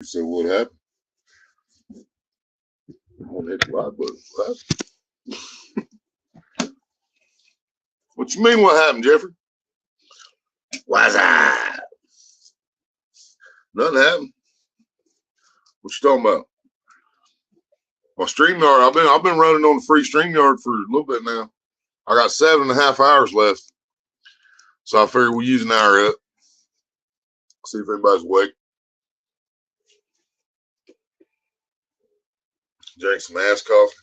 So what happened? I want to hit the like button. What you mean what happened, Jeffrey? Why's that? Nothing happened. What you talking about? My Streamyard, I've been running on the free Streamyard for a little bit now. I got 7.5 hours left. So I figured we'll use an hour up. See if anybody's awake. Drink some ass coffee.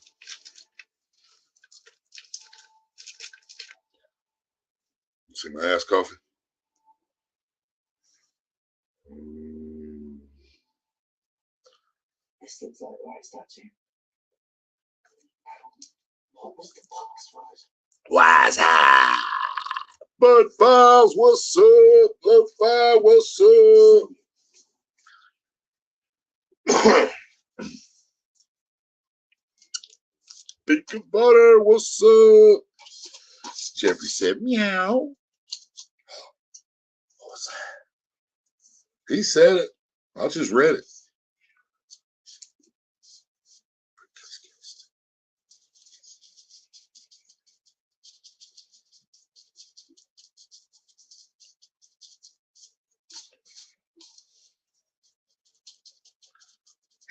See my ass coffee. This looks like right statue. What was the password? Why's that? Bud Files, what's up? Love File, what's up? Pecan Butter, what's up? Jeffrey said, meow. What was that? He said it. I just read it.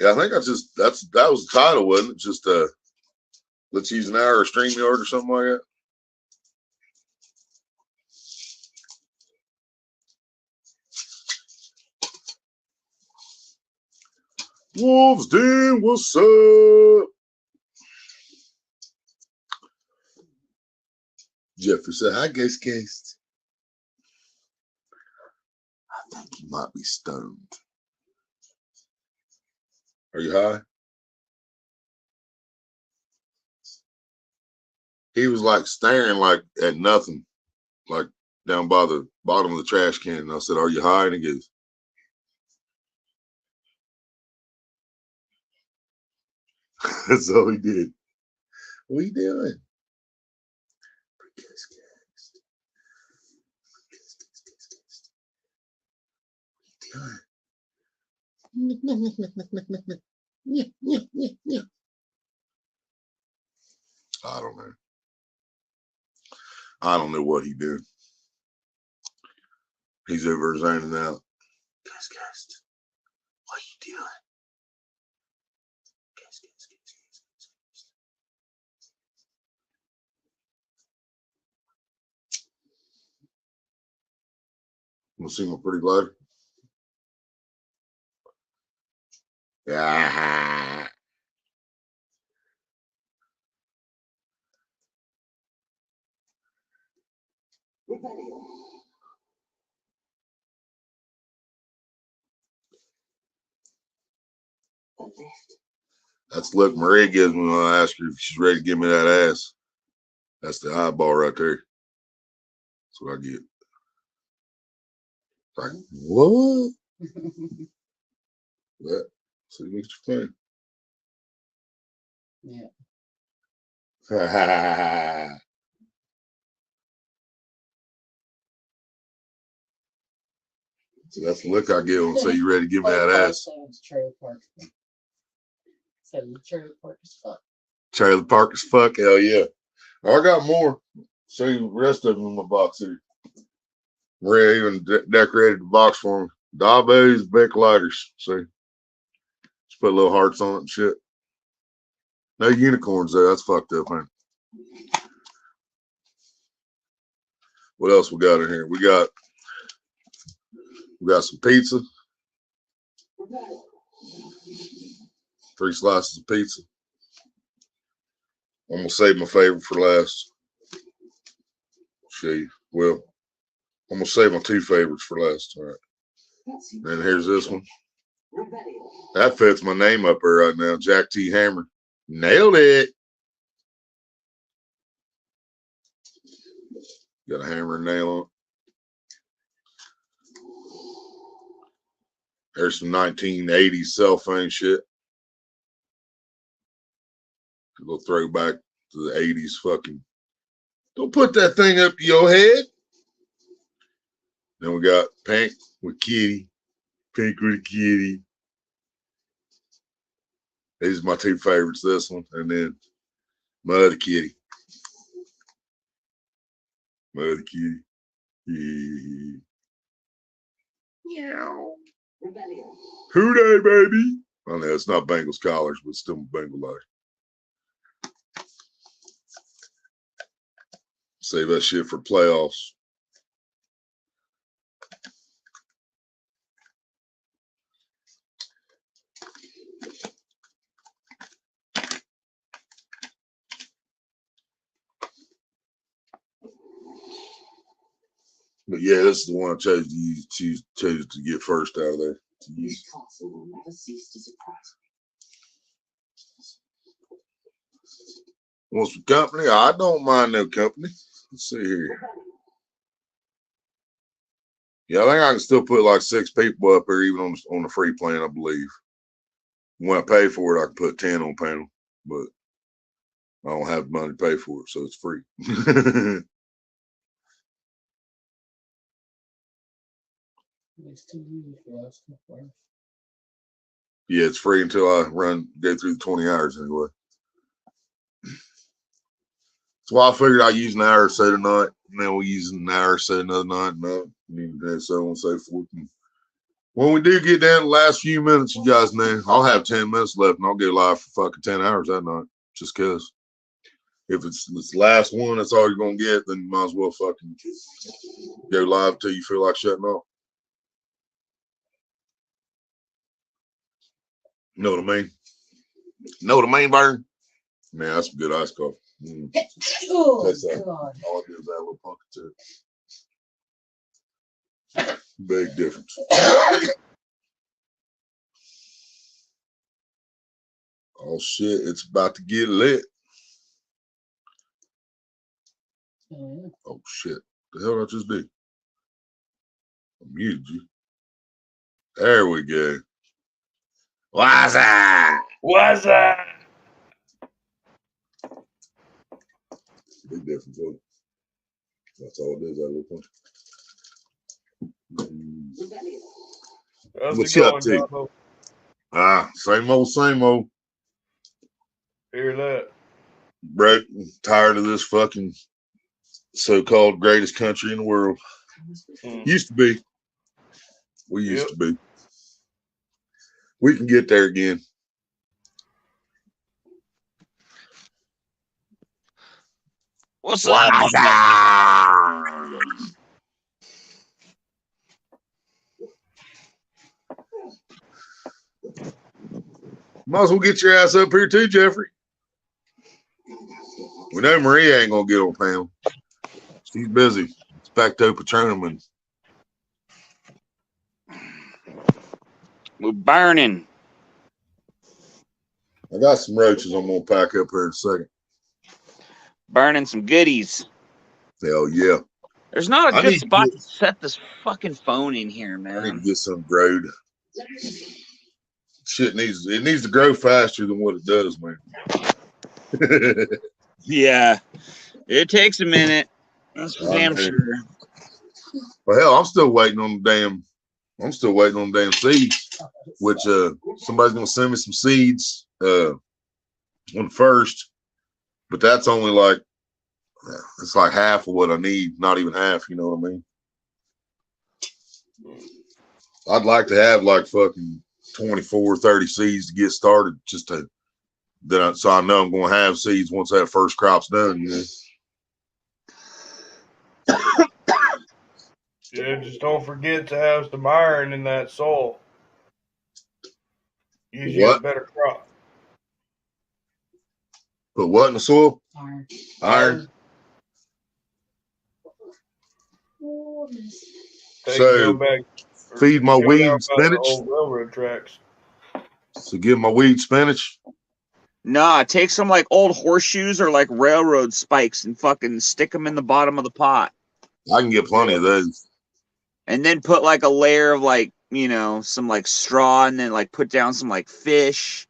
Yeah, I think that was the title, wasn't it? Just let's use an hour of StreamYard or something like that. Wolves Den, what's up? Jeffrey said, hi, guest. I think you might be stoned. Are you high? He was like staring like at nothing, like down by the bottom of the trash can. And I said, are you high? And he goes, that's all he did. What are you doing? I don't know. I don't know what he did. He's over zoning out. Guest. What are you doing? Guest. You want to see my pretty glider? Yeah. That's the look Marie gives me when I ask her if she's ready to give me that ass. That's the eyeball right there. That's what I get. Like, what? What? So what you think? Yeah. So that's the look I get when say you ready to give me that ass. Trailer park. So trailer park is fuck. Trailer park is fuck. Hell yeah. I got more. Show you the rest of them in my box here. Ray even decorated the box for me. Dabe's Beck lighters. See? Just put little hearts on it and shit. No unicorns there. That's fucked up, man. What else we got in here? We got some pizza. 3 slices of pizza. I'm gonna save my favorite for last. Show you. Well, I'm gonna save my 2 favorites for last. All right. And here's this one. That fits my name up here right now. Jack T. Hammer. Nailed it. Got a hammer and nail on it. There's some 1980s cell phone shit. A little throwback to the 80s fucking. Don't put that thing up your head. Then we got Pink with Kitty. Pink with Kitty. These are my two favorites, this one, and then my other kitty. My other kitty. Yeah. Meow. Who day, baby? I know it's not Bengals collars, but still Bengal like. Save that shit for playoffs. But yeah, this is the one I chose to use. Chose to get first out of there. This castle will never cease to surprise me. Want some company? I don't mind no company. Let's see here. Yeah, I think I can still put like 6 people up here, even on the free plan, I believe. When I pay for it, I can put 10 on panel, but I don't have money to pay for it, so it's free. Yeah, it's free until I go through the 20 hours anyway. So I figured I'd use an hour or so tonight, and then we'll use an hour or so another night, and so on and so forth. And when we do get down to the last few minutes, you guys know, I'll have 10 minutes left, and I'll go live for fucking 10 hours that night, just because. If it's the last one, that's all you're going to get, then you might as well fucking go live until you feel like shutting off. Know what I mean? Know what I mean, Byron? Man, that's some good ice coffee. Oh, That's God. all I do is add a little pumpkin to it. Big difference. Oh shit, it's about to get lit. Oh shit. The hell did I just do? I muted you. There we go. What's that? What's that? Big difference, huh? That's all it is, that little punch. How's What's it up, going, T? Dabo? Same old, same old. Hear that? Bro, tired of this fucking so-called greatest country in the world. Used to be. We used to be. We can get there again. What's up? Might as well get your ass up here too, Jeffrey. We know Maria ain't gonna get on panel. She's busy. Specto Patronum. We're burning. I got some roaches I'm gonna pack up here in a second. Burning some goodies. Hell yeah. There's not a I good need to spot get- to set this fucking phone in here, I need man. to get some growed. Shit needs to grow faster than what it does, man. Yeah. It takes a minute. That's for damn Okay. sure. Well, hell, I'm still waiting on the damn seeds, which somebody's gonna send me some seeds on the first, but that's only like it's like half of what I need, not even half, you know what I mean? I'd like to have like fucking 24, 30 seeds to get started, just to so I know I'm gonna have seeds once that first crop's done, you know. Yeah, just don't forget to have some iron in that soil. Gives you a What? better crop. Put what in the soil? Iron. So, feed my weed and spinach. Old railroad tracks. So give my weed spinach. Nah, take some like old horseshoes or like railroad spikes and fucking stick them in the bottom of the pot. I can get plenty of those. And then put like a layer of like, you know, some like straw, and then like put down some like fish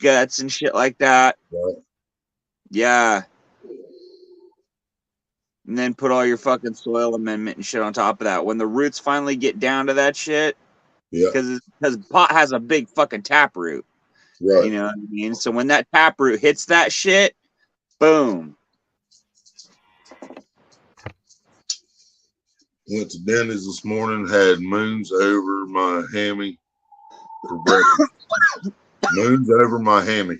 guts and shit like that. Right. Yeah. And then put all your fucking soil amendment and shit on top of that. When the roots finally get down to that shit, Yeah. because pot has a big fucking tap root. Right. You know what I mean? So when that taproot hits that shit, boom. Went to Denny's this morning, had moons over my hammy for breakfast. Moons over my hammy.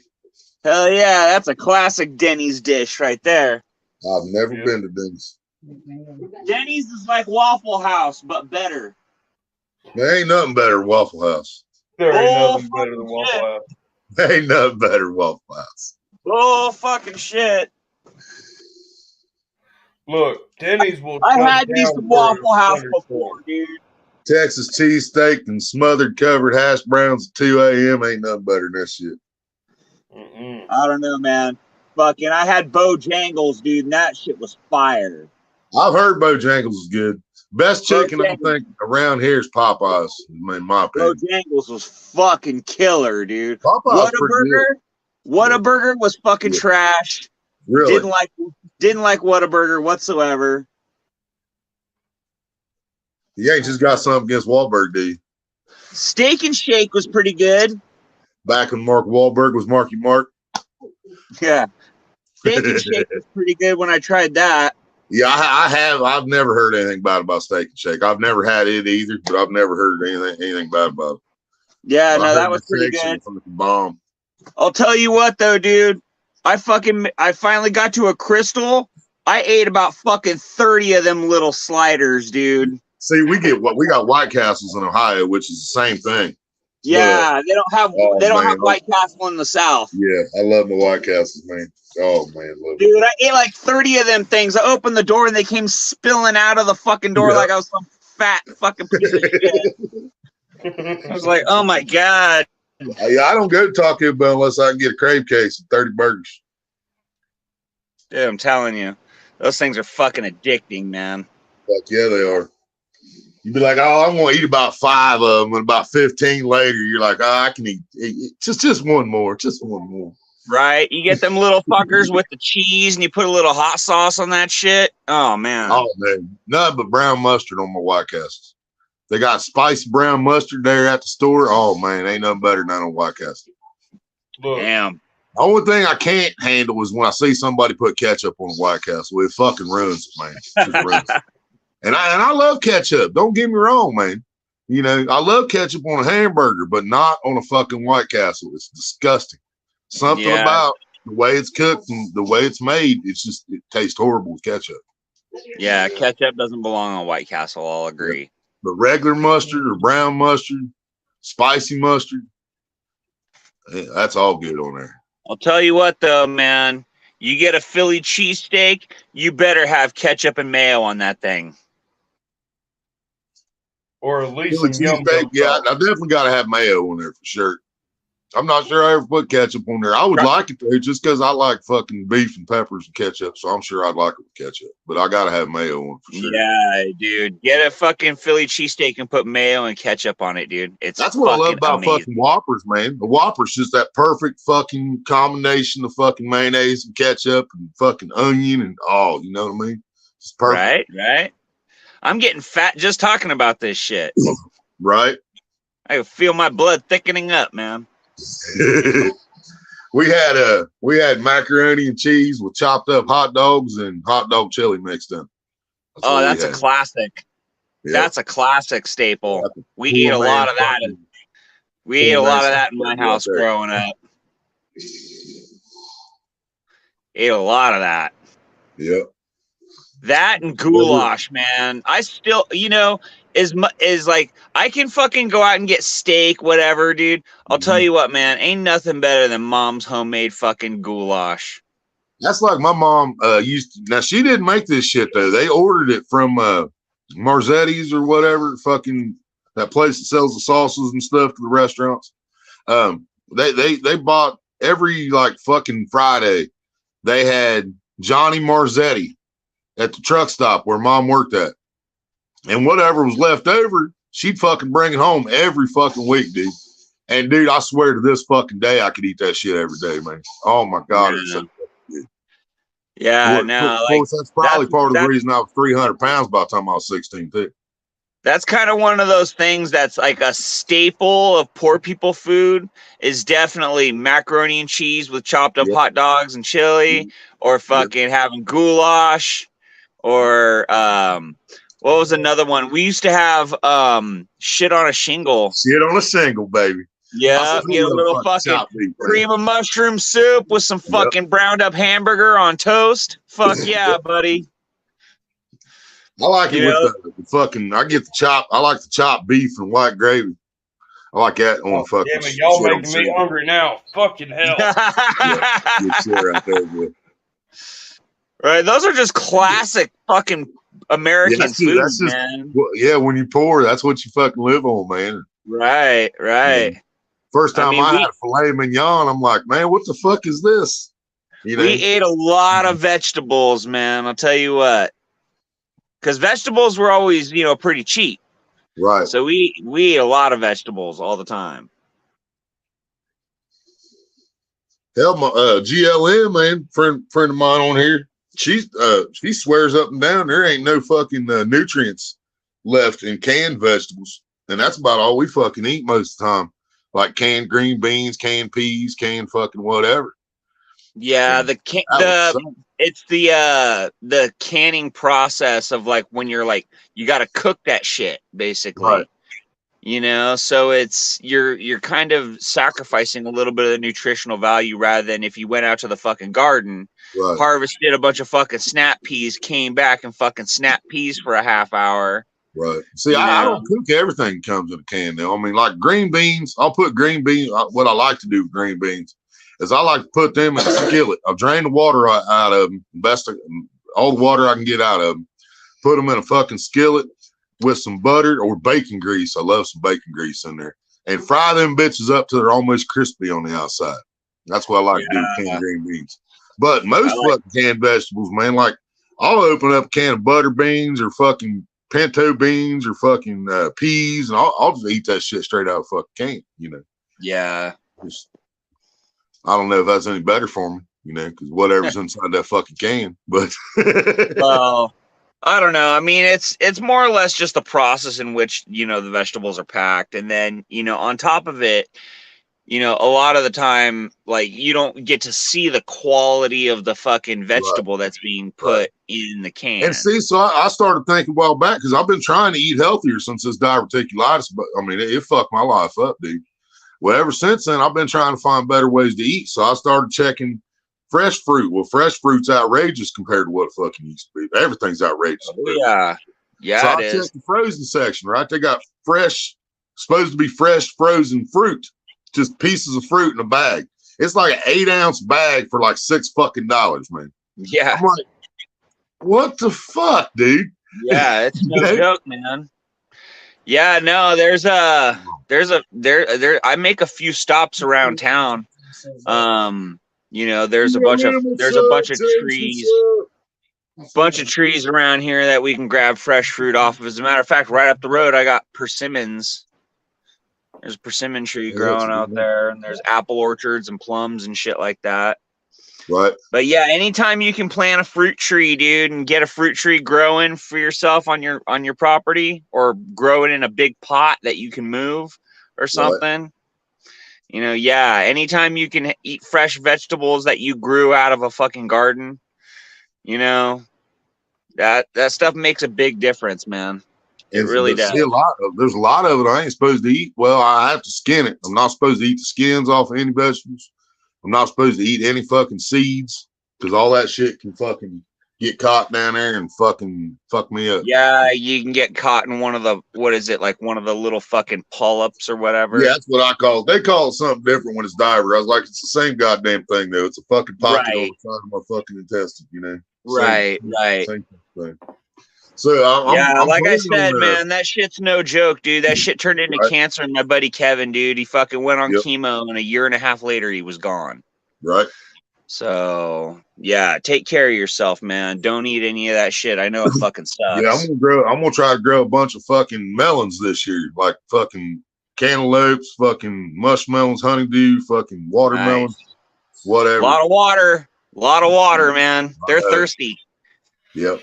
Hell yeah, that's a classic Denny's dish right there. I've never Yep. been to Denny's. Denny's is like Waffle House, but better. There ain't nothing better than Waffle House. There ain't Oh, nothing better than fucking Waffle shit. House. There ain't nothing better than Waffle House. Oh, fucking shit. Look, Denny's will. I shut had me down some for a Waffle House thunderstorm. before, dude. Texas cheesesteak and smothered covered hash browns at 2 a.m. ain't nothing better than that shit. Mm-mm. I don't know, man. Fucking, I had Bojangles, dude, and that shit was fire. I've heard Bojangles is good. Best chicken I Bojangles. think around here is Popeyes, in my opinion. Bojangles was fucking killer, dude. Popeyes pretty good. Whataburger was fucking Yeah. trash. Really? Didn't like Whataburger whatsoever. You ain't just got something against Wahlberg, do you? Steak and Shake was pretty good. Back when Mark Wahlberg was Marky Mark. Yeah. Steak and Shake was pretty good when I tried that. Yeah, I've never heard anything bad about Steak and Shake. I've never had it either, but I've never heard anything bad about it. Yeah, But I no, heard that was the pretty shakes good. are fucking bomb. I'll tell you what though, dude. I finally got to a Crystal. I ate about fucking 30 of them little sliders, dude. See, we got White Castles in Ohio, which is the same thing. Yeah, they don't have man. White Castle in the South. Yeah, I love my White Castles, man. Oh man, love it. Dude, I ate like 30 of them things. I opened the door and they came spilling out of the fucking door Yeah. like I was some fat fucking piece of shit. I was like, oh my God. Yeah, I don't go to Taco Bell unless I can get a crave case of 30 burgers. Dude, I'm telling you, those things are fucking addicting, man. Fuck yeah, they are. You'd be like, oh, I'm going to eat about 5 of them, and about 15 later, you're like, oh, I can eat just one more, just one more. Right? You get them little fuckers with the cheese and you put a little hot sauce on that shit. Oh, man. Oh man, nothing but brown mustard on my White Castles. They got spicy brown mustard there at the store. Oh man, ain't nothing better than that on White Castle. Look, Damn. The only thing I can't handle is when I see somebody put ketchup on a White Castle. It fucking ruins it, man. It just ruins it. And I love ketchup. Don't get me wrong, man. You know, I love ketchup on a hamburger, but not on a fucking White Castle. It's disgusting. Something Yeah. about the way it's cooked and the way it's made, it tastes horrible with ketchup. Yeah, ketchup doesn't belong on White Castle. I'll agree. But regular mustard or brown mustard, spicy mustard, that's all good on there. I'll tell you what, though, man. You get a Philly cheesesteak, you better have ketchup and mayo on that thing. or at least Philly some yum cheesesteak, yum yeah, sauce. I definitely got to have mayo on there for sure. I'm not sure I ever put ketchup on there. I would like it to, just because I like fucking beef and peppers and ketchup, so I'm sure I'd like it with ketchup. But I gotta have mayo on it for sure. Yeah, dude. Get a fucking Philly cheesesteak and put mayo and ketchup on it, dude. It's That's what I love fucking about amazing. fucking Whoppers, man. The Whopper's just that perfect fucking combination of fucking mayonnaise and ketchup and fucking onion and all. You know what I mean? It's perfect, Right? I'm getting fat just talking about this shit. right? I can feel my blood thickening up, man. we had macaroni and cheese with chopped up hot dogs and hot dog chili mixed in. Oh, that's a classic. Yeah. That's a classic staple. We Poor eat a lot man of that. fucking- We ate a poor lot man of that in my fucking house right there. growing up. Ate a lot of that. Yeah. That and goulash, man. I still, is like I can fucking go out and get steak, whatever, dude. I'll tell you what, man, ain't nothing better than mom's homemade fucking goulash. That's like my mom used to. Now, she didn't make this shit, though. They ordered it from Marzetti's or whatever, fucking that place that sells the sauces and stuff to the restaurants. They bought every, like, fucking Friday. They had Johnny Marzetti at the truck stop where mom worked at. And whatever was left over, she'd fucking bring it home every fucking week, dude. And, dude, I swear to this fucking day, I could eat that shit every day, man. Oh, my God. It's so Yeah, Of no, course, that's probably that's- part of the that's- reason I was 300 pounds by the time I was 16, too. That's kind of one of those things that's like a staple of poor people food is definitely macaroni and cheese with chopped up hot dogs and chili, or fucking having goulash, or what was another one? We used to have shit on a shingle. Shit on a shingle, baby. Yeah, get a little fucking cream of mushroom soup with some fucking browned up hamburger on toast. Fuck yeah, buddy. I like it with the fucking. I get the chop. I like the chopped beef and white gravy. I like that on fucking. Damn it, y'all making me hungry now. Fucking hell. Good shit right there, boy. Right, those are just classic fucking American food, man. Well, yeah, when you're poor, that's what you fucking live on, man. Right. Yeah. First time I had filet mignon, I'm like, man, what the fuck is this? You know? We ate a lot of vegetables, man. I'll tell you what. Because vegetables were always, pretty cheap. Right. So we ate a lot of vegetables all the time. Hell, my GLM, man, friend of mine on here, she swears up and down there ain't no fucking nutrients left in canned vegetables. And that's about all we fucking eat most of the time. Like canned green beans, canned peas, canned fucking whatever. Yeah, it's the canning process of like when you're like you got to cook that shit basically. Right. So it's you're kind of sacrificing a little bit of the nutritional value rather than if you went out to the fucking garden, harvested a bunch of fucking snap peas, came back and fucking snap peas for a half hour. Right. See, I don't cook everything that comes in a can now. I mean, like green beans, I'll put green beans. What I like to do with green beans is I like to put them in a skillet. I'll drain the water out of them, all the water I can get out of them. Put them in a fucking skillet with some butter or bacon grease. I love some bacon grease in there. And fry them bitches up till they're almost crispy on the outside. That's what I like to do with canned green beans. But most fucking canned vegetables, man, like I'll open up a can of butter beans or fucking pinto beans or fucking peas, and I'll just eat that shit straight out of fucking can, Yeah. I don't know if that's any better for me, because whatever's inside that fucking can. But well, I don't know. I mean, it's more or less just the process in which the vegetables are packed, and then on top of it, a lot of the time, like you don't get to see the quality of the fucking vegetable that's being put in the can. And see, so I started thinking a while back because I've been trying to eat healthier since this diverticulitis, but I mean, it fucked my life up, dude. Well, ever since then, I've been trying to find better ways to eat. So I started checking fresh fruit. Well, fresh fruit's outrageous compared to what it fucking used to be. Everything's outrageous. Yeah. Yeah, so I checked the frozen section, right? They got supposed to be fresh frozen fruit. Just pieces of fruit in a bag. It's like an 8-ounce bag for like $6 fucking, man. Yeah. I'm like, what the fuck, dude? Yeah, it's no joke, man. Yeah, no, I make a few stops around town. There's a bunch of trees around here that we can grab fresh fruit off of. As a matter of fact, right up the road, I got persimmons. There's a persimmon tree growing out there, and there's apple orchards and plums and shit like that. Right. But yeah, anytime you can plant a fruit tree, dude, and get a fruit tree growing for yourself on your property, or grow it in a big pot that you can move or something. Right. Anytime you can eat fresh vegetables that you grew out of a fucking garden, that stuff makes a big difference, man. It really does. There's a lot of it I ain't supposed to eat. Well, I have to skin it. I'm not supposed to eat the skins off of any vegetables. I'm not supposed to eat any fucking seeds because all that shit can fucking get caught down there and fucking fuck me up. Yeah, you can get caught in one of the one of the little fucking polyps or whatever. Yeah, that's what I call it. They call it something different when it's diver. I was like, it's the same goddamn thing though. It's a fucking pocket on the side of my fucking intestine, Right. Same thing. So I'm like I said, man, that shit's no joke, dude. That shit turned into cancer in my buddy Kevin, dude. He fucking went on chemo, and a year and a half later, he was gone. Right. So yeah, take care of yourself, man. Don't eat any of that shit. I know it fucking sucks. Yeah, I'm gonna try to grow a bunch of fucking melons this year, like fucking cantaloupes, fucking mushmelons, honeydew, fucking watermelons, whatever. A lot of water, man. They're thirsty. Yep.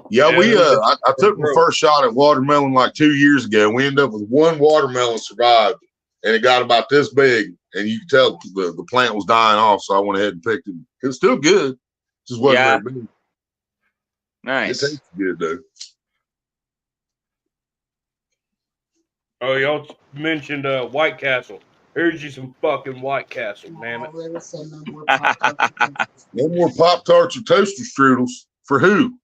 Yeah, Yeah, I took my first shot at watermelon like 2 years ago. We ended up with one watermelon survived, and it got about this big, and you could tell the plant was dying off. So I went ahead and picked it. It was still good, just wasn't Yeah. very big. It Nice. tastes good though. Oh, y'all mentioned White Castle. Here's you some fucking White Castle, damn it. Already said no more Pop-Tarts. No more Pop Tarts or toaster strudels for who?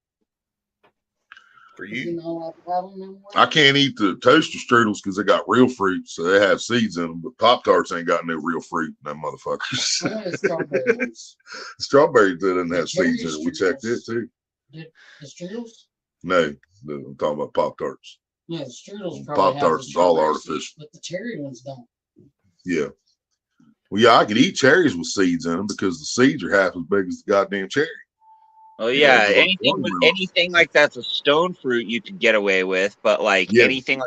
For You you. know, I don't know what. I can't eat the toaster strudels because they got real fruit, so they have seeds in them. But Pop Tarts ain't got no real fruit in them motherfuckers. Only the strawberry ones. Strawberry doesn't have Cherry seeds in it. We checked it too. The strudels? No, I'm talking about Pop Tarts. Yeah, the strudels probably Pop have Tarts the is all strawberry artificial. seeds, but the cherry ones don't. Yeah. Well, yeah, I could eat cherries with seeds in them because the seeds are half as big as the goddamn cherry. Oh yeah, like anything like that's a stone fruit you could get away with, but like Yeah. anything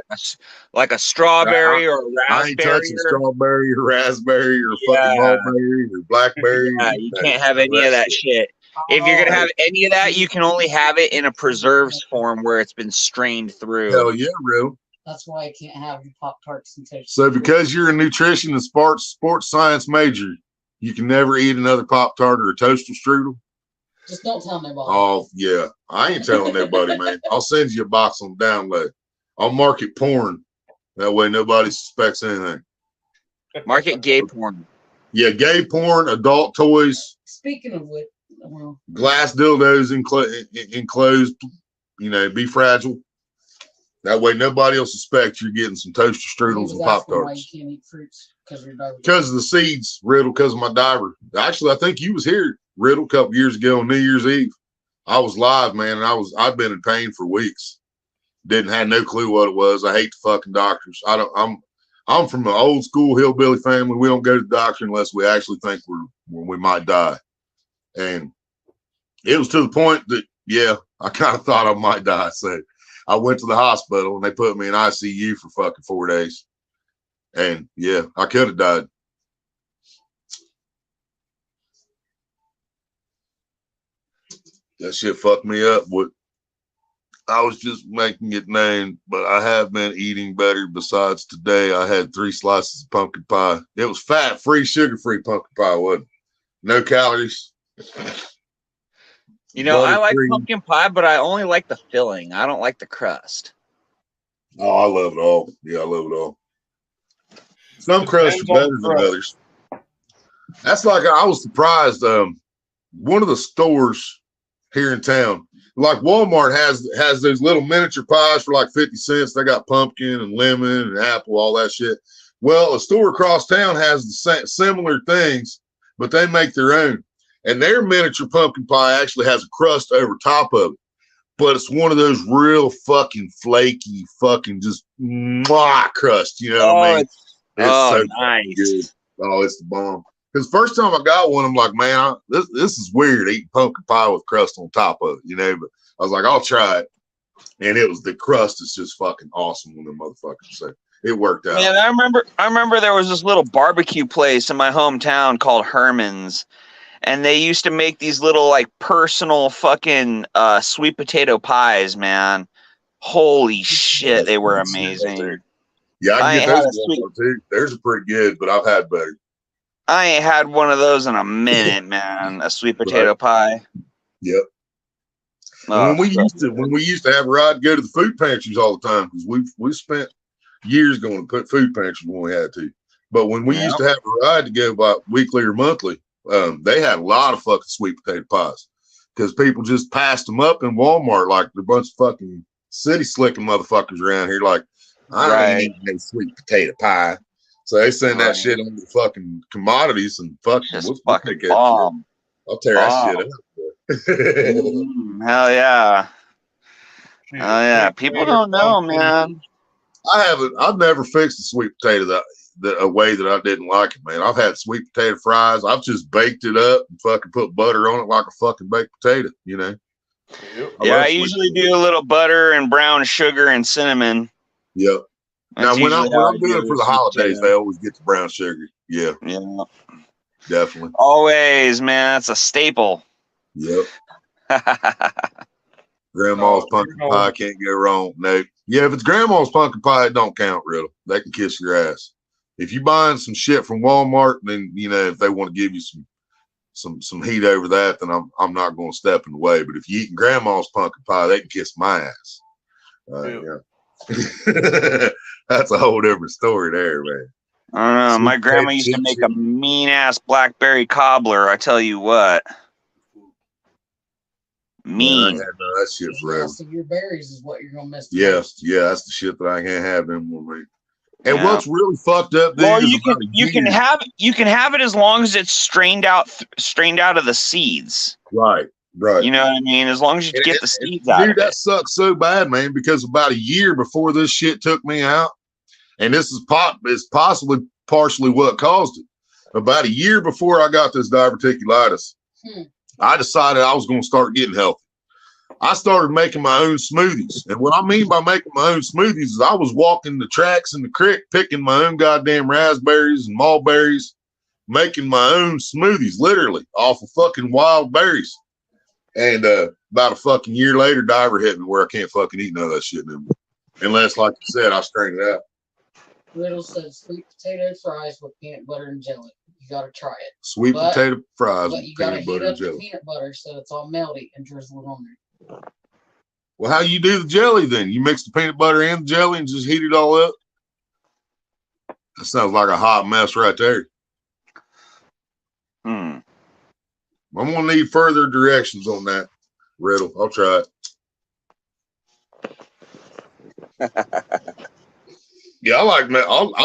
like a strawberry or a I ain't raspberry, touching strawberry or raspberry or Yeah. fucking mulberry or blackberry. yeah, you can't have any of that shit. If you're gonna have any of that, you can only have it in a preserves form where it's been strained through. Hell yeah, real. That's why I can't have Pop-Tarts and toast. So because you're a nutrition and sports science major, you can never eat another Pop Tart or a toaster strudel. Just don't tell nobody. Oh yeah, I ain't telling nobody, man. I'll send you a box on download. I'll market porn. That way nobody suspects anything. Market gay porn. Yeah, gay porn, adult toys, Speaking of which, well, glass dildos enclosed. You know, be fragile. That way nobody will suspect you're getting some toaster strudels and Pop why you Tarts. can't eat fruits because you're diabetic. Because of the seeds, Riddle, because of my diver. Actually, I think you was here, Riddle, a couple years ago on New Year's Eve. I was live, man, and I'd been in pain for weeks. Didn't have no clue what it was. I hate the fucking doctors. I'm from an old school hillbilly family. We don't go to the doctor unless we actually think we might die. And it was to the point that, yeah, I kind of thought I might die. So I went to the hospital and they put me in ICU for fucking 4 days. And yeah, I could have died. That shit fucked me up. I was just making it known, but I have been eating better. Besides today, I had 3 slices of pumpkin pie. It was fat-free, sugar-free pumpkin pie, wasn't it? No calories. You know, I like Buttercream. pumpkin pie, but I only like the filling. I don't like the crust. Oh, I love it all. Yeah, I love it all. Some crusts are better than others. That's like, I was surprised. One of the stores here in town, like Walmart has those little miniature pies for like 50 cents. They got pumpkin and lemon and apple, all that shit. Well, a store across town has the similar things, but they make their own. And their miniature pumpkin pie actually has a crust over top of it. But it's one of those real fucking flaky, fucking just mwah crust. You know what I mean? It's so nice. good. Oh, it's the bomb. Because first time I got one, I'm like, man, this is weird eating pumpkin pie with crust on top of it, you know. But I was like, I'll try it. And it was, the crust is just fucking awesome when the motherfuckers say it worked out. Man, I remember there was this little barbecue place in my hometown called Herman's. And they used to make these little like personal fucking sweet potato pies, man. Holy shit, they were amazing. Yeah, I can get those sweet... too. Theirs are pretty good, but I've had better. I ain't had one of those in a minute, man. A sweet potato pie. Yep. When we used to have a ride to go to the food pantries all the time, because we spent years going to put food pantries when we had to. But when we used to have a ride to go by weekly or monthly, they had a lot of fucking sweet potato pies because people just passed them up in Walmart like a bunch of fucking city slicking motherfuckers around here. Like, I don't eat no sweet potato pie. So they send that shit on the fucking commodities and fucking fucking bomb. I'll tear that shit up. Hell yeah. Hell yeah. People don't know, man. I've never fixed a sweet potato a way that I didn't like it, man. I've had sweet potato fries. I've just baked it up and fucking put butter on it like a fucking baked potato, you know? I usually do a little butter and brown sugar and cinnamon. Yep. Now, when I'm doing it for the holidays, they always get the brown sugar. Yeah. Yeah. Definitely. Always, man. It's a staple. Yep. Grandma's Oh, pumpkin no. pie can't go wrong. No. Yeah, if it's grandma's pumpkin pie, it don't count really. They can kiss your ass. If you buying some shit from Walmart, then if they want to give you some heat over that, then I'm not going to step in the way. But if you eating grandma's pumpkin pie, they can kiss my ass. Yeah. That's a whole different story there, man. I don't know. My grandma used to make a mean ass blackberry cobbler. I tell you what. Mean. Yeah, I had that shit forever. Rest of your berries is what you're gonna miss. Yeah, that's the shit that I can't have anymore, mate. And Yeah. what's really fucked up, dude, Well, is you can have it as long as it's strained out of the seeds. right. You know what I mean? As long as you get the seeds out. Dude, that sucks so bad, man, because about a year before this shit took me out, and this is possibly partially what caused it. About a year before I got this diverticulitis, I decided I was going to start getting healthy. I started making my own smoothies. And what I mean by making my own smoothies is I was walking the tracks in the creek, picking my own goddamn raspberries and mulberries, making my own smoothies, literally, off of fucking wild berries. And about a fucking year later, diver hit me where I can't fucking eat none of that shit anymore. Unless, like you said, I straighten it out. Little said sweet potato fries with peanut butter and jelly. You gotta try it. Sweet potato fries But with you gotta peanut heat butter and up the jelly. peanut butter so it's all melty and drizzle it on there. Well, how you do the jelly then? You mix the peanut butter and the jelly and just heat it all up? That sounds like a hot mess right there. I'm gonna need further directions on that riddle. I'll try it. Yeah, I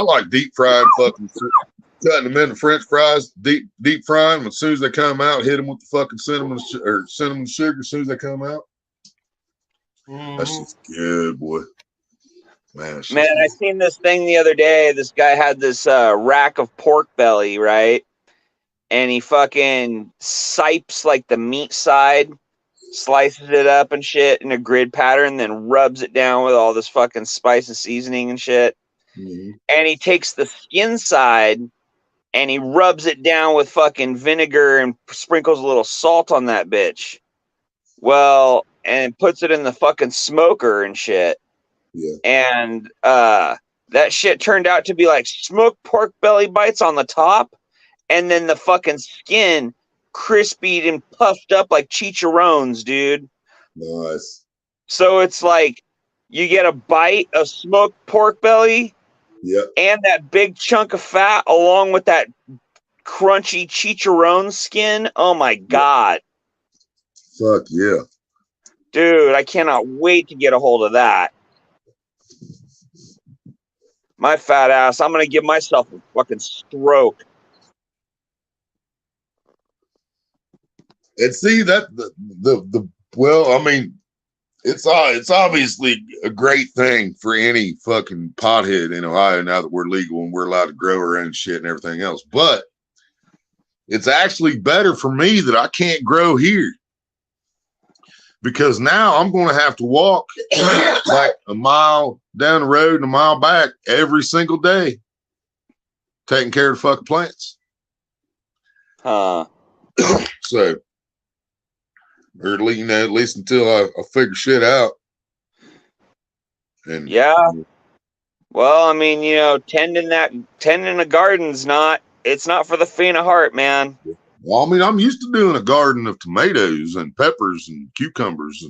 like deep fried fucking cutting them into French fries, deep frying them. As soon as they come out, hit them with the fucking cinnamon sugar. As soon as they come out, that's just good, boy. Man, I seen this thing the other day. This guy had this rack of pork belly, right? And he fucking sipes like the meat side, slices it up and shit in a grid pattern, then rubs it down with all this fucking spice and seasoning and shit. And he takes the skin side and he rubs it down with fucking vinegar and sprinkles a little salt on that bitch. Well, and puts it in the fucking smoker and shit. Yeah. And that shit turned out to be like smoked pork belly bites on the top, and then the fucking skin crispied and puffed up like chicharrones, dude. Nice. So it's like you get a bite of smoked pork belly, and that big chunk of fat along with that crunchy chicharron skin. Oh my god. Fuck yeah. Dude, I cannot wait to get a hold of that. My fat ass, I'm going to give myself a fucking stroke. And see that well, I mean, it's obviously a great thing for any fucking pothead in Ohio now that we're legal and we're allowed to grow our own shit and everything else. But it's actually better for me that I can't grow here, because now I'm going to have to walk like a mile down the road and a mile back every single day, taking care of the fucking plants. So, or at least until I figure shit out. And yeah. Well, I mean, tending a garden's it's not for the faint of heart, man. Well, I mean, I'm used to doing a garden of tomatoes and peppers and cucumbers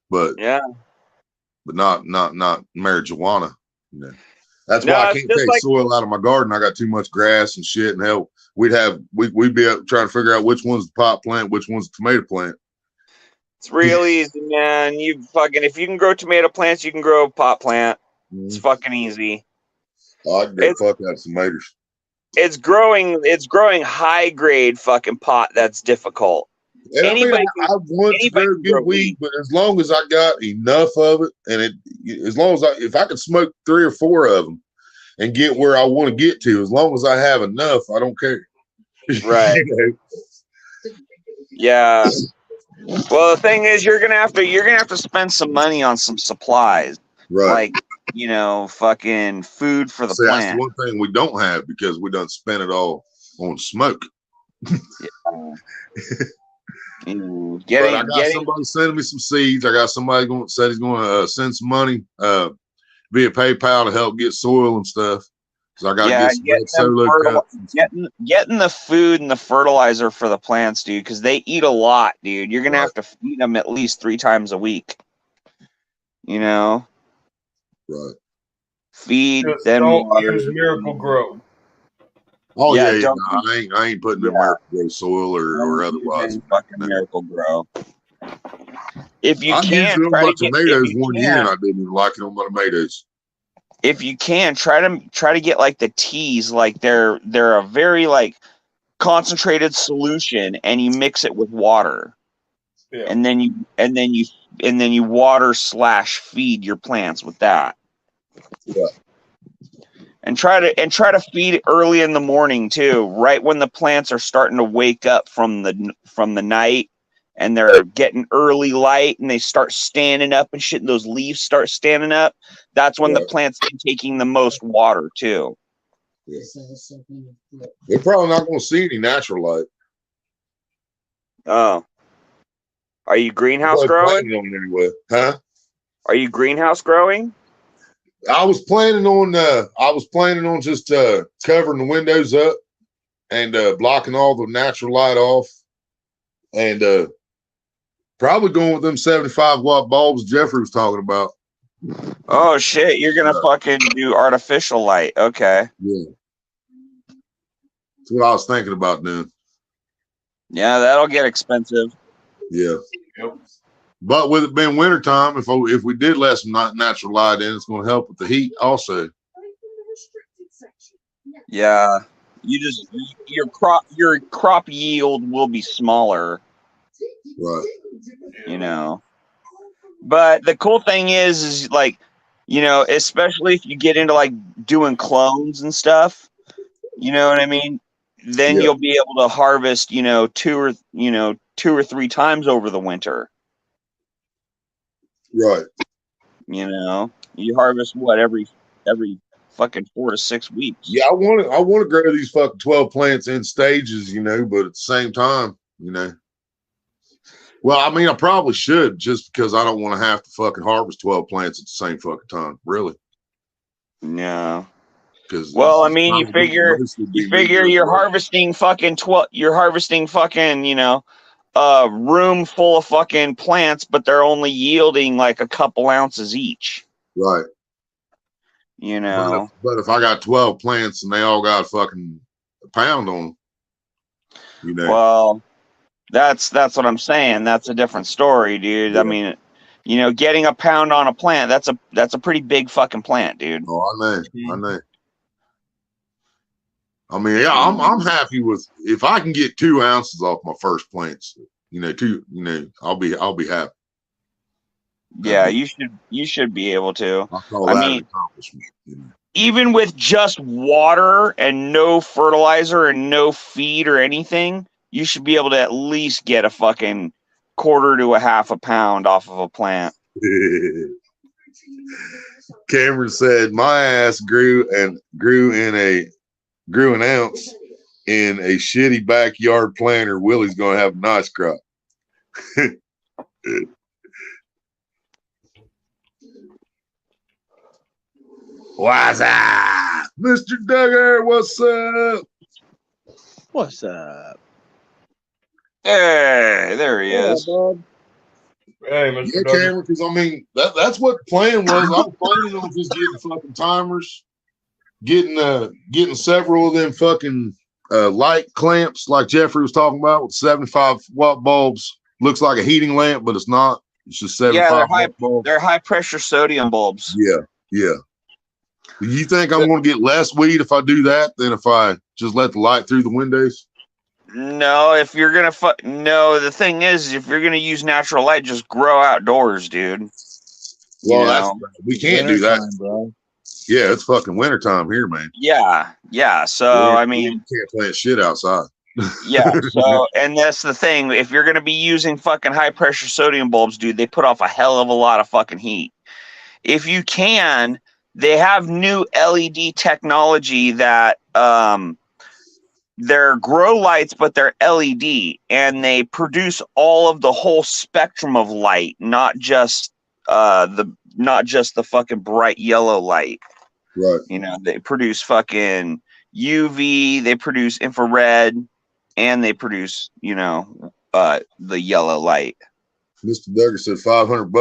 but not marijuana. That's why I can't take soil out of my garden. I got too much grass and shit, and hell, we'd be up trying to figure out which one's the pot plant, which one's the tomato plant. It's real easy, man. If you can grow tomato plants, you can grow a pot plant. It's fucking easy. I'd go fuck out some tomatoes. It's growing high grade fucking pot that's difficult. And I want to grow good weed, but as long as I got enough of it, and if I can smoke 3 or 4 of them and get where I want to get to, as long as I have enough, I don't care. Right. Yeah. Well, the thing is, you're gonna have to spend some money on some supplies, right? Like fucking food for the plant. That's the one thing we don't have, because we done spent it all on smoke. But I got somebody sending me some seeds. I got somebody said he's going to send some money via PayPal to help get soil and stuff. So I got to get some red solo cups. Getting the food and the fertilizer for the plants, dude, because they eat a lot, dude. You're gonna have to feed them at least 3 times a week. You know, right? Feed Just them. don't use Miracle Grow. Oh yeah, no, I ain't putting in Miracle Grow soil or otherwise. Fucking Miracle Grow. If you I can, used it on my tomatoes one year, and I didn't even like it on my tomatoes. If you can, try to get like the teas, like they're a very like concentrated solution, and you mix it with water, and then you water / feed your plants with that. Yeah. And try to feed early in the morning too, right when the plants are starting to wake up from the night, and they're getting early light, and they start standing up and shit, and those leaves start standing up. That's when the plants are taking the most water too. Yeah. They're probably not going to see any natural light. Oh, are you greenhouse growing? Anyway, huh? Are you greenhouse growing? I was planning on just covering the windows up and blocking all the natural light off, and probably going with them 75-watt bulbs Jeffrey was talking about. Oh shit, you're gonna fucking do artificial light. Okay. Yeah. That's what I was thinking about doing. Yeah, that'll get expensive. Yeah. Yep. But with it being wintertime, if we did let some natural light in, it's going to help with the heat also. Yeah. Your crop yield will be smaller. Right. You know. But the cool thing is like, you know, especially if you get into like doing clones and stuff, you know what I mean? Then you'll be able to harvest, 2 or 3 times over the winter. Right. You know, you harvest what every fucking 4 to 6 weeks. Yeah, I want to grow these fucking 12 plants in stages, but at the same time, well, I mean, I probably should, just because I don't want to have to fucking harvest 12 plants at the same fucking time, really. Yeah. Well, I mean, you figure you're harvesting fucking a room full of fucking plants, but they're only yielding like a couple ounces each. Right. But if I got 12 plants and they all got fucking a pound on them, Well, that's what I'm saying. That's a different story, dude. Yeah. I mean, getting a pound on a plant, that's a pretty big fucking plant, dude. Oh, I know. I mean, yeah, I'm happy with if I can get 2 ounces off my first plants. I'll be happy. Yeah, you should be able to. I mean, an accomplishment. Even with just water and no fertilizer and no feed or anything, you should be able to at least get a fucking 1/4 to 1/2 pound off of a plant. Cameron said, "My ass grew an ounce in a shitty backyard planter. Willie's gonna have a nice crop." What's up, Mr. Duggar? What's up? What's up? Hey, there he is. Hey, Mr. Yeah, Cameron, because I mean that's what the plan was. I was planning on just getting fucking timers, getting several of them fucking light clamps like Jeffrey was talking about with 75-watt bulbs. Looks like a heating lamp, but it's not. It's just 75-watt bulbs. They're high pressure sodium bulbs. Yeah. Do you think I'm going to get less weed if I do that than if I just let the light through the windows? No, if you're gonna the thing is, if you're gonna use natural light, just grow outdoors, dude. Well, we can't do that, bro. Yeah, it's fucking wintertime here, man. Yeah. So I mean, you can't plant shit outside. Yeah. So, and that's the thing. If you're gonna be using fucking high pressure sodium bulbs, dude, they put off a hell of a lot of fucking heat. If you can, they have new LED technology that they're grow lights, but they're LED, and they produce all of the whole spectrum of light, not just the fucking bright yellow light. Right. You know, they produce fucking UV, they produce infrared, and they produce, you know, the yellow light. Mr. Duggar said $500.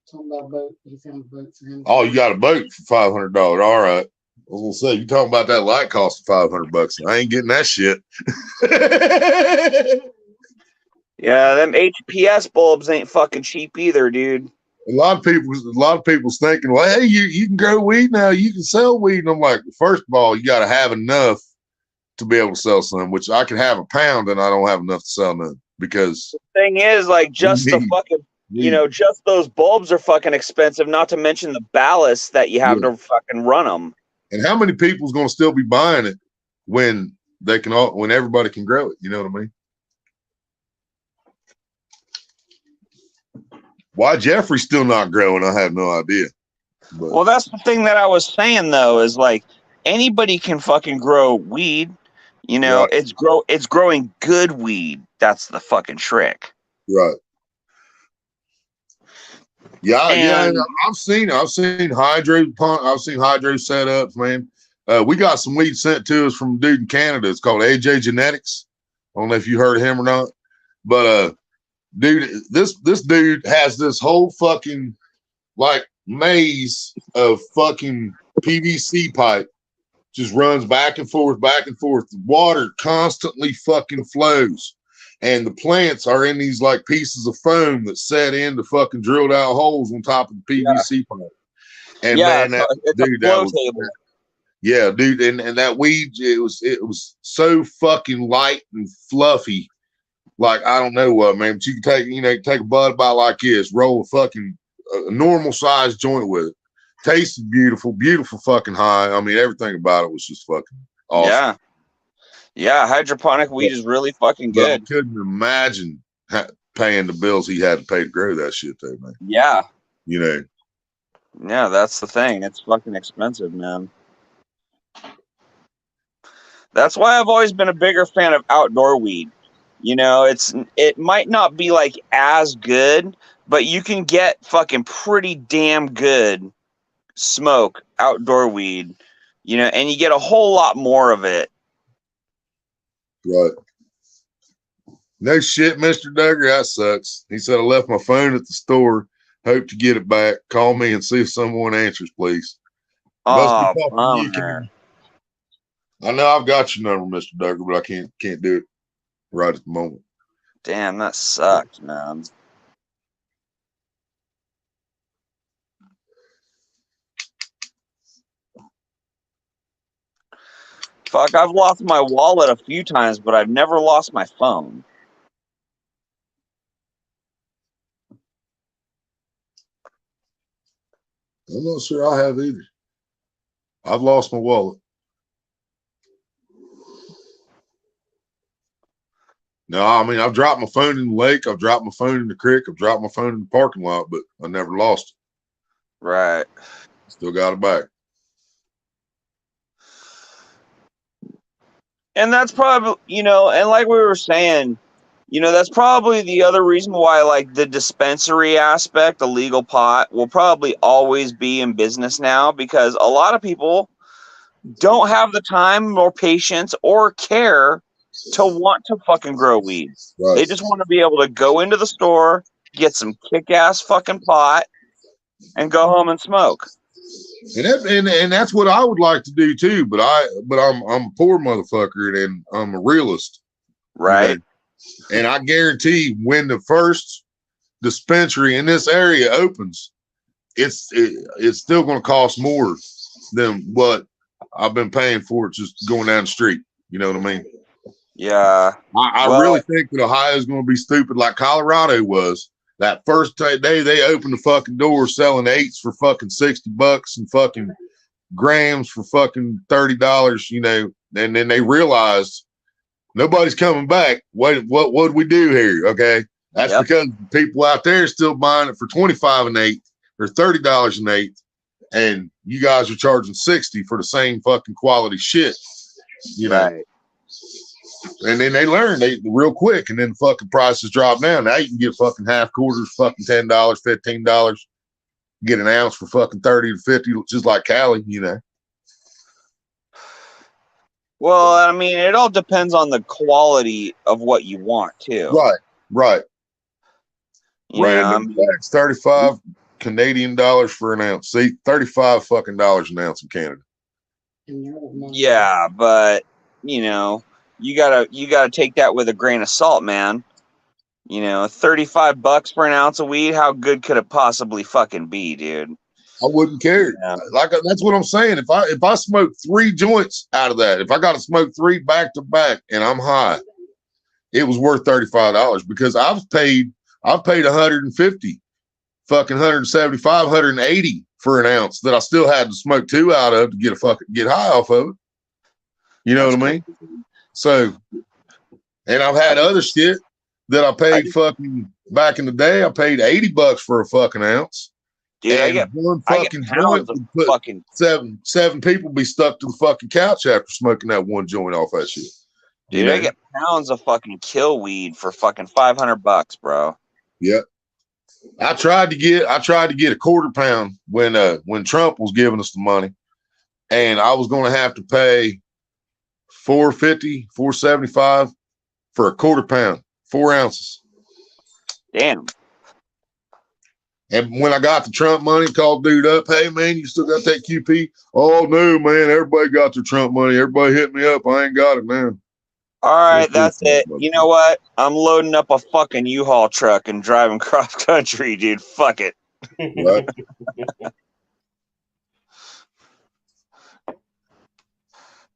Talking about a boat. You found a boat for him. Oh, you got a boat for $500. All right. I was gonna say, you talking about that light cost $500. I ain't getting that shit. Yeah, them HPS bulbs ain't fucking cheap either, dude. A lot of people's thinking, well, hey, you can grow weed now, you can sell weed. And I'm like, first of all, you got to have enough to be able to sell some, which I can have a pound and I don't have enough to sell none because the thing is, like, just the fucking, you know, just those bulbs are fucking expensive, not to mention the ballast that you have to fucking run them. And how many people's going to still be buying it when they can when everybody can grow it? You know what I mean? Why Jeffrey's still not growing, I have no idea. But, well, that's the thing that I was saying though, is like anybody can fucking grow weed. You know, right. it's growing good weed. That's the fucking trick. Right. Yeah, I've seen hydro setups, man. We got some weed sent to us from a dude in Canada. It's called AJ Genetics. I don't know if you heard of him or not, but dude, this dude has this whole fucking like maze of fucking PVC pipe, just runs back and forth, back and forth. The water constantly fucking flows. And the plants are in these like pieces of foam that set into fucking drilled out holes on top of the PVC pipe. And man, yeah, dude, and that weed, it was so fucking light and fluffy. Like, I don't know what, man, but you can take a bud about like this, roll a fucking a normal sized joint with it. Tasted beautiful, beautiful fucking high. I mean, everything about it was just fucking awesome. Yeah. Yeah, hydroponic weed is really fucking good. I couldn't imagine paying the bills he had to pay to grow that shit though, man. Yeah. You know. Yeah, that's the thing. It's fucking expensive, man. That's why I've always been a bigger fan of outdoor weed. You know, it might not be like as good, but you can get fucking pretty damn good smoke outdoor weed, you know, and you get a whole lot more of it. Right. No shit, Mr. Duggar, that sucks. He said, I left my phone at the store. Hope to get it back. Call me and see if someone answers, please. Oh, I know I've got your number, Mr. Duggar, but I can't do it right at the moment. Damn, that sucked, man. Fuck, I've lost my wallet a few times, but I've never lost my phone. I'm not sure I have either. I've lost my wallet. No, I mean, I've dropped my phone in the lake. I've dropped my phone in the creek. I've dropped my phone in the parking lot, but I never lost it. Right. Still got it back. And that's probably, you know, and like we were saying, you know, that's probably the other reason why, like, the dispensary aspect, the legal pot, will probably always be in business now, because a lot of people don't have the time or patience or care to want to fucking grow weed. Right. They just want to be able to go into the store, get some kick-ass fucking pot, and go home and smoke. And that's what I would like to do too, but I'm a poor motherfucker and I'm a realist. Right. You know? And I guarantee when the first dispensary in this area opens, it's still going to cost more than what I've been paying for it just going down the street. You know what I mean? Yeah. I really think that Ohio is going to be stupid like Colorado was. That first day they opened the fucking door selling eights for fucking $60 and fucking grams for fucking $30, you know, and then they realized nobody's coming back. What do we do here? Okay. That's because people out there are still buying it for $25 an eighth or $30 an eighth, and you guys are charging $60 for the same fucking quality shit. You know. Right. And then they learn they real quick, and then fucking prices drop down. Now you can get fucking half quarters, fucking $10, $15. Get an ounce for fucking 30 to 50, just like Cali, you know. Well, I mean, it all depends on the quality of what you want too. Right. You know, I Random mean, facts, 35 Canadian dollars for an ounce. See, 35 fucking dollars an ounce in Canada. yeah, but you know, you gotta take that with a grain of salt, man. You know, $35 for an ounce of weed. How good could it possibly fucking be, dude? I wouldn't care. Yeah. Like that's what I'm saying. If I smoke 3 joints out of that, if I got to smoke 3 back to back and I'm high, it was worth $35 because I've paid 150, fucking 175, 180 for an ounce that I still had to smoke 2 out of to get high off of it. You know what I mean? So, and I've had other shit that I paid fucking back in the day. I paid $80 for a fucking ounce. Dude, I get joint of would put fucking seven people be stuck to the fucking couch after smoking that one joint off that shit. dude, You know? I get pounds of fucking kill weed for fucking $500, bro. Yep. I tried to get a quarter pound when Trump was giving us the money, and I was going to have to pay $450, $475 for a quarter pound, 4 ounces. Damn. And when I got the Trump money, called dude up, hey man, you still got that QP? Oh no, man, everybody got their Trump money. Everybody hit me up. I ain't got it now. All right, that's it. You know what? I'm loading up a fucking U-Haul truck and driving cross country, dude. Fuck it. Right?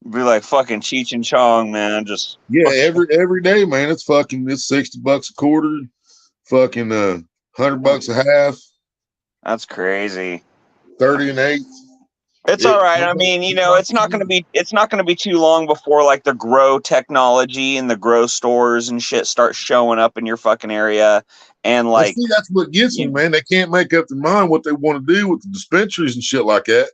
Be like fucking Cheech and Chong, man. Just Yeah, every day, man. It's $60 a quarter, fucking $100 a half, that's crazy. 30 an eighth. It's all right. I mean, you know, it's not gonna be too long before like the grow technology and the grow stores and shit start showing up in your fucking area. And like, see, that's what gets me, man. They can't make up their mind what they want to do with the dispensaries and shit like that,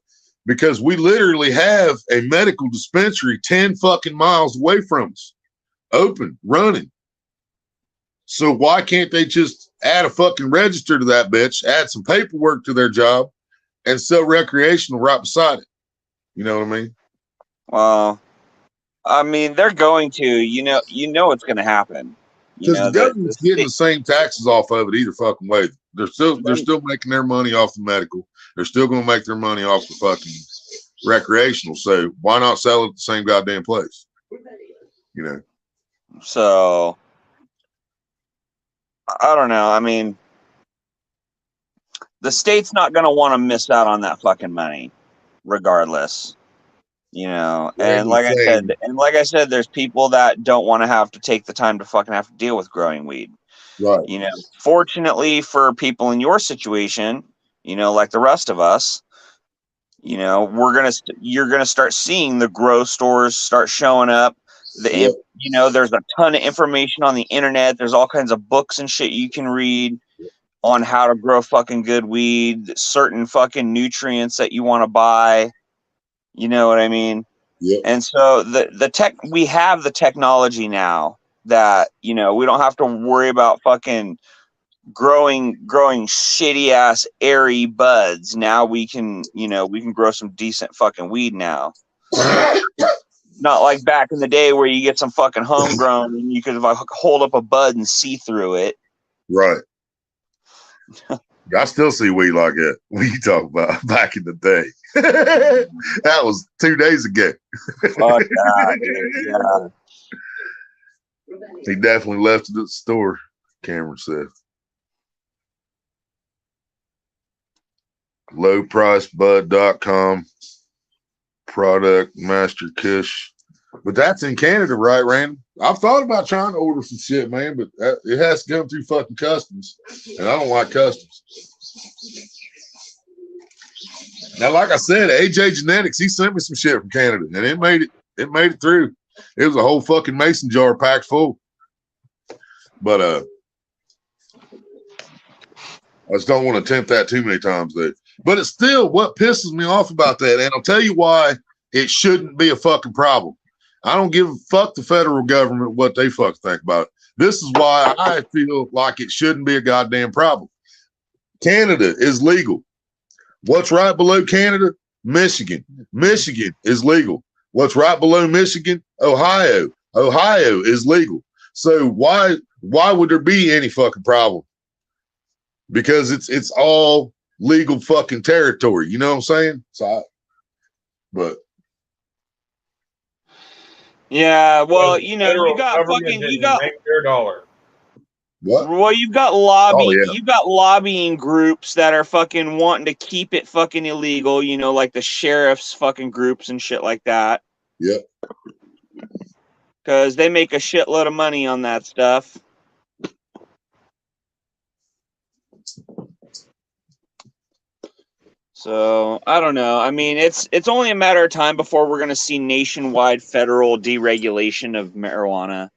because we literally have a medical dispensary 10 fucking miles away from us, open, running. So why can't they just add a fucking register to that bitch, add some paperwork to their job, and sell recreational right beside it? You know what I mean? well, I mean, they're going to, you know, it's going to happen. You Because know, the government's getting the same taxes off of it either fucking way. They're still making their money off the medical. They're still going to make their money off the fucking recreational. So why not sell it at the same goddamn place? You know. So I don't know. I mean, the state's not going to want to miss out on that fucking money, regardless. You know, and like I said, there's people that don't want to have to take the time to fucking have to deal with growing weed. Right. You know, fortunately for people in your situation, you know, like the rest of us, you know, you're gonna start seeing the grow stores start showing up. You know, there's a ton of information on the internet. There's all kinds of books and shit you can read on how to grow fucking good weed, certain fucking nutrients that you want to buy. You know what I mean? Yeah. And so we have the technology now that, you know, we don't have to worry about fucking growing shitty ass airy buds. Now we can grow some decent fucking weed now. Not like back in the day where you get some fucking homegrown and you could like hold up a bud and see through it. Right. I still see weed like that. What you talk about back in the day? That was 2 days ago. Fuck that, dude. Yeah. He definitely left it at the store, Cameron said. Lowpricebud.com, product Master Kush. But that's in Canada, right, Randy? I've thought about trying to order some shit, man, but it has to come through fucking customs, and I don't like customs. Now, like I said, AJ Genetics, he sent me some shit from Canada, and it made it through. It was a whole fucking mason jar packed full. But I just don't want to attempt that too many times, though. But it's still what pisses me off about that, and I'll tell you why it shouldn't be a fucking problem. I don't give a fuck the federal government what they fuck think about it. This is why I feel like it shouldn't be a goddamn problem. Canada is legal. What's right below Canada? Michigan. Michigan is legal. What's right below Michigan? Ohio. Ohio is legal. So why would there be any fucking problem? Because it's all legal fucking territory. You know what I'm saying? But Yeah, well, The you federal got government fucking, didn't make their dollar. what? well, you've got Oh yeah. you got lobbying groups that are fucking wanting to keep it fucking illegal, like the sheriff's fucking groups and shit like that. Yep. Because they make a shitload of money on that stuff. So I don't know. I mean, it's only a matter of time before we're going to see nationwide federal deregulation of marijuana.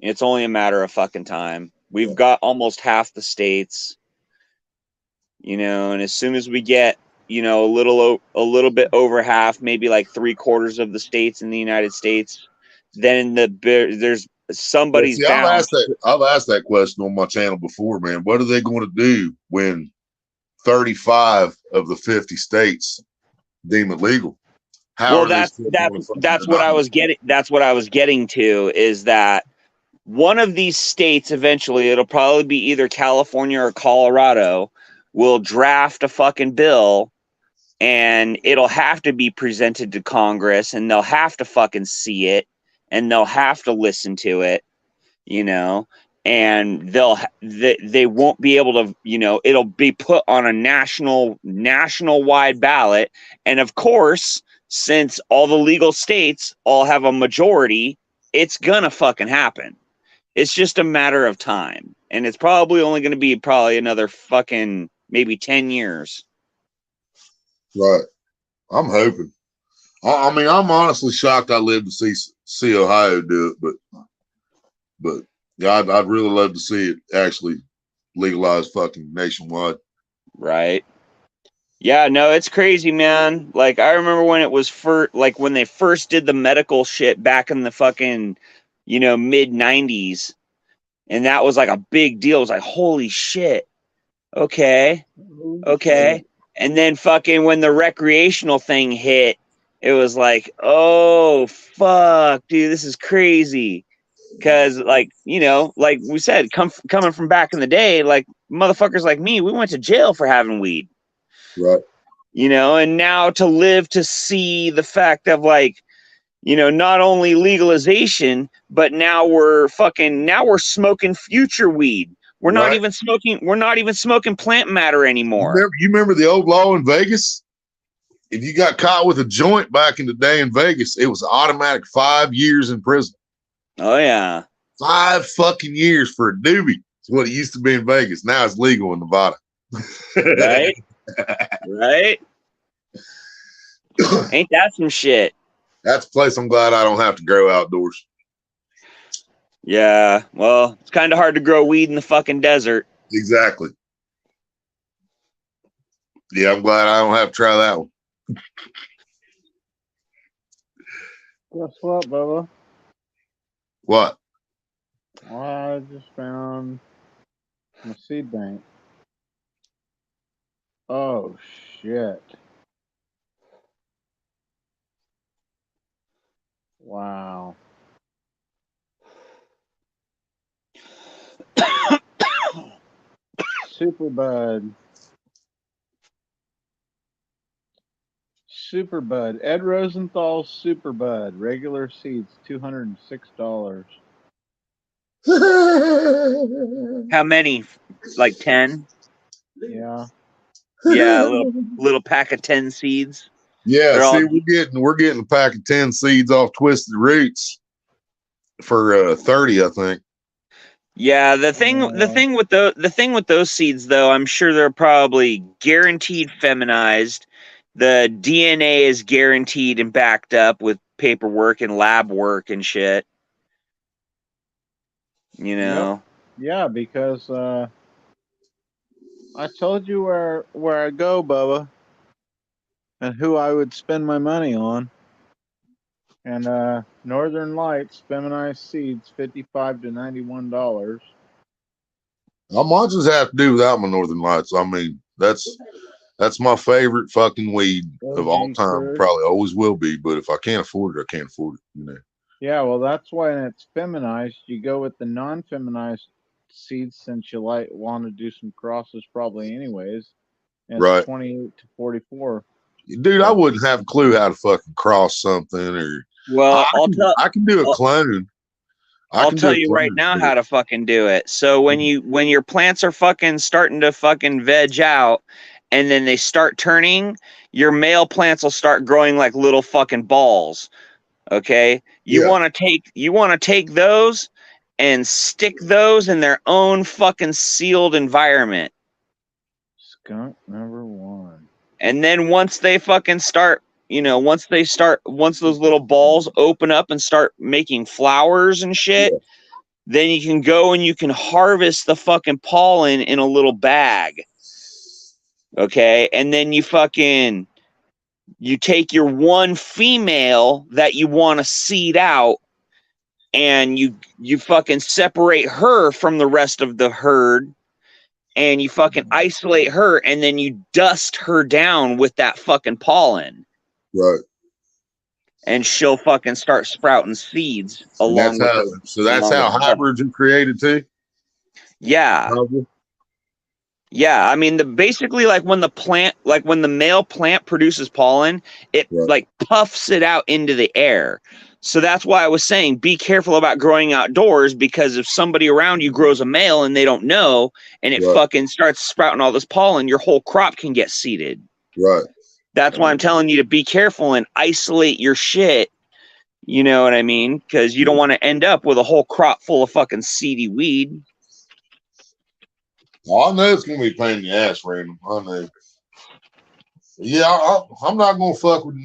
It's only a matter of fucking time. We've got almost half the states, and as soon as we get, a little bit over half, maybe like 3/4 of the states in the United States, then there's somebody's See, bound. I've asked that question on my channel before, man. What are they going to do when 35 of the 50 states deem it legal? Well, that's what I was getting. That's what I was getting to, is that one of these states, eventually, it'll probably be either California or Colorado, will draft a fucking bill, and it'll have to be presented to Congress, and they'll have to fucking see it, and they'll have to listen to it, and they won't be able to, it'll be put on a national wide ballot. And of course, since all the legal states all have a majority, it's gonna fucking happen. It's just a matter of time. And it's probably only going to be another fucking maybe 10 years. Right. I'm hoping. I mean, I'm honestly shocked I lived to see Ohio do it, but yeah, I'd really love to see it actually legalized fucking nationwide. Right. Yeah, no, it's crazy, man. Like, I remember when it was when they first did the medical shit back in the fucking, mid 90s. And that was like a big deal. It was like, holy shit. Okay. And then fucking when the recreational thing hit, it was like, oh, fuck, dude, this is crazy. Because, like we said, coming from back in the day, like, motherfuckers like me, we went to jail for having weed. Right. And now to live to see the fact of, like, not only legalization, but now we're smoking future weed. We're not even smoking plant matter anymore. You remember the old law in Vegas? If you got caught with a joint back in the day in Vegas, it was automatic 5 years in prison. Oh yeah. 5 fucking years for a doobie. It's what it used to be in Vegas. Now it's legal in Nevada. Right? Right? Ain't that some shit? That's a place I'm glad I don't have to grow outdoors. Yeah, well, it's kind of hard to grow weed in the fucking desert. Exactly. Yeah, I'm glad I don't have to try that one. Guess what, Bubba? What? I just found my seed bank. Oh, shit. Wow. Superbud. Superbud. Ed Rosenthal's Superbud. Regular seeds, $206. How many? Like 10? Yeah. Yeah, a little pack of 10 seeds. Yeah, They're see, all- we're getting a pack of 10 seeds off Twisted Roots for 30, I think. Yeah, the thing with those seeds, though, I'm sure they're probably guaranteed feminized. The DNA is guaranteed and backed up with paperwork and lab work and shit. Yep. Yeah, because I told you where I go, Bubba, and who I would spend my money on. And Northern Lights feminized seeds, $55 to $91. I might just have to do without my Northern Lights. I mean, that's my favorite fucking weed of all OG time. Kush. Probably always will be. But if I can't afford it, I can't afford it. You know. Yeah, well, that's why when it's feminized, you go with the non-feminized seeds since you want to do some crosses probably anyways. And Right. it's 28 to 44. Dude, I wouldn't have a clue how to fucking cross something or. Well, I can do a clone. I'll tell you right now how to fucking do it. So when your plants are fucking starting to fucking veg out and then they start turning, your male plants will start growing like little fucking balls. Okay? You want to take those and stick those in their own fucking sealed environment. Skunk number 1. And then once they fucking start, once those little balls open up and start making flowers and shit, then you can go and you can harvest the fucking pollen in a little bag. Okay? And then you take your one female that you want to seed out and you fucking separate her from the rest of the herd and you fucking isolate her and then you dust her down with that fucking pollen. Right. And she'll fucking start sprouting seeds along with that's how hybrids are created too? Yeah. Probably. Yeah, I mean, basically, like when the male plant produces pollen, it like puffs it out into the air. So that's why I was saying, be careful about growing outdoors, because if somebody around you grows a male and they don't know, and it fucking starts sprouting all this pollen, your whole crop can get seeded. Right. That's why I'm telling you to be careful and isolate your shit. You know what I mean? Because you don't want to end up with a whole crop full of fucking seedy weed. Well, I know it's gonna be a pain in the ass, Random. I know. Yeah, I'm not gonna fuck with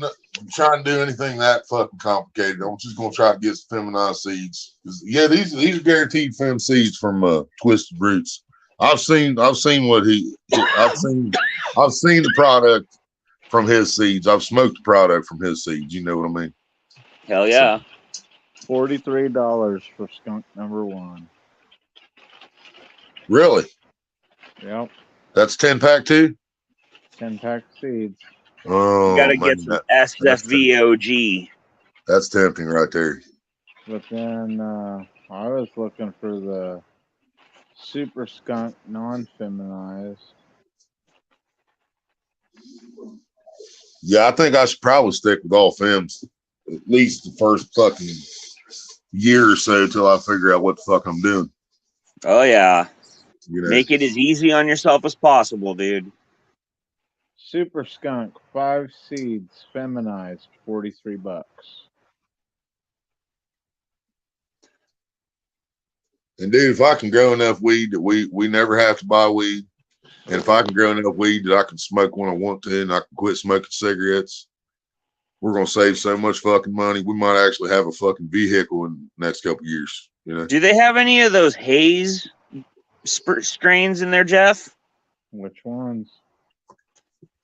trying to do anything that fucking complicated. I'm just gonna try to get some feminized seeds. Yeah, these are guaranteed fem seeds from Twisted Roots. I've seen the product from his seeds. I've smoked the product from his seeds. You know what I mean? Hell yeah. $43 for skunk number 1. Really? Yep. That's 10-pack too? 10-pack seeds. Oh, you gotta get some SFVOG. That's tempting right there. But then I was looking for the Super Skunk non-feminized. Yeah, I think I should probably stick with all femmes at least the first fucking year or so till I figure out what the fuck I'm doing. Oh yeah. You know? Make it as easy on yourself as possible, dude. Super Skunk, 5 seeds, feminized, $43. And dude, if I can grow enough weed that we never have to buy weed, and if I can grow enough weed that I can smoke when I want to, and I can quit smoking cigarettes, we're gonna save so much fucking money. We might actually have a fucking vehicle in the next couple of years. You know? Do they have any of those haze strains in there, Jeff? Which ones?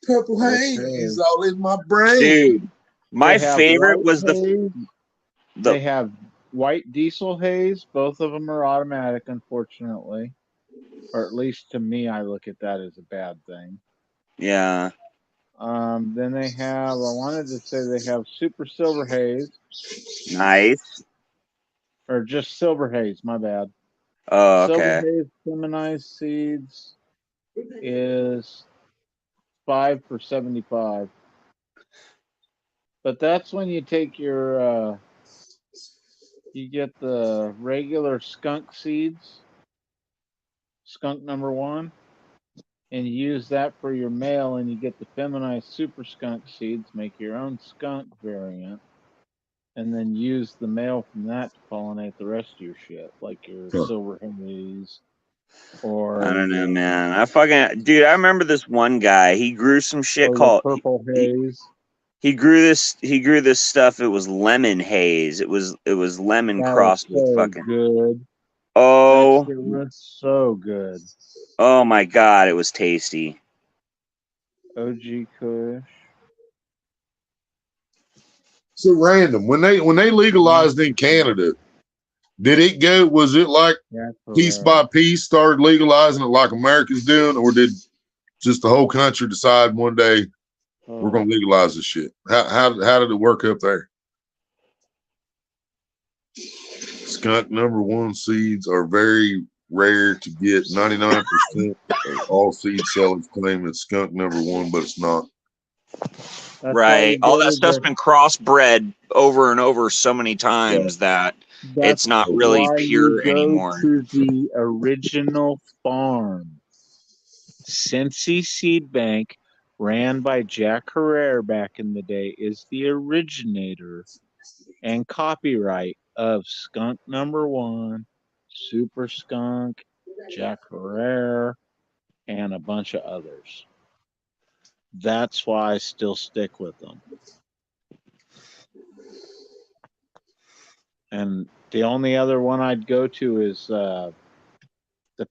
Purple haze all in my brain. Dude, my favorite was they have white diesel haze. Both of them are automatic, unfortunately. Or at least to me, I look at that as a bad thing. Yeah. Then they have, I wanted to say they have super silver haze. Nice. Or just silver haze, my bad. Oh, okay. Silver haze feminized seeds is 5 for $75. But that's when you take your you get the regular skunk seeds, skunk number 1, and you use that for your male, and you get the feminized super skunk seeds, make your own skunk variant, and then use the male from that to pollinate the rest of your shit, like your silver haze. Or I don't know, man. Dude, I remember this one guy. He grew some shit called purple haze. He grew this stuff. It was lemon haze. It was lemon that crossed was so with fucking good. Oh, it was so good. Oh my god, it was tasty. OG Kush. so random. When they legalized in Canada, did it go? Was it like piece by piece started legalizing it like Americans doing, or did just the whole country decide one day we're going to legalize this shit? How did it work up there? Skunk #1 seeds are very rare to get. 99% of all seed sellers claim it's skunk #1, but it's not. Right. All that stuff's been crossbred over and over so many times that it's not really pure anymore. To the original farm. Cincy Seed Bank, ran by Jack Herrera back in the day, is the originator and copyright of Skunk #1, Super Skunk, Jack Herrera, and a bunch of others. That's why I still stick with them. And the only other one I'd go to is the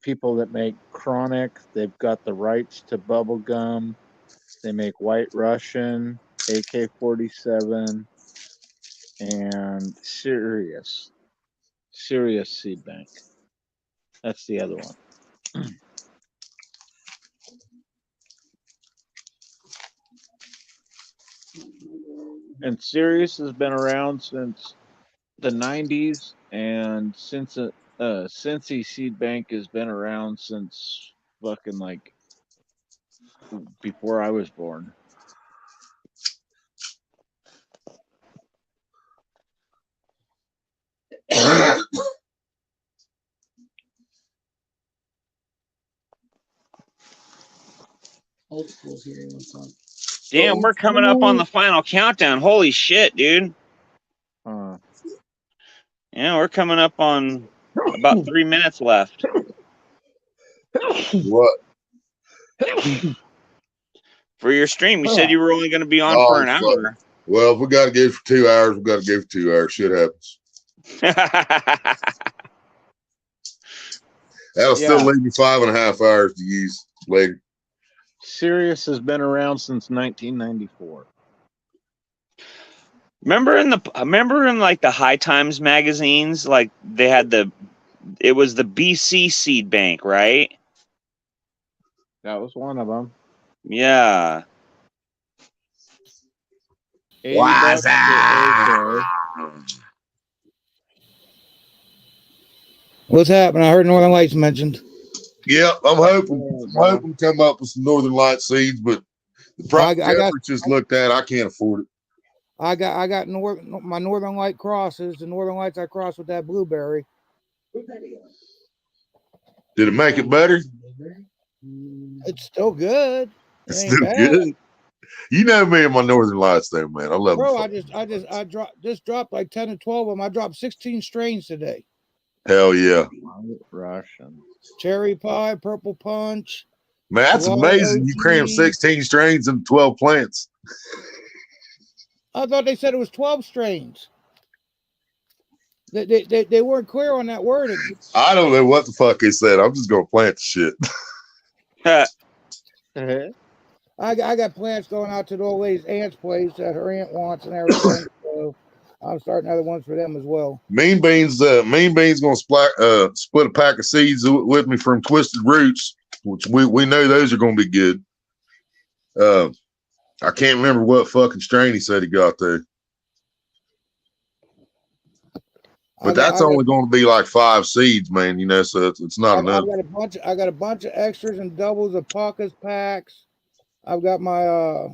people that make Chronic. They've got the rights to Bubblegum. They make White Russian, AK-47, and Sirius Seed Bank. That's the other one. And Sirius has been around since the 90s, and since Cincy Seed Bank has been around since fucking like before I was born. Old school's here. Damn, we're coming up on the final countdown. Holy shit, dude. Yeah, we're coming up on about 3 minutes left. What? For your stream, you said you were only going to be on for an hour. Well, if we got to go for 2 hours, we got to go for 2 hours. Shit happens. That'll still leave me 5.5 hours to use later. Sirius has been around since 1994. Remember in like the High Times magazines, like they had it was the BC Seed Bank, right? That was one of them. Yeah. What's that? What's happening? I heard Northern Lights mentioned. Yeah, I'm hoping to come up with some Northern Light seeds, but the price just looked at, I can't afford it. I got my Northern Light crosses, the Northern Lights I crossed with that blueberry. Did it make it better? It's still good. It's still good. You know me and my Northern Lights though, man. I love them. Bro, I dropped like 10 to 12 of them. I dropped 16 strains today. Hell yeah. Russian. Cherry pie, purple punch. Man, that's amazing. You crammed 16 strains into 12 plants. I thought they said it was 12 strains. They weren't clear on that wording. I don't know what the fuck they said. I'm just gonna plant the shit. I got plants going out to the old lady's aunt's place that her aunt wants and everything. So I'm starting other ones for them as well. Mean Bean's gonna split a pack of seeds with me from Twisted Roots, which we know those are gonna be good. I can't remember what fucking strain he said he got there. But that's only going to be like 5 seeds, man. You know, so it's not enough. I got a bunch of extras and doubles of Pacas packs. I've got my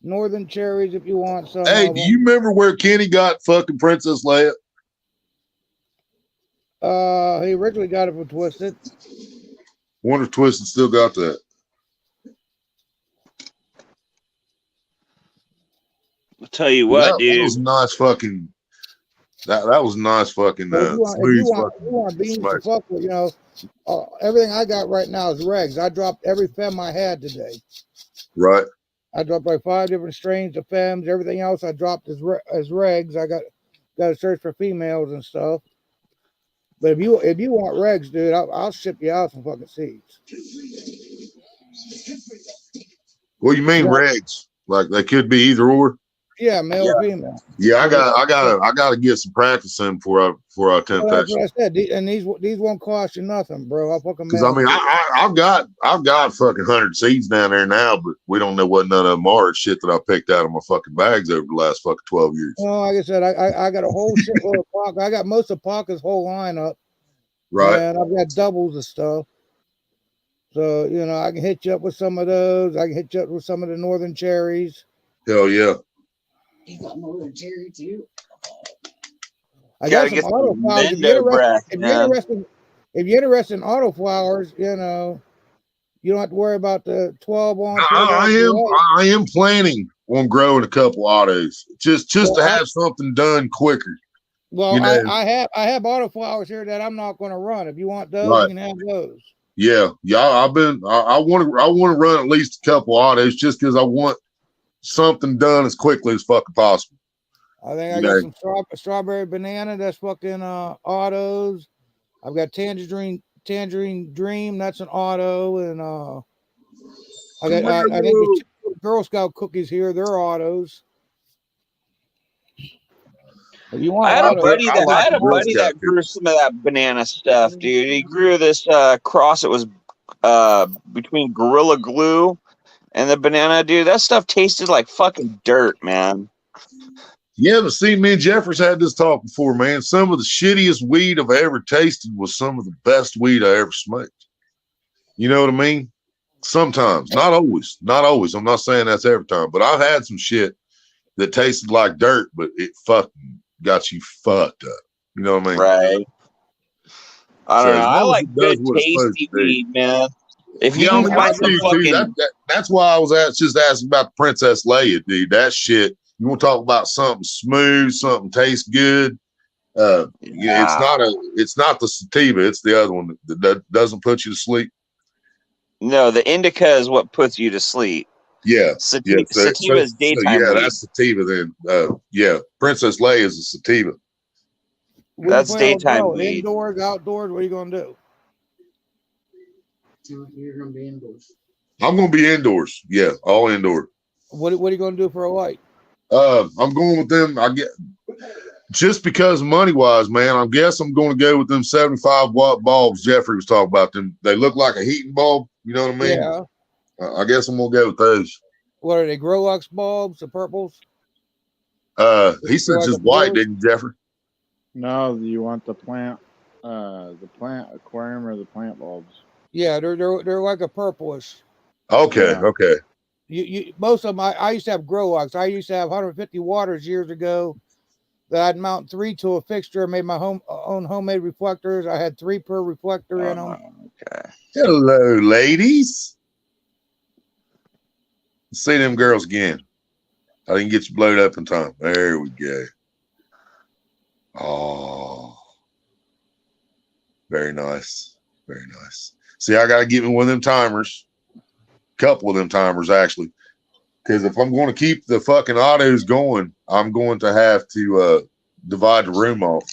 Northern cherries if you want some. Hey, do you remember where Kenny got fucking Princess Leia? He originally got it from Twisted. Wonder if Twisted still got that. I'll tell you what, dude. That was nice fucking. That was nice fucking. If you want beans to fuck with, you know, everything I got right now is regs. I dropped every fem I had today. Right. I dropped like 5 different strains of fems. Everything else I dropped as regs. I got to search for females and stuff. But if you want regs, dude, I'll ship you out some fucking seeds. What do you mean regs? Like they could be either or? Yeah, male, female. Yeah, I got to get some practice in before I attempt Well, that that's shit. what I said. And these won't cost you nothing, bro. I'll fucking Because I mean, I've got fucking 100 seeds down there now, but we don't know what none of them are. It's shit that I picked out of my fucking bags over the last fucking 12 years. Well, like I said, I got a whole shitload of Parker. I got most of Parker's whole lineup. Right. And I've got doubles and stuff. So, you know, I can hit you up with some of those. I can hit you up with some of the Northern Cherries. Hell yeah. You got Northern Cherry too. I got some autoflowers. If you're interested in autoflowers, you know, you don't have to worry about the 12 on. I am planning on growing a couple autos just to have something done quicker. Well, you know? I have autoflowers here that I'm not going to run. If you want those, Right. you can have those. Yeah. I want to run at least a couple autos just because I want something done as quickly as fucking possible. I think I got some strawberry banana. That's fucking autos. I've got tangerine dream. That's an auto, and I think the Girl Scout cookies here. They're autos. If you want, I had a buddy that grew some of that banana stuff, dude. He grew this cross. It was between Gorilla Glue and the banana, dude. That stuff tasted like fucking dirt, man. Yeah, but see, me and Jeffers had this talk before, man. Some of the shittiest weed I've ever tasted was some of the best weed I ever smoked. You know what I mean? Sometimes, not always. I'm not saying that's every time, but I've had some shit that tasted like dirt, but it fucking got you fucked up. You know what I mean? Right. I don't know. I like good tasty weed, man. If you can find some fucking... that's why I was just asking about the Princess Leia, dude. That shit. You want to talk about something smooth, something tastes good? It's not the sativa. It's the other one that doesn't put you to sleep. No, the indica is what puts you to sleep. Yeah, sativa is daytime. Yeah, that's sativa. Then, Princess Leia is a sativa. That's daytime weed. Indoors, outdoors. What are you gonna do? You're gonna be indoors. I'm gonna be indoors. Yeah, all indoor. What are you gonna do for a light? I'm going with them. I get just because money wise, man. I guess I'm going to go with them 75 watt bulbs. Jeffrey was talking about them. They look like a heating bulb. You know what I mean? Yeah. I guess I'm gonna go with those. What are they? Growlux bulbs, the purples? He said just white, didn't you, Jeffrey? No, you want the plant aquarium or the plant bulbs? Yeah, they're like a purplish. Okay, Yeah. okay. You most of them. I used to have Growlux. I used to have 150 waters years ago that I'd mount 3 to a fixture. Made my own homemade reflectors. I had 3 per reflector in them. Okay. Hello, ladies. Let's see them girls again. I didn't get you blowed up in time. There we go. Oh, very nice. Very nice. See, I got to get me one of them timers. Couple of them timers, actually. Because if I'm going to keep the fucking autos going, I'm going to have to divide the room off.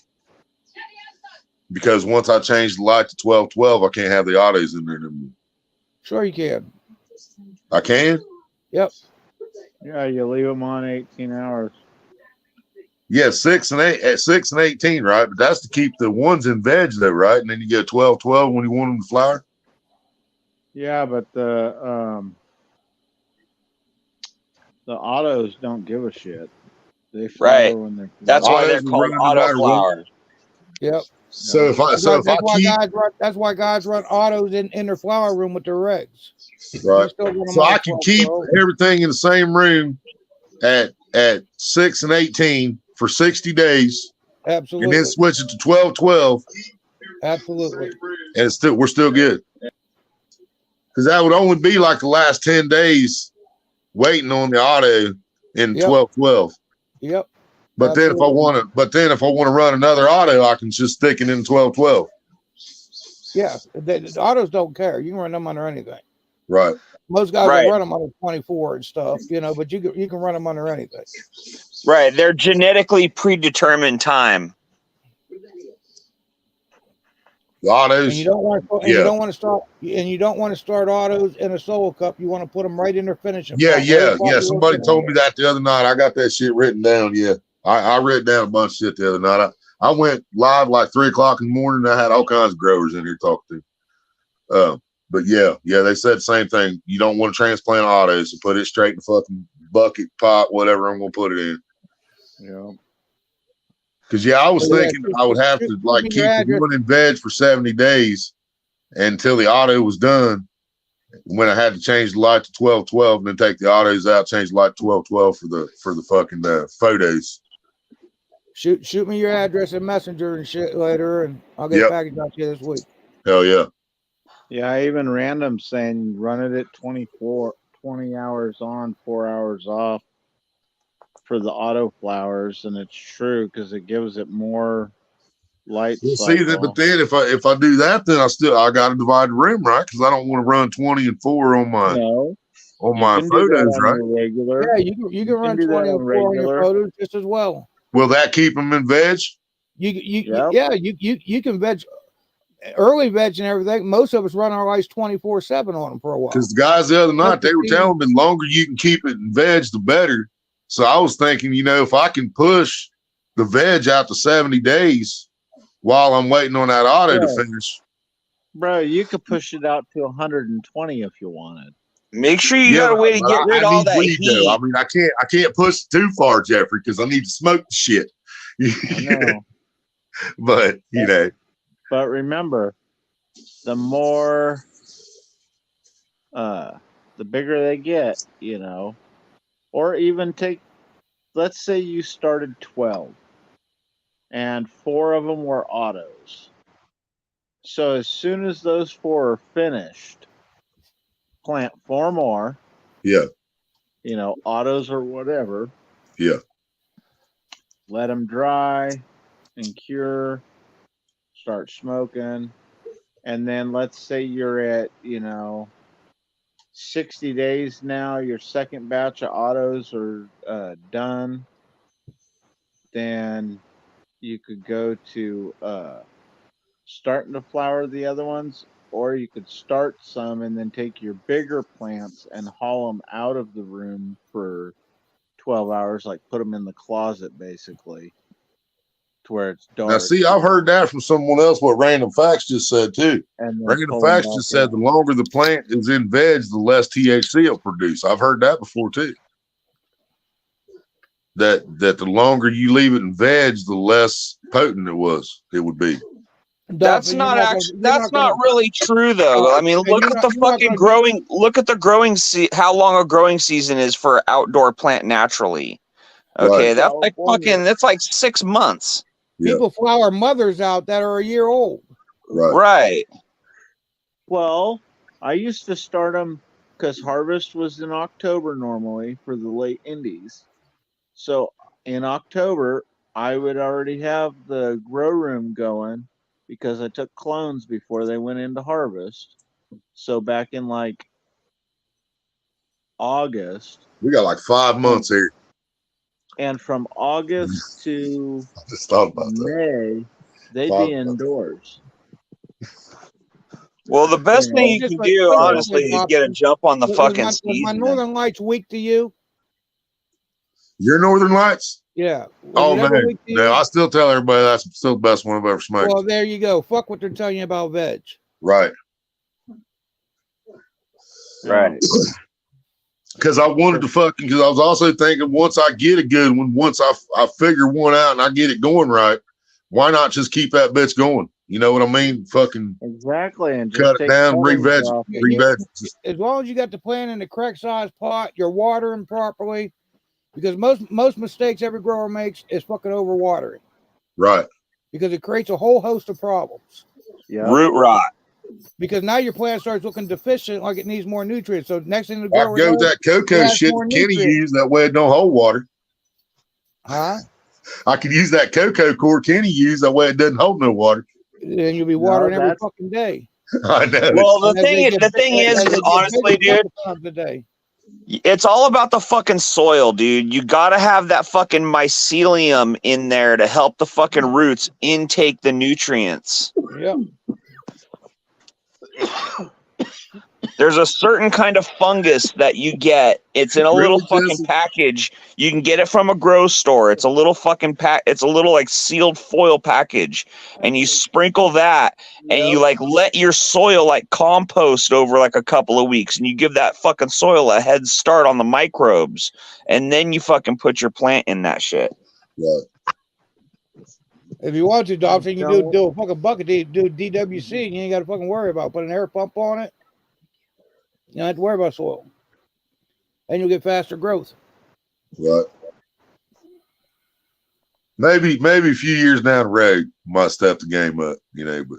Because once I change the light to 1212, I can't have the autos in there anymore. Sure, you can. I can? Yep. Yeah, you leave them on 18 hours. Yeah, 6 and 18, right? But that's to keep the ones in veg, though, right? And then you get 12 when you want them to flower. Yeah, but the autos don't give a shit. They flower when they're. That's why they're called auto flowers. Yep. So that's why guys run autos in their flower room with their regs. Right. So I can keep everything in the same room at 6 and 18 for 60 days. Absolutely. And then switch it to 12. Absolutely. And we're still good. Because that would only be like the last 10 days waiting on the auto in 12. Yep. But then if I want to run another auto, I can just stick it in 12. Yeah, the autos don't care. You can run them under anything. Right. Most guys will run them under 24 and stuff, but you can run them under anything. Right. They're genetically predetermined time. The autos. And you don't want to. And Yeah. you don't want to start. And you don't want to start autos in a solo cup. You want to put them right in their finishing. Yeah, spot, where yeah, the fuck yeah. you Somebody want told them. me that the other night. I got that shit written down. Yeah, I wrote down a bunch of shit the other night. I went live like 3 o'clock in the morning. I had all kinds of growers in here talking to. But yeah, they said the same thing. You don't want to transplant autos, so put it straight in the fucking bucket, pot, whatever I'm gonna put it in. Yeah. Because yeah, I was So, yeah, thinking I would have to like me keep your the address. one in veg for 70 days until the auto was done. When I had to change the light to 12-12 and then take the autos out, change the light to 12-12 for the fucking photos. Shoot me your address and messenger and shit later, and I'll get a package out to you this week. Hell yeah. Yeah, I even random saying run it at 20 hours on, 4 hours off for the auto flowers, and it's true because it gives it more light Well, cycle. see that, but then if I do that, then I got to divide the rim, right? Because I don't want to run 20 and 4 on my No, photos, right? Regular. Yeah, you can run do that 20 on and 4 on your regular. photos just as well. Will that keep them in veg? You can veg early veg and everything. Most of us run our lights 24/7 on them for a while. Because the guys the other night, they were telling me the longer you can keep it in veg, the better. So I was thinking, if I can push the veg out to 70 days while I'm waiting on that auto to finish. Bro, you could push it out to 120 if you wanted. Make sure you got a way to get rid of all that weed, heat. though. I mean, I can't push it too far, Jeffrey, because I need to smoke the shit. No. But But remember, the more, the bigger they get, or even let's say you started 12 and 4 of them were autos. So as soon as those 4 are finished, plant 4 more. Yeah. Autos or whatever. Yeah. Let them dry and cure. Start smoking, and then let's say you're at 60 days now, your second batch of autos are done, then you could go to starting to flower the other ones, or you could start some and then take your bigger plants and haul them out of the room for 12 hours, like put them in the closet basically, to where it's dark. Now, see, I've heard that from someone else. What Random Facts just said too. Random Facts just said the longer the plant is in veg, the less THC it'll produce. I've heard that before too. That the longer you leave it in veg, the less potent it would be. That's not really true though. I mean, look at the fucking growing. Look at the growing. How long a growing season is for an outdoor plant naturally. Okay, Right. that's like 6 months. People flower mothers out that are a year old. Right. Well, I used to start them because harvest was in October normally for the late indies. So in October, I would already have the grow room going because I took clones before they went into harvest. So back in like August. We got like 5 months here. And from August to I just thought about May, they'd be indoors. Well, the best thing you can do, honestly, is get a jump on the fucking season. Was my Northern Lights weak to you? Your Northern Lights? Yeah. Oh, man. No, I still tell everybody that's still the best one I've ever smoked. Well, there you go. Fuck what they're telling you about veg. Right. Right. Because I wanted to because I was also thinking once I get a good one, once I figure one out and I get it going right, why not just keep that bitch going? You know what I mean? Fucking exactly, and cut it down, re-veg. As long as you got the plant in the correct size pot, you're watering properly, because most mistakes every grower makes is fucking overwatering. Right. Because it creates a whole host of problems. Yeah. Root rot. Because now your plant starts looking deficient, like it needs more nutrients. So next thing the I grower go with that cocoa shit Kenny used, that way it don't hold water. Huh? I could use that cocoa core Kenny used, that way it doesn't hold no water. And you'll be watering every fucking day. I know. Well, the thing is, honestly, dude, it's all about the fucking soil, dude. You gotta have that fucking mycelium in there to help the fucking roots intake the nutrients. Yep. There's a certain kind of fungus that you get. It's in a Really, little fucking Jesse? package. You can get it from a grocery store. It's a little fucking it's a little like sealed foil package. And you sprinkle that and you like let your soil like compost over like a couple of weeks, and you give that fucking soil a head start on the microbes. And then you fucking put your plant in that shit. Right. If you want to, Dobson, you Don't- do a fucking bucket, do DWC, and you ain't got to fucking worry about putting an air pump on it. You don't have to worry about soil. And you'll get faster growth. Right. Maybe a few years down the road, might step the game up, but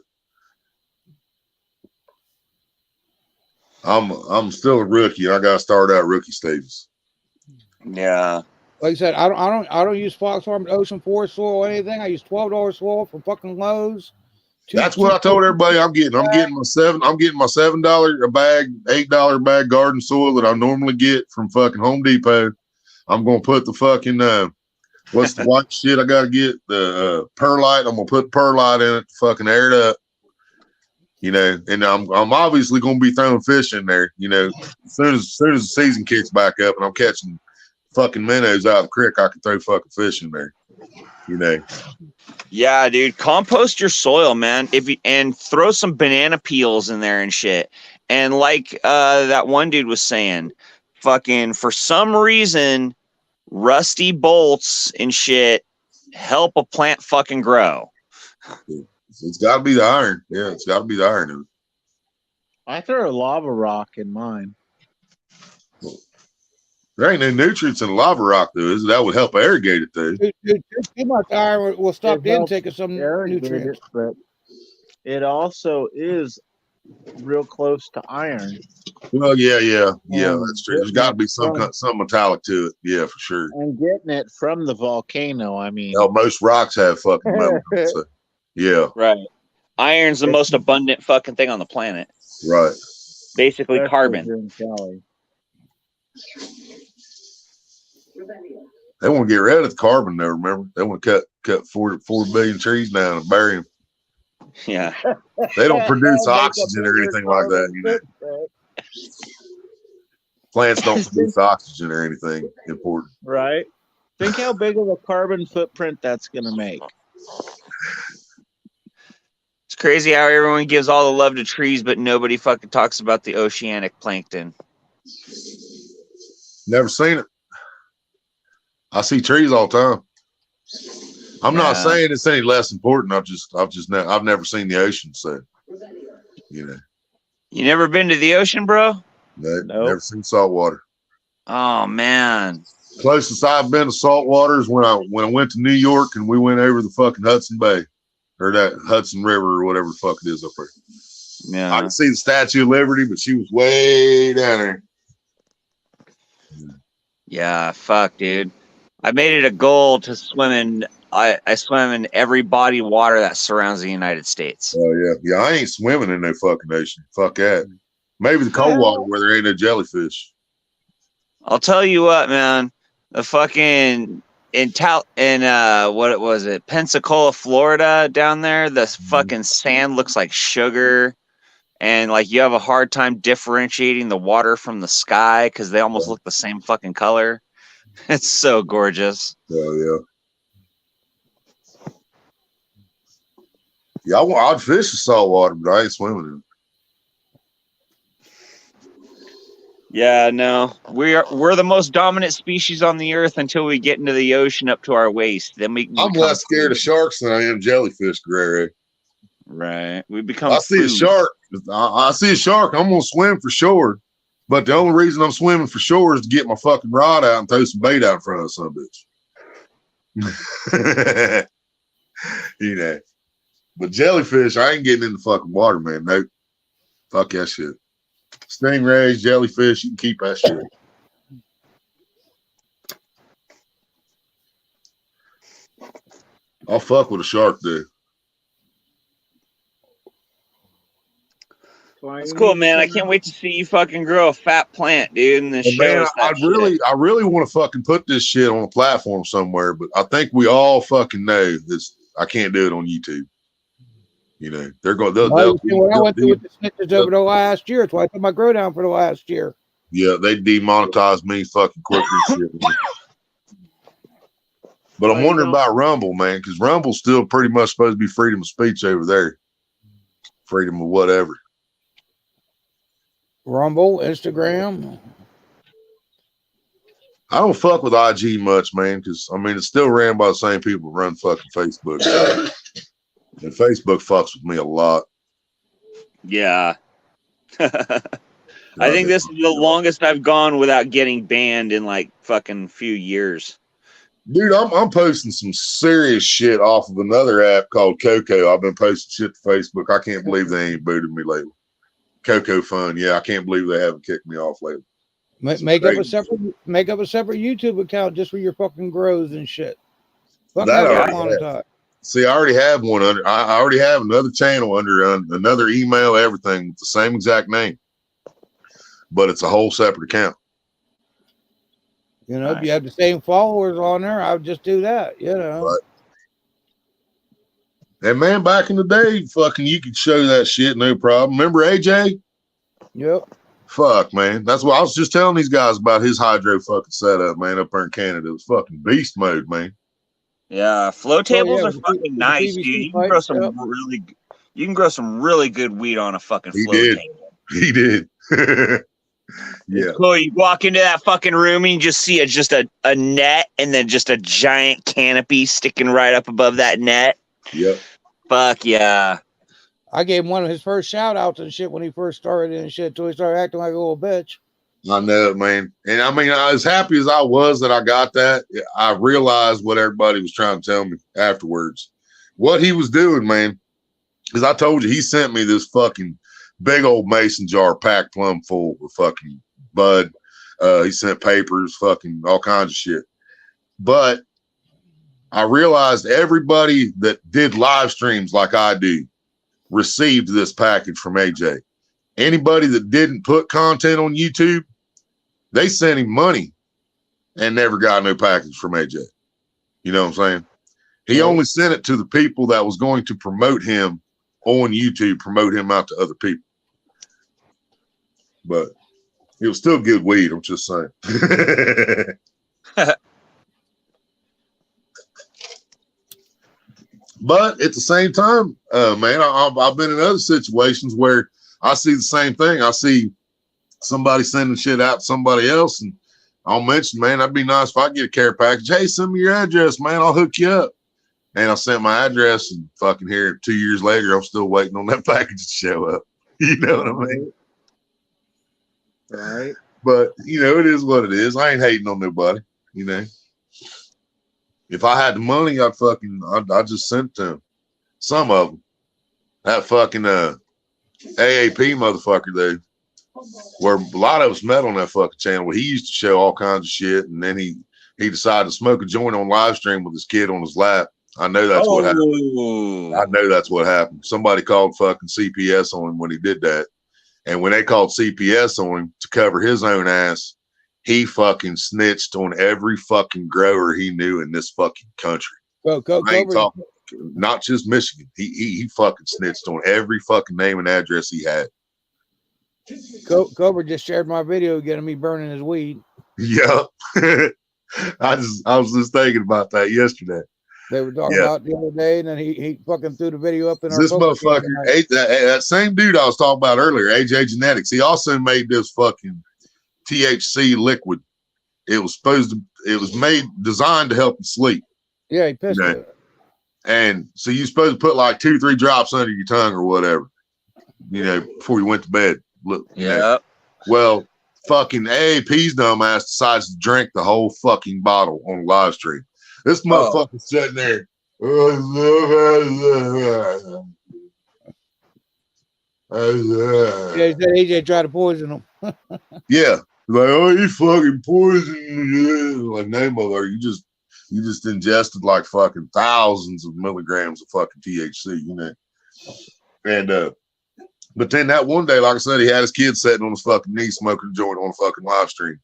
I'm still a rookie. I gotta start out rookie stages. Yeah. Like I said, I don't use Fox Farm, Ocean Forest soil or anything. I use $12 soil from fucking Lowe's. That's what I told everybody I'm getting. I'm getting my $7 a bag, $8 bag garden soil that I normally get from fucking Home Depot. I'm gonna put the fucking what's the white shit I gotta get? The perlite. I'm gonna put perlite in it to fucking air it up. And I'm obviously gonna be throwing fish in there, as soon as the season kicks back up and I'm catching fucking minnows out of the creek, I can throw fucking fish in there. Yeah, dude. Compost your soil, man. And throw some banana peels in there and shit. And like that one dude was saying, fucking for some reason, rusty bolts and shit help a plant fucking grow. It's got to be the iron. Yeah, it's got to be the iron. I throw a lava rock in mine. There ain't no nutrients in lava rock, though. That would help irrigate it, though. Too much iron will stop the helps intake of some irrigate nutrients. it, but it also is real close to iron. Well, yeah, that's true. There's got to be some metallic to it. Yeah, for sure. And getting it from the volcano, I mean. Most rocks have fucking metal. So, yeah. Right. Iron's the most abundant fucking thing on the planet. Right. Basically especially carbon. here in Cali. They want to get rid of the carbon, though, remember? They want to cut 4 billion trees down and bury them. Yeah. They don't produce oxygen or anything like that, Plants don't produce oxygen or anything important. Right? Think how big of a carbon footprint that's going to make. It's crazy how everyone gives all the love to trees, but nobody fucking talks about the oceanic plankton. Never seen it. I see trees all the time. I'm not saying it's any less important. I've never seen the ocean, so You never been to the ocean, bro? Never seen salt water. Oh man. Closest I've been to salt water is when I went to New York and we went over the fucking Hudson Bay or that Hudson River or whatever the fuck it is up there. Yeah. I can see the Statue of Liberty, but she was way down there. Yeah, fuck, dude. I made it a goal to swim in. I swim in every body of water that surrounds the United States. Oh yeah. I ain't swimming in no fucking ocean. Fuck that. Maybe the cold water where there ain't no jellyfish. I'll tell you what, man. The fucking what was it? Pensacola, Florida, down there. The fucking sand looks like sugar, and like you have a hard time differentiating the water from the sky because they almost look the same fucking color. It's so gorgeous. Oh yeah. Yeah, I'd fish the salt water, but I ain't swimming in it. Yeah, no, we're the most dominant species on the earth until we get into the ocean up to our waist. Then I'm less scared of sharks than I am jellyfish, Greg. Right, we become. I see a shark. I see a shark. I'm gonna swim for shore, but the only reason I'm swimming for shore is to get my fucking rod out and throw some bait out in front of some bitch. But jellyfish, I ain't getting in the fucking water, man. No, fuck that shit. Stingrays, jellyfish, you can keep that shit. I'll fuck with a shark, dude. It's cool, man. I can't wait to see you fucking grow a fat plant, dude. And show Man, us that I really want to fucking put this shit on a platform somewhere, but I think we all fucking know this. I can't do it on YouTube. You know, they're going. They'll, Well, they'll, you see what I they'll, went through with the snitches over the last year. That's why I took my grow down for the last year. yeah, they demonetized me fucking quicker and shit. Man. But I'm wondering about Rumble, man, because Rumble's still pretty much supposed to be freedom of speech over there. Freedom of whatever. Rumble, Instagram. I don't fuck with IG much, man, because I mean it's still ran by the same people who run fucking Facebook. And Facebook fucks with me a lot. Yeah. I think this is the longest I've gone without getting banned in like fucking few years. Dude, I'm posting some serious shit off of another app called Coco. I've been posting shit to Facebook. I can't believe they ain't booted me lately. Coco Fun, yeah, I can't believe they haven't kicked me off lately. Make up a separate YouTube account just for your fucking grows and shit. Fuck That that already have. See, I already have one under. I already have another channel under another email, everything with the same exact name, but it's a whole separate account. You know, if you have the same followers on there, I would just do that. You know. Right. And man, back in the day, fucking, you could show that shit no problem. Remember AJ? Yep. Fuck, man. That's what I was just telling these guys about his hydro fucking setup, man, up there in Canada. It was fucking beast mode, man. Yeah, flow tables are fucking the nice, PVC dude. You can pipes, grow some yep. you can grow some really good weed on a fucking flow table. He did. Yeah. It's cool. You walk into that fucking room and you just see just a net and then just a giant canopy sticking right up above that net. Yep. Fuck yeah. I gave him one of his first shout outs and shit when he first started and shit till he started acting like a little bitch. I know it, man. And I mean, as happy as I was that I got that, I realized what everybody was trying to tell me afterwards. What he was doing, man, because I told you, he sent me this fucking big old mason jar packed plumb full of fucking bud. He sent papers, fucking all kinds of shit. But I realized everybody that did live streams like I do received this package from AJ. Anybody that didn't put content on YouTube, they sent him money and never got no package from AJ. You know what I'm saying? He only sent it to the people that was going to promote him on YouTube, promote him out to other people. But it was still good weed, I'm just saying. But at the same time, man, I've been in other situations where I see the same thing. I see somebody sending shit out to somebody else, and I'll mention, man, that'd be nice if I get a care package. Hey, send me your address, man. I'll hook you up. And I sent my address, and fucking here 2 years later, I'm still waiting on that package to show up. You know what I mean? Right. But, you know, it is what it is. I ain't hating on nobody, you know. If I had the money, I'd just send it to them. Some of them. That fucking AAP motherfucker, though, where a lot of us met on that fucking channel, where he used to show all kinds of shit, and then he decided to smoke a joint on live stream with his kid on his lap. I know that's what happened. I know that's what happened. Somebody called fucking CPS on him when he did that. And when they called CPS on him to cover his own ass, he fucking snitched on every fucking grower he knew in this fucking country. I ain't talking, not just Michigan. He fucking snitched on every fucking name and address he had. Cobra just shared my video getting me burning his weed. Yeah. I was just thinking about that yesterday. They were talking about the other day, and then he fucking threw the video up in our this motherfucker, that same dude I was talking about earlier, AJ Genetics, he also made this fucking THC liquid. It was designed to help you sleep. Yeah, he pissed it. And so you're supposed to put like 2-3 drops under your tongue or whatever, you know, before you went to bed. Look, yeah. Well, fucking AAP's dumbass decides to drink the whole fucking bottle on live stream. This motherfucker sitting there. Yeah, he said AJ tried to poison him. Yeah. Like, oh, you fucking poisoned. Like, no, mother, you just ingested like fucking thousands of milligrams of fucking THC, you know. And but then that one day, like I said, he had his kid sitting on his fucking knee smoking a joint on a fucking live stream.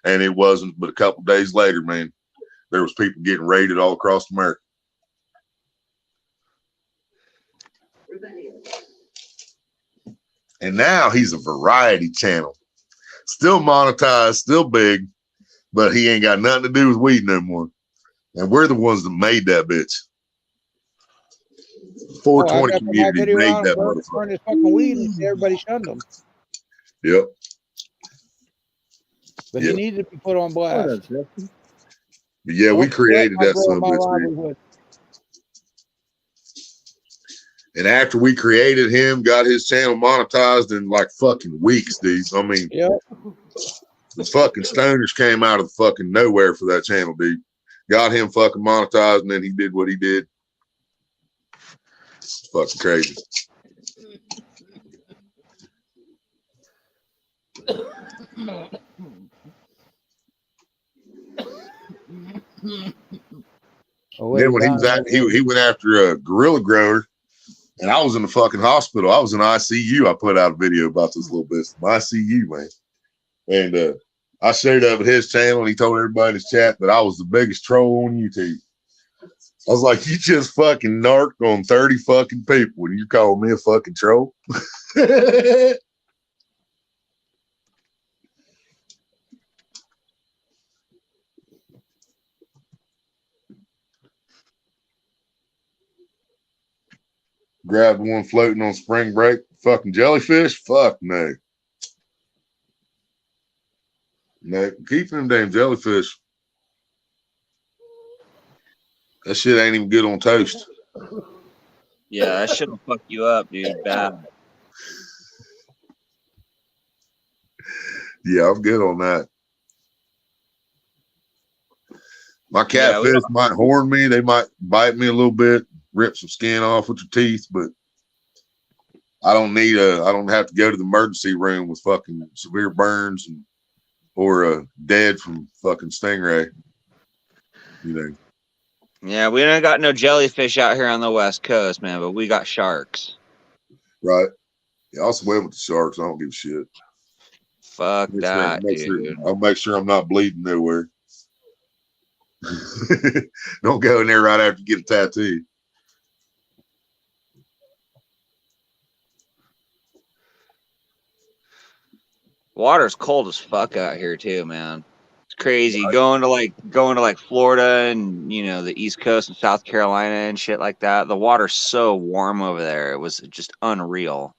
And it wasn't but a couple days later, man, there was people getting raided all across America. And now he's a variety channel. Still monetized, still big, but he ain't got nothing to do with weed no more. And we're the ones that made that bitch. 420 community made that motherfucker. Burn his fucking weed and everybody shunned him. Yep. But he needed to be put on blast. But yeah, we created that son of a bitch. And after we created him, got his channel monetized in like fucking weeks, dude. I mean, the fucking stoners came out of the fucking nowhere for that channel, dude. Got him fucking monetized, and then he did what he did. It's fucking crazy. Then when he went after a gorilla grower, and I was in the fucking hospital. I was in ICU. I put out a video about this little bit. My ICU, man. And I showed up at his channel, and he told everybody in his chat that I was the biggest troll on YouTube. I was like, you just fucking narked on 30 fucking people, and you call me a fucking troll? Grabbed one floating on spring break. Fucking jellyfish? Fuck no. No, keeping them damn jellyfish. That shit ain't even good on toast. Yeah, that shit'll fuck you up, dude. Bad. Yeah, I'm good on that. My catfish might horn me. They might bite me a little bit, rip some skin off with your teeth, but I don't have to go to the emergency room with fucking severe burns or dead from fucking stingray. You know. Yeah, we don't got no jellyfish out here on the West Coast, man, but we got sharks. Right. Yeah, I'll swim with the sharks. I don't give a shit. Fuck that, dude. I'll make sure I'm not bleeding nowhere. Don't go in there right after you get a tattoo. Water's cold as fuck out here too, man. It's crazy. Going to like Florida and the East Coast and South Carolina and shit like that. The water's so warm over there. It was just unreal.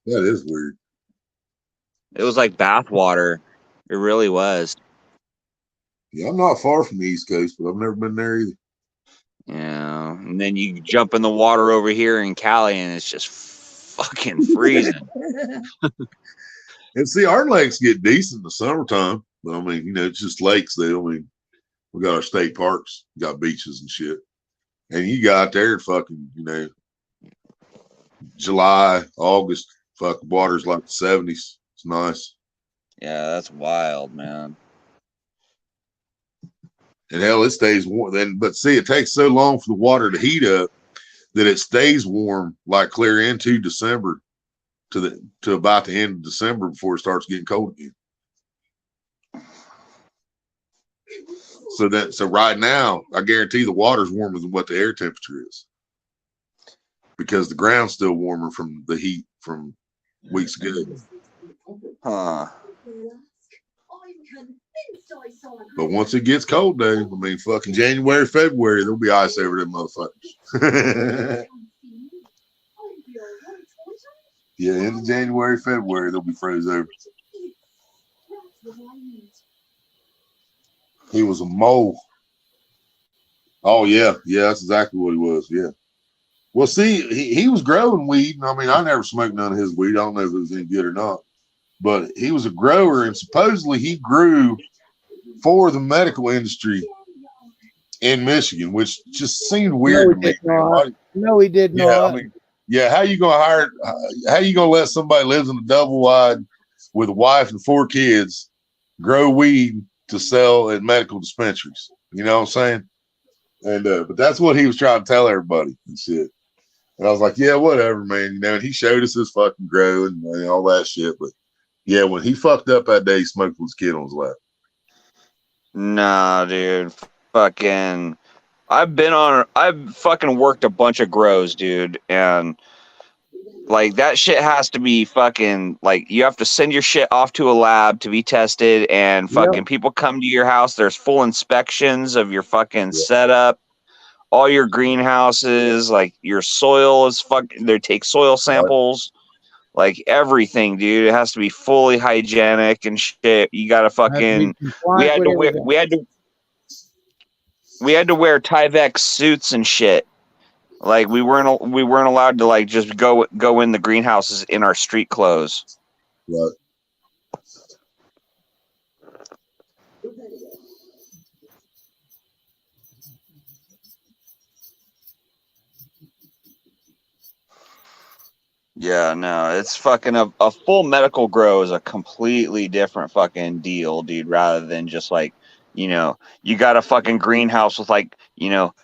That is weird. It was like bath water. It really was. Yeah, I'm not far from the East Coast, but I've never been there either. Yeah, and then you jump in the water over here in Cali, and it's just fucking freezing. And see, our lakes get decent in the summertime, but I mean, it's just lakes. I mean, we got our state parks, we got beaches and shit, and you got there fucking, July, August, fucking water's like the 70s. It's nice. Yeah, that's wild, man. And hell, it stays warm. But see, it takes so long for the water to heat up that it stays warm, like clear into December to about the end of December before it starts getting cold again. So right now, I guarantee the water's warmer than what the air temperature is, because the ground's still warmer from the heat from weeks ago. Huh. But once it gets cold, though, I mean, fucking January, February, there'll be ice over them motherfuckers. Yeah, in January, February, they'll be froze over. He was a mole. Oh, yeah. Yeah, that's exactly what he was. Yeah. Well, see, he was growing weed. I mean, I never smoked none of his weed. I don't know if it was any good or not. But he was a grower, and supposedly he grew for the medical industry in Michigan, which just seemed weird to me. No, he did not. I mean, how you gonna let somebody lives in a double wide with a wife and 4 kids grow weed to sell at medical dispensaries? You know what I'm saying? And but that's what he was trying to tell everybody and shit. And I was like, yeah, whatever, man. And he showed us his fucking grow and all that shit. But yeah, when he fucked up that day, he smoked with his kid on his lap. Nah, dude. Fucking. I've fucking worked a bunch of grows, dude, and like that shit has to be fucking like you have to send your shit off to a lab to be tested, and fucking people come to your house. There's full inspections of your fucking setup, all your greenhouses, like your soil is fucking. They take soil samples, like everything, dude. It has to be fully hygienic and shit. You gotta fucking. We had to wear Tyvek suits and shit. Like we weren't allowed to like just go in the greenhouses in our street clothes. Right. Yeah, no, it's fucking a full medical grow is a completely different fucking deal, dude, rather than just like, you know, you got a fucking greenhouse with like,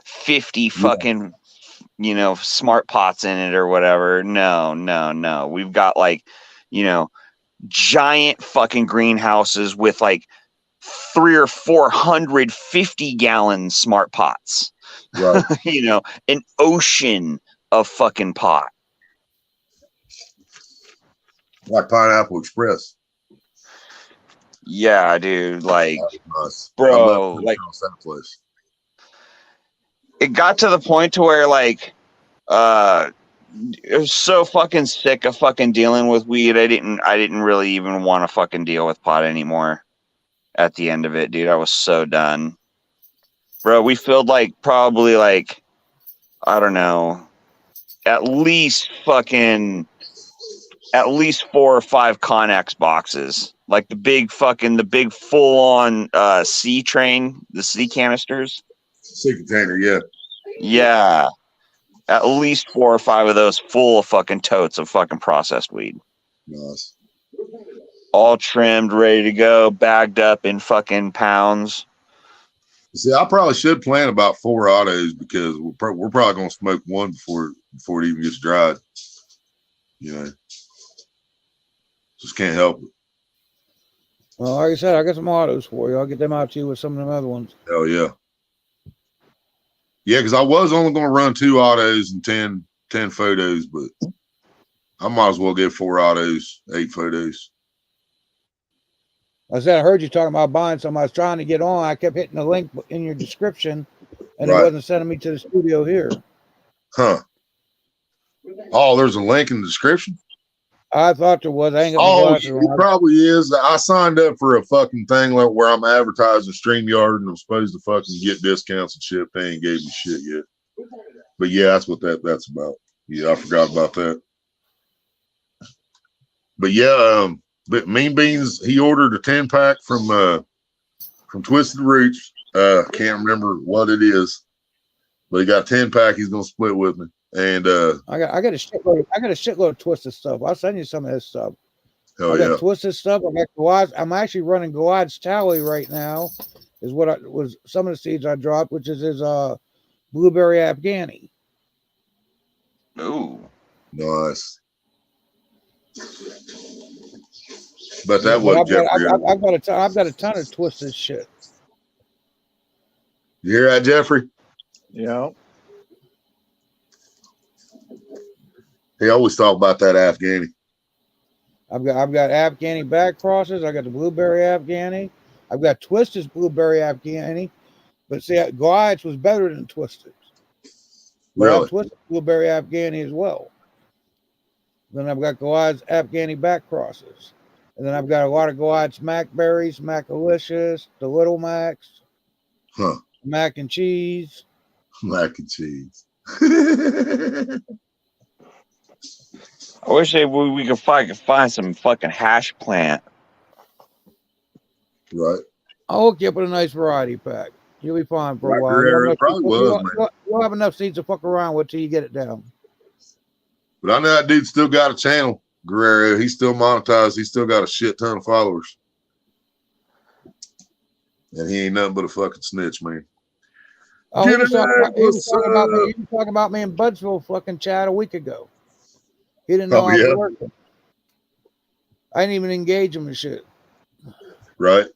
50 fucking, smart pots in it or whatever. No. We've got like, giant fucking greenhouses with like 300 or 450-gallon smart pots. Right. An ocean of fucking pot. Like Pineapple Express. Yeah, dude. Like, Nice. bro, like that place. It got to the point to where like, it was so fucking sick of fucking dealing with weed. I didn't really even want to fucking deal with pot anymore. At the end of it, dude, I was so done. Bro, we filled like probably like, I don't know, at least 4 or 5 Connex boxes. Like the big full on C train, the C canisters. C container, yeah. Yeah. At least 4 or 5 of those full of fucking totes of fucking processed weed. Nice. All trimmed, ready to go, bagged up in fucking pounds. See, I probably should plant about 4 autos because we're probably gonna smoke one before it even gets dried. Just can't help it. Well, like I said, I got some autos for you. I'll get them out to you with some of them other ones. Hell yeah. Yeah, because I was only going to run 2 autos and 10 photos, but I might as well get 4 autos, 8 photos. I said, I heard you talking about buying some. I was trying to get on. I kept hitting the link in your description, and Right. It wasn't sending me to the studio here. Huh. Oh, there's a link in the description? I thought there was. I ain't Oh, gonna it probably is. I signed up for a fucking thing like where I'm advertising Streamyard and I'm supposed to fucking get discounts and shit. They ain't gave me shit yet. But yeah, that's what that's about. Yeah, I forgot about that. But yeah, but Mean Beans, he ordered a 10-pack from Twisted Roots. Can't remember what it is, but he got a 10-pack. He's gonna split with me. And I got a shitload of Twisted stuff. I'll send you some of this stuff. hell I got yeah. Twisted stuff. I got Gouache. I'm actually running Gouache Tally right now. Is what was some of the seeds I dropped, which is his blueberry Afghani. Ooh. Nice. But that was Jeffrey. I've got a ton of Twisted shit. You hear that, Jeffrey? Yeah. He always talk about that Afghani. I've got Afghani back crosses. I got the blueberry Afghani. I've got Twisted's blueberry Afghani. But see, Gouache was better than Twisted. Really? Twisted blueberry Afghani as well. Then I've got Gouache Afghani back crosses. And then I've got a lot of Gouache Mac berries, Macalicious, the Little Macs, mac and cheese. Mac and cheese. I wish we could find some fucking hash plant. Right. I'll hook you up with a nice variety pack. You'll be fine for a while. You'll have enough seeds to fuck around with till you get it down. But I know that dude still got a channel, Guerrero. He's still monetized. He's still got a shit ton of followers. And he ain't nothing but a fucking snitch, man. Oh, he was talking about me in Budsville fucking chat a week ago. He didn't know I was working. I didn't even engage him and shit. Right.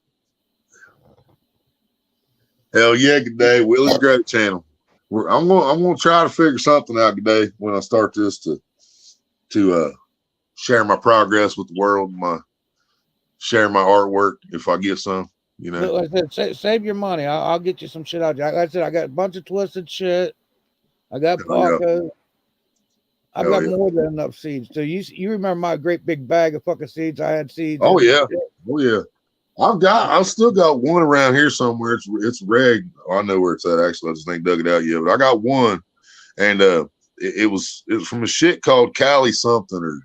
Hell yeah, good day. Willie's Great channel. I'm gonna try to figure something out today when I start this to share my progress with the world, share my artwork if I get some, you know. Like I said, save your money. I'll get you some shit out. Like I said, I got a bunch of twisted shit. I got Hell Parkas. I've Hell got yeah. more than enough seeds. So you remember my great big bag of fucking seeds? I had seeds. Oh and yeah. shit. Oh yeah. I've still got one around here somewhere. It's reg. I know where it's at actually. I just ain't dug it out yet. But I got one, and it was from a shit called Cali something or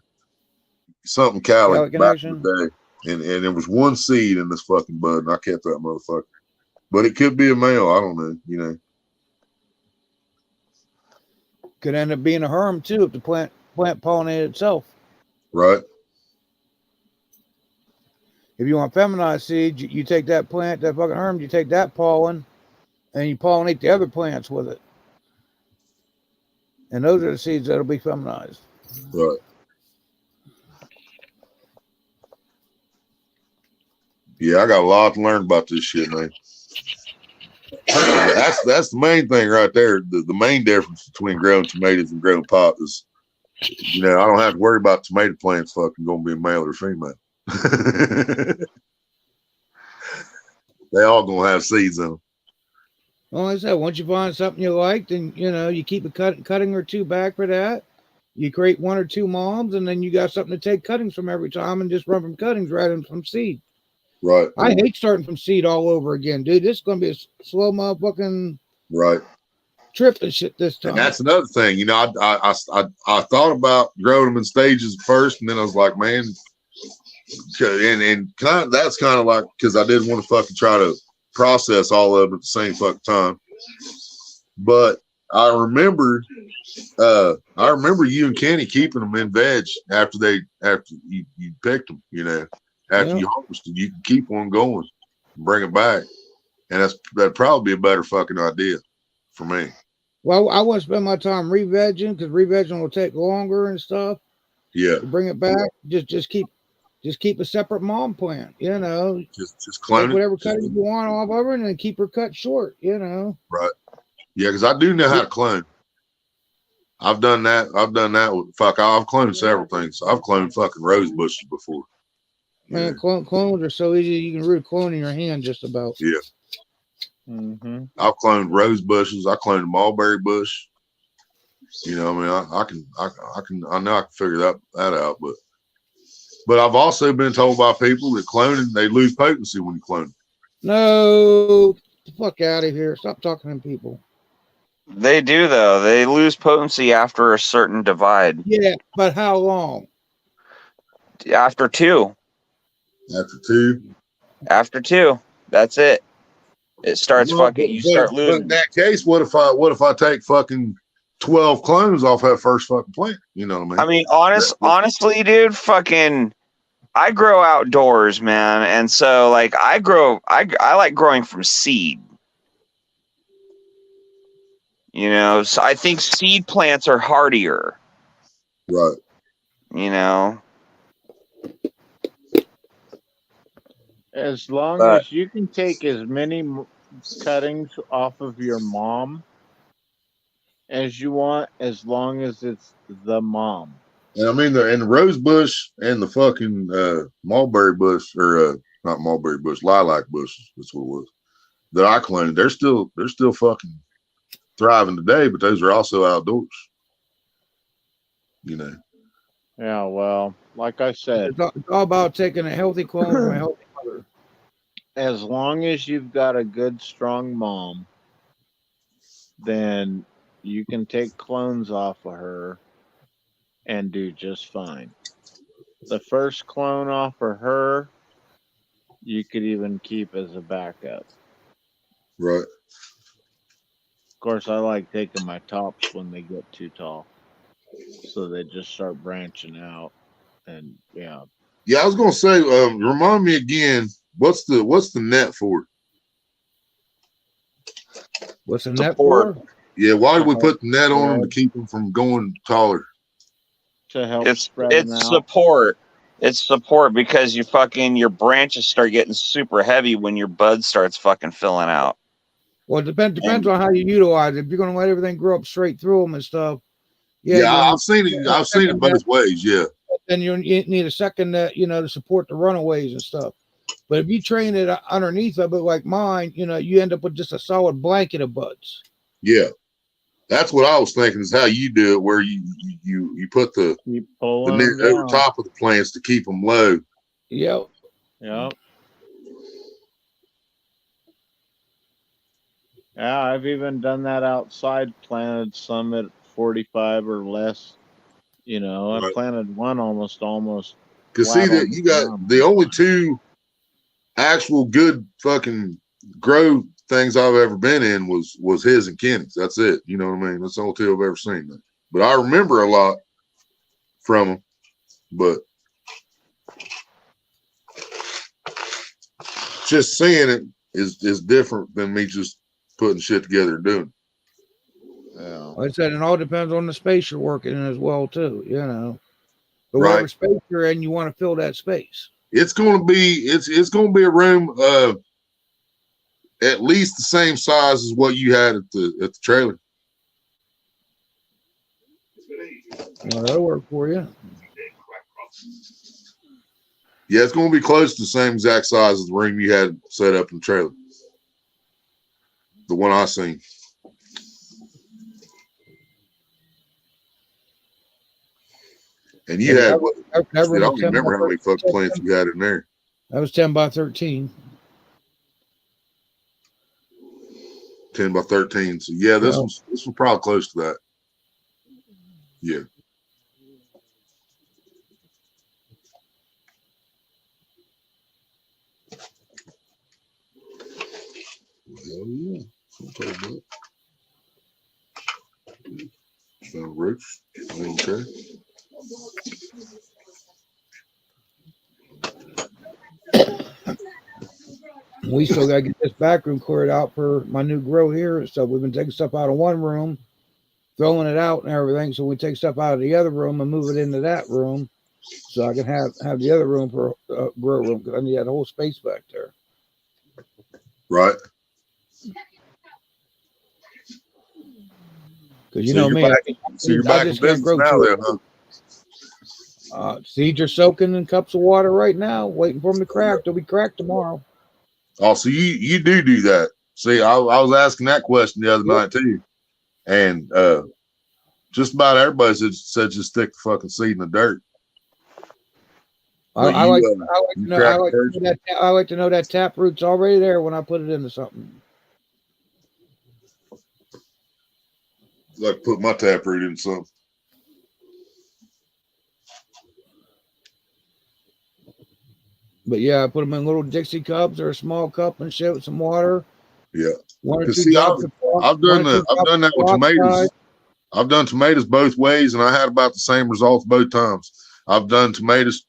something Cali Cali back in Connection. the day, and there was one seed in this fucking bud, and I kept that motherfucker. But it could be a male. I don't know. You know. Could end up being a herm too if the plant pollinated itself. Right. If you want feminized seeds, you take that plant, that fucking herm, you take that pollen, and you pollinate the other plants with it. And those are the seeds that'll be feminized. Right. Yeah, I got a lot to learn about this shit, man. That's the main thing right there. The main difference between growing tomatoes and growing pot is, you know, I don't have to worry about tomato plants fucking gonna be a male or female. They all gonna have seeds in them. Well, like I said, once you find something you like, then you keep a cutting or two back for that. You create one or two moms, and then you got something to take cuttings from every time and just run from cuttings right in from seed. Right. I hate starting from seed all over again, dude. This is gonna be a slow motherfucking Right. trip and shit this time. And that's another thing. You know, I thought about growing them in stages first, and then I was like, man, and kind of, that's kind of like because I didn't want to fucking try to process all of it at the same fucking time. But I remember you and Kenny keeping them in veg after you picked them. You know, after you harvested, you can keep one going, and bring it back, and that'd probably be a better fucking idea for me. Well, I want to spend my time re-vegging because re-vegging will take longer and stuff. Yeah, to bring it back. Just keep a separate mom plant. Just clone take it. whatever cutting you want off of her, and then keep her cut short. Right. Yeah, because I do know how to clone. I've done that. I've cloned several things. I've cloned fucking rose bushes before. Man, clones are so easy. You can root a clone in your hand just about. Yeah. Mm-hmm. I've cloned rose bushes. I cloned a mulberry bush. I mean, I know I can figure that out, but I've also been told by people that cloning, they lose potency when you clone. No, get the fuck out of here. Stop talking to people. They do though. They lose potency after a certain divide. Yeah, but how long? After two. After two. That's it. It starts you start losing. But in that case, what if I take fucking 12 clones off that first fucking plant? You know what I mean? I mean, honestly, dude, fucking I grow outdoors, man. And so like I like growing from seed. So I think seed plants are hardier. Right. As long as you can take as many cuttings off of your mom as you want, as long as it's the mom. And I mean, the rose bush and the fucking mulberry bush, or not mulberry bush, lilac bush, that's what it was, that I cloned, they're still fucking thriving today, but those are also outdoors. Yeah, well, like I said, it's all about taking a healthy clone from a healthy mother. As long as you've got a good, strong mom, then you can take clones off of her and do just fine. The first clone off of her, you could even keep as a backup. Right. Of course, I like taking my tops when they get too tall, so they just start branching out. And yeah. Yeah, I was gonna say, remind me again, what's the net for? What's the net for? Yeah, why did we put the net on them to keep them from going taller? To help spread them out. Support. It's support because your branches start getting super heavy when your bud starts fucking filling out. Well, it depends on how you utilize it. If you're going to let everything grow up straight through them and stuff, yeah, Yeah, you'll I've need seen it. a I've seen it second both ways. Yeah, then you need a second to support the runaways and stuff. But if you train it underneath of it like mine, you end up with just a solid blanket of buds. yeah. That's what I was thinking is how you do it, where you put the Keep pulling them over down. top of the plants to keep them low. Yep. Yep. Yeah, I've even done that outside, planted some at 45 or less. I Right. planted one almost Because see flat that on you the got ground. the only two actual good fucking grow things I've ever been in was his and Kenny's. That's it. You know what I mean? That's the only two I've ever seen. But I remember a lot from them. But just seeing it is different than me just putting shit together and doing it. Yeah. Like I said, it all depends on the space you're working in as well, too. But Right. whatever space you're in, you want to fill that space. It's gonna be a room at least the same size as what you had at the trailer. Well, that'll work for you. Yeah, it's gonna be close to the same exact size as the room you had set up in the trailer. The one I seen. And you had what? That I room don't was even 10 remember how many fucking plants you had in there. That was 10 by 13. 10 by 13. So yeah, this was probably close to that. Yeah. Oh yeah. So rich. Okay. We still got to get this back room cleared out for my new grow here and stuff. We've been taking stuff out of one room, throwing it out and everything. So we take stuff out of the other room and move it into that room, so I can have the other room for grow room, because I need that whole space back there. Right. Because So me, you're back in just can't business grow now, too then, huh? Seeds are soaking in cups of water right now, waiting for them to crack. They'll be cracked tomorrow. Oh, so you do that. See, I was asking that question the other night too, and just about everybody said just stick the fucking seed in the dirt. I like to know that tap root's already there when I put it into something. Like put my tap root in something. But yeah, I put them in little Dixie cups or a small cup and shit with some water. Yeah. One or two See, drops I've done that with tomatoes. I've done tomatoes both ways, and I had about the same results both times. I've done tomatoes,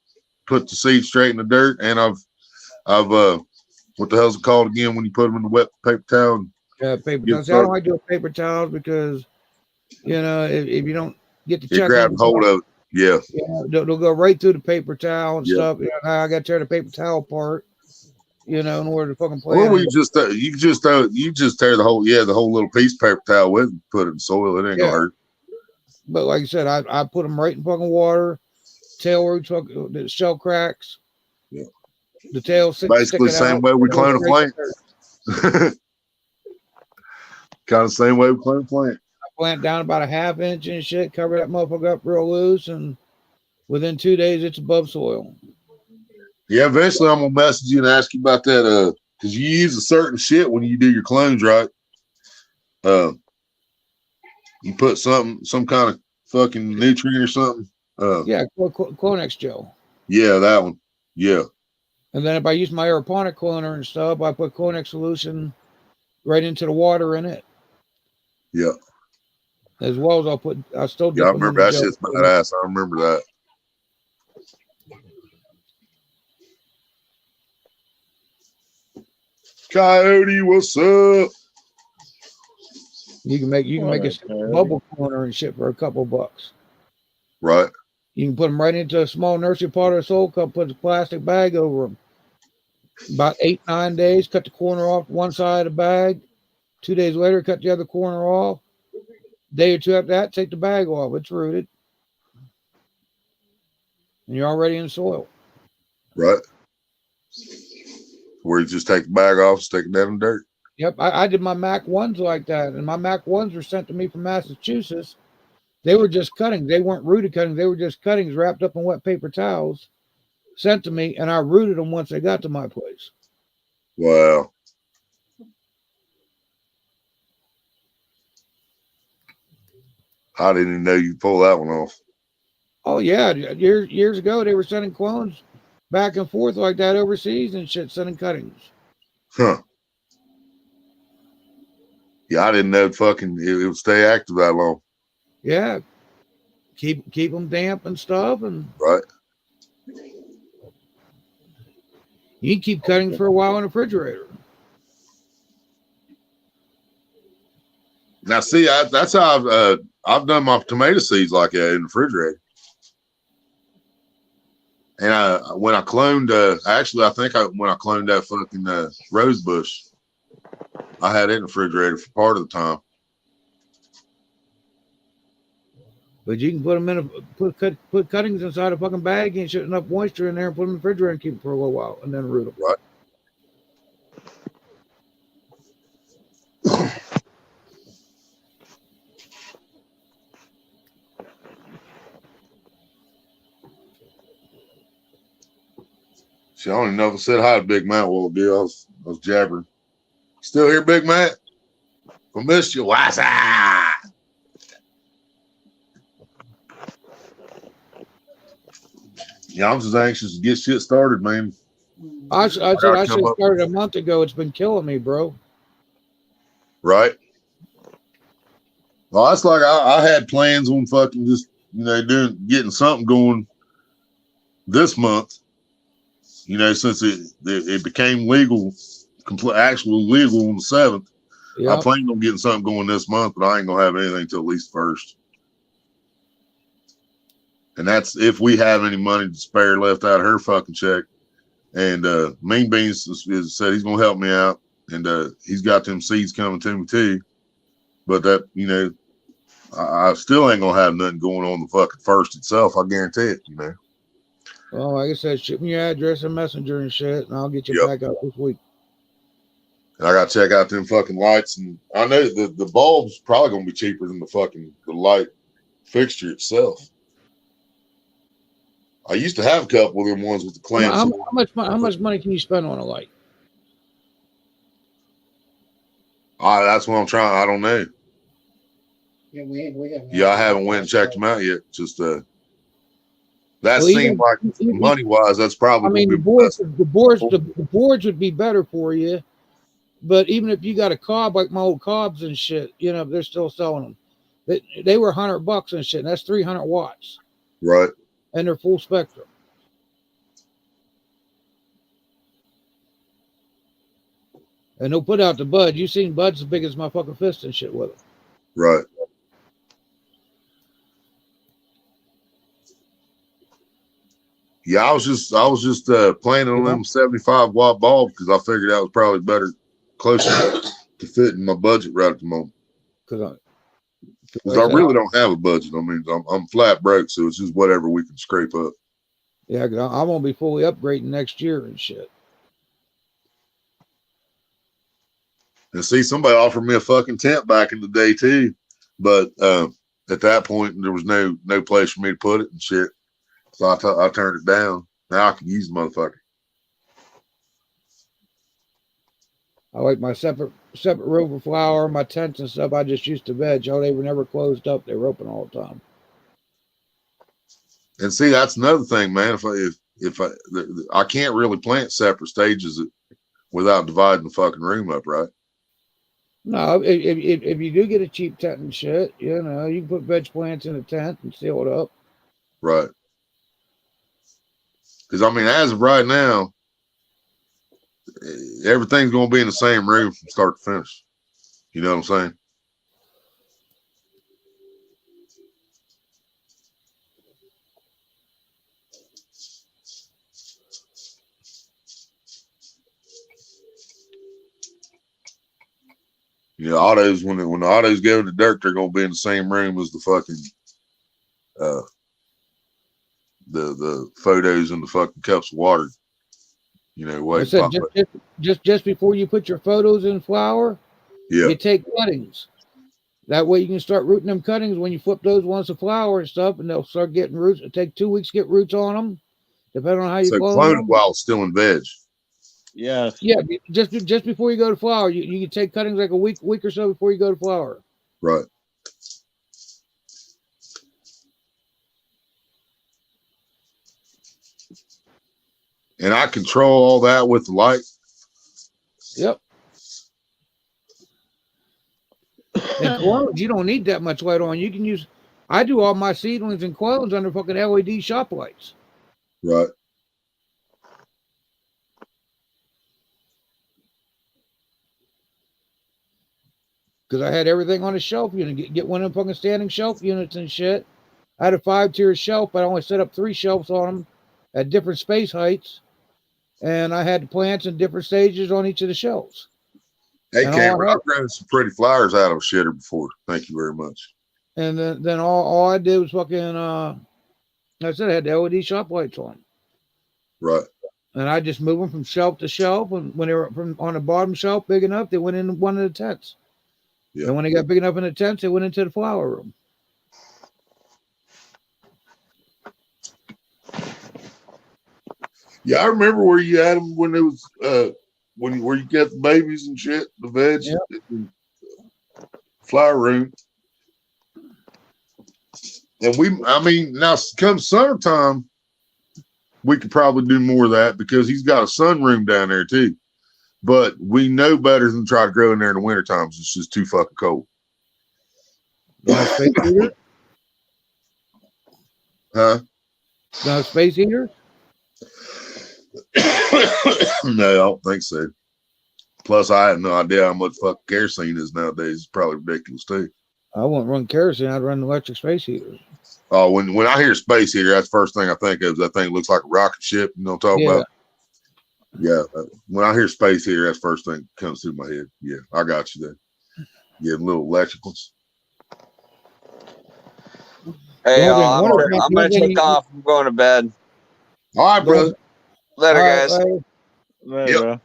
put the seed straight in the dirt, and I've what the hell's it called again when you put them in the wet paper towel? Paper towels. I don't like doing paper towels because if you don't get the check, grab hold of it. Yeah. They'll go right through the paper towel and stuff. I got to tear the paper towel apart, in order to fucking play. Or you just tear the whole little piece of paper towel with it and put it in soil. It ain't gonna hurt. But like I said, I put them right in fucking water. Tail roots, the shell cracks. Yeah. The tail basically the same way we clone a plant. Kind of the same way we clone a plant. Plant down about a half inch and shit, cover that motherfucker up real loose, and within 2 days it's above soil. Yeah, eventually I'm gonna message you and ask you about that, because you use a certain shit when you do your clones, right? You put some kind of fucking nutrient or something. Clonex gel. Yeah, that one. Yeah. And then if I use my aeroponic cloner and stuff, I put Clonex solution right into the water in it. Yeah. As well as I still dip I them remember in that the shit's badass. I remember that. Coyote, what's up? You can make a bubble cloner and shit for a couple bucks. Right. You can put them right into a small nursery pot or soil cup, put a plastic bag over them. About 8-9 days, cut the corner off one side of the bag, 2 days later, cut the other corner off. Day or two after that, take the bag off. It's rooted. And you're already in soil. Right. Where you just take the bag off, stick it down in the dirt. Yep, I did my Mac 1s like that. And my Mac 1s were sent to me from Massachusetts. They were just cuttings. They weren't rooted cuttings. They were just cuttings wrapped up in wet paper towels sent to me. And I rooted them once they got to my place. Wow. I didn't even know you pull that one off. Oh, yeah. Years ago, they were sending clones back and forth like that overseas and shit, sending cuttings. Huh. Yeah, I didn't know it would stay active that long. Yeah. Keep them damp and stuff. And Right. you can keep cutting for a while in the refrigerator. Now, see, that's how I've done my tomato seeds like that in the refrigerator. And when I cloned, when I cloned that fucking rose bush, I had it in the refrigerator for part of the time. But you can put them in put cuttings inside a fucking bag and shit enough moisture in there and put them in the refrigerator and keep them for a little while and then root them. Right. See, I don't even know if I said hi to Big Matt while ago. I was jabbering. Still here, Big Matt? I missed you. What's up? Yeah, I'm just anxious to get shit started, man. I should have started a month ago. It's been killing me, bro. Right. Well, that's like I had plans on fucking just getting something going this month. Since it became legal, actually legal on the 7th. Yep. I planned on getting something going this month, but I ain't gonna have anything till at least 1st. And that's if we have any money to spare left out of her fucking check. And Mean Beans said he's gonna help me out, and he's got them seeds coming to me too. But that I still ain't gonna have nothing going on the fucking 1st itself. I guarantee it. Well, like I said, shoot me your address and messenger and shit, and I'll get you back out this week. And I got to check out them fucking lights, and I know the bulb's probably gonna be cheaper than the light fixture itself. I used to have a couple of them ones with the clamps. How much money can you spend on a light? That's what I'm trying. I don't know. Yeah, we have. Yeah, I haven't went and checked them out yet. Just that seemed like money wise, that's probably. The boards would be better for you, but even if you got a cob like my old cobs and shit, they're still selling them. They were $100 and shit. And that's 300 watts. Right. And they're full spectrum. And they'll put out the bud. You've seen buds as big as my fucking fist and shit with them. Right. Yeah, I was just planning on them 75 watt bulbs because I figured that was probably closer to fitting my budget right at the moment. Because I really don't have a budget. I mean, I'm flat broke, so it's just whatever we can scrape up. Yeah, because I'm gonna be fully upgrading next year and shit. And see, somebody offered me a fucking tent back in the day too, but at that point there was no place for me to put it and shit. So I turned it down. Now I can use the motherfucker. I like my separate room for flower, my tents and stuff. I just used to veg. They were never closed up. They were open all the time. And see, that's another thing, man. If I can't really plant separate stages without dividing the fucking room up, right? No, if you do get a cheap tent and shit, you can put veg plants in a tent and seal it up. Right. Because, I mean, as of right now, everything's going to be in the same room from start to finish. You know what I'm saying? Yeah, autos when the autos go to dirt, they're gonna be in the same room as the fucking the photos and the fucking cups of water. You know, I wait, said pop up. just before you put your photos in flour, Yeah, you take cuttings. That way you can start rooting them cuttings when you flip those ones to flour and stuff, and they'll start getting roots. It'll take 2 weeks to get roots on them, depending on how you so clone clone it them. while it's still in veg. Yes. Yeah, just before you go to flour, you can take cuttings like a week or so before you go to flour. Right. And I control all that with the light. Yep. And clones, you don't need that much light on. You can use. I do all my seedlings and clones under fucking LED shop lights. Right. Because I had everything on a shelf unit. Get one of them fucking standing shelf units and shit. I had a 5-tier shelf, but I only set up 3 shelves on them at different space heights. And I had plants in different stages on each of the shelves. Hey, And Cameron, I've grown some pretty flowers out of a shitter before. Thank you very much. And then all I did was fucking I said I had the LED shop lights on. Right. And I just moved them from shelf to shelf. And when they were from on the bottom shelf big enough, they went in one of the tents. Yeah. And when they got big enough in the tents, they went into the flower room. Yeah, I remember where you had them when it was where you got the babies and shit, the veg, the flower room. And I mean, now come summertime, we could probably do more of that because he's got a sunroom down there too. But we know better than try to grow in there in the winter times. It's just too fucking cold. Space heater? Huh? Space heater? No, I don't think so. Plus, I have no idea how much fucking kerosene is nowadays. It's probably ridiculous too. I wouldn't run kerosene. I'd run electric space heaters. Oh, when I hear space heater, that's the first thing I think of. That thing looks like a rocket ship. You know what I'm talking about? Yeah. When I hear space heater, that's the first thing that comes through my head. Yeah, I got you there. Yeah, little electricals. Hey, Well, y'all, then, I'm gonna take off. I'm going to bed. All right, brother. Later, guys. Later, Yep.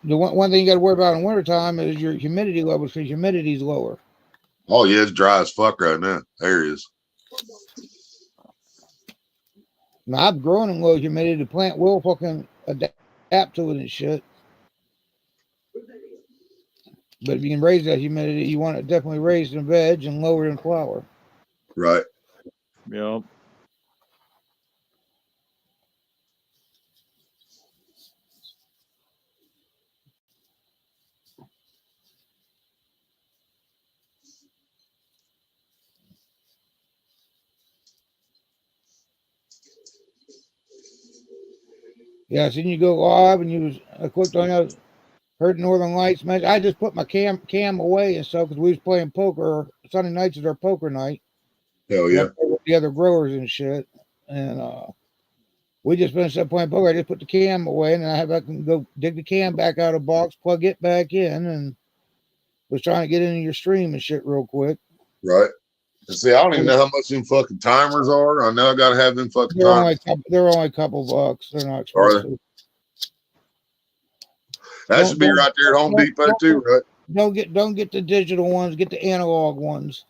The one thing you got to worry about in wintertime is your humidity levels because humidity is lower. Oh, yeah, it's dry as fuck right now. There it is. Now, I've grown in low humidity. The plant will fucking adapt to it and shit. But if you can raise that humidity, you want it definitely raised in veg and lower in flower. Right. Yep. Yeah, so you go live and I clicked on that, heard Northern Lights match. I just put my cam away and stuff because we was playing poker. Sunday nights is our poker night. Hell yeah. With the other growers and shit. And we just finished up playing poker. I just put the cam away and then I can go dig the cam back out of the box, plug it back in, and was trying to get into your stream and shit real quick. Right. And see, I don't even know how much them fucking timers are. I know I gotta have them fucking timers. They're only a couple bucks. They're not Are expensive. That should be right there at Home Depot too, right? Don't get the digital ones. Get the analog ones.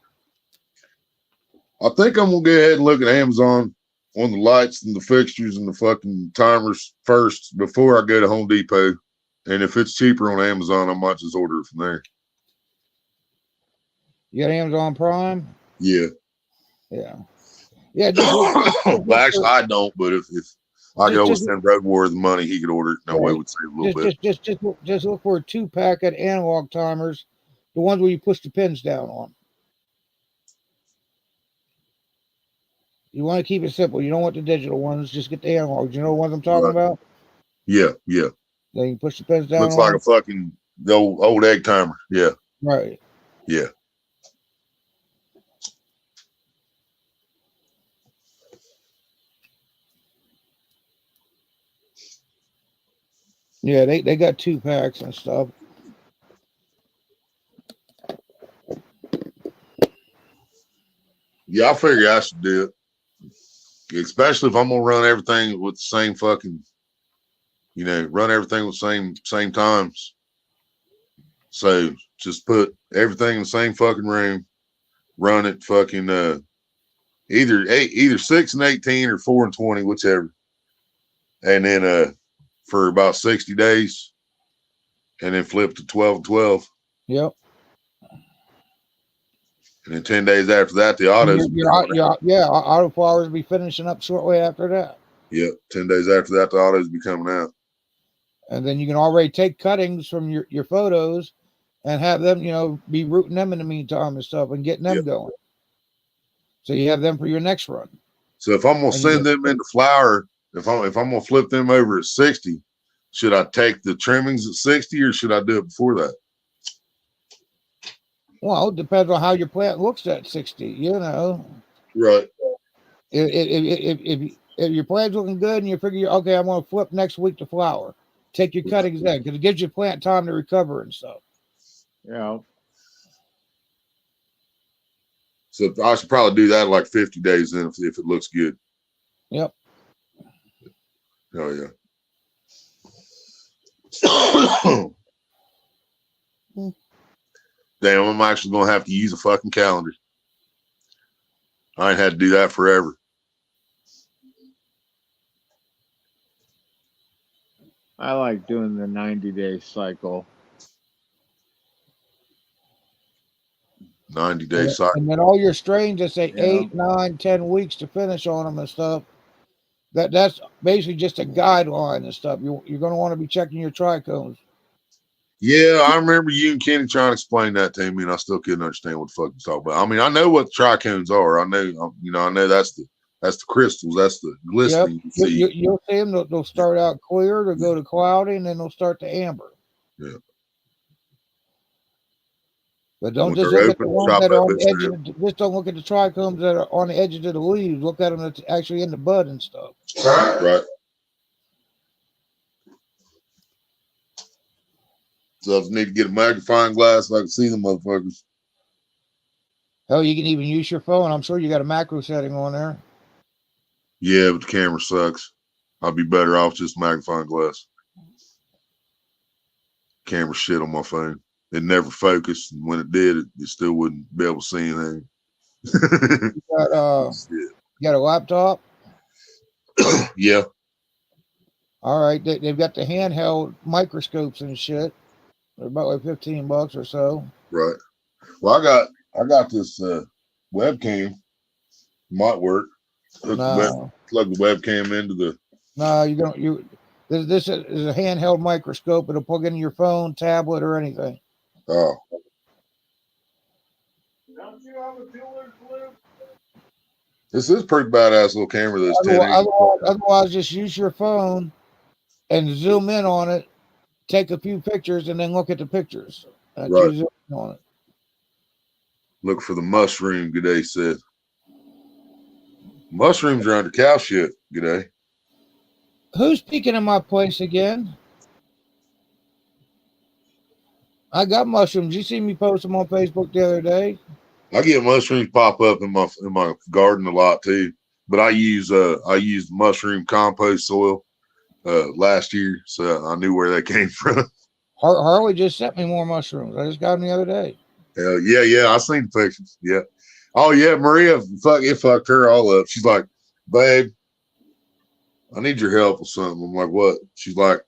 I think I'm gonna go ahead and look at Amazon on the lights and the fixtures and the fucking timers first before I go to Home Depot. And if it's cheaper on Amazon, I might just order it from there. You got Amazon Prime? Yeah. Yeah. Yeah. Just Well, actually, I don't. But if I go with Sam Road War the money, he could order it. That way, it would save a little bit. Just look for a 2-pack of analog timers, the ones where you push the pins down on. You want to keep it simple. You don't want the digital ones. Just get the analogs. You know the ones I'm talking about? Yeah, yeah. Then you push the pins down. Looks like a fucking the old egg timer. Yeah. Right. Yeah. Yeah, they got 2 packs and stuff. Yeah, I figure I should do it, especially if I'm gonna run everything with the same fucking, run everything with same times. So just put everything in the same fucking room, run it fucking either 6 and 18 or 4 and 20, whichever, and then for about 60 days, and then flip to 12 and 12. Yep. And then 10 days after that, the And autos. autoflowers will be finishing up shortly after that. Yep. 10 days after that, the autos be coming out. And then you can already take cuttings from your photos and have them, be rooting them in the meantime and stuff and getting them going. So you have them for your next run. So if I'm gonna send them into flower, if I'm gonna flip them over at 60, should I take the trimmings at 60 or should I do it before that? Well, it depends on how your plant looks at 60, Right. If your plant's looking good and you figure, okay, I'm going to flip next week to flower, take your cuttings then, because it gives your plant time to recover and stuff. Yeah. So I should probably do that like 50 days then if it looks good. Yep. Oh yeah. Damn, I'm actually gonna have to use a fucking calendar. I ain't had to do that forever. I like doing the 90-day cycle. 90-day cycle. And then all your strains that say Yeah. 8, 9, 10 weeks to finish on them and stuff. That's basically just a guideline and stuff. You're going to want to be checking your trichomes. Yeah, I remember you and Kenny trying to explain that to me, and I still couldn't understand what the fuck you're talking about. I mean, I know what the trichomes are. I know that's the crystals. That's the glistening. Yep. You'll see them. They'll start out clear, they'll go to cloudy, and then they'll start to amber. Yeah. But don't When just they're look at the open, ones chop that that are on the bitch edge of just don't look at the trichomes that are on the edges of the leaves. Look at them that's actually in the bud and stuff. Right. So I just need to get a magnifying glass so I can see them motherfuckers. Hell, you can even use your phone. I'm sure you got a macro setting on there. Yeah, but the camera sucks. I'd be better off just magnifying glass. Camera shit on my phone. It never focused, and when it did, it still wouldn't be able to see anything. You got a laptop? Yeah. All right. They've got the handheld microscopes and shit. They're about like $15 or so. Right. Well, I got this webcam. Might work. Plug the webcam into the. No, this is a handheld microscope. It'll plug into your phone, tablet, or anything. Oh. This is a pretty badass little camera. This 10 otherwise, just use your phone and zoom in on it, take a few pictures, and then look at the pictures. Right. Zoom in on it. Look for the mushroom, G'day said. Mushrooms are under cow shit, G'day. Who's speaking in my place again? I got mushrooms. You see me post them on Facebook the other day? I get mushrooms pop up in my garden a lot too. But I used mushroom compost soil last year, so I knew where that came from. Harley just sent me more mushrooms. I just got them the other day. Yeah, I seen the pictures. Yeah. Oh yeah, Maria, it fucked her all up. She's like, babe, I need your help with something. I'm like, what? She's like,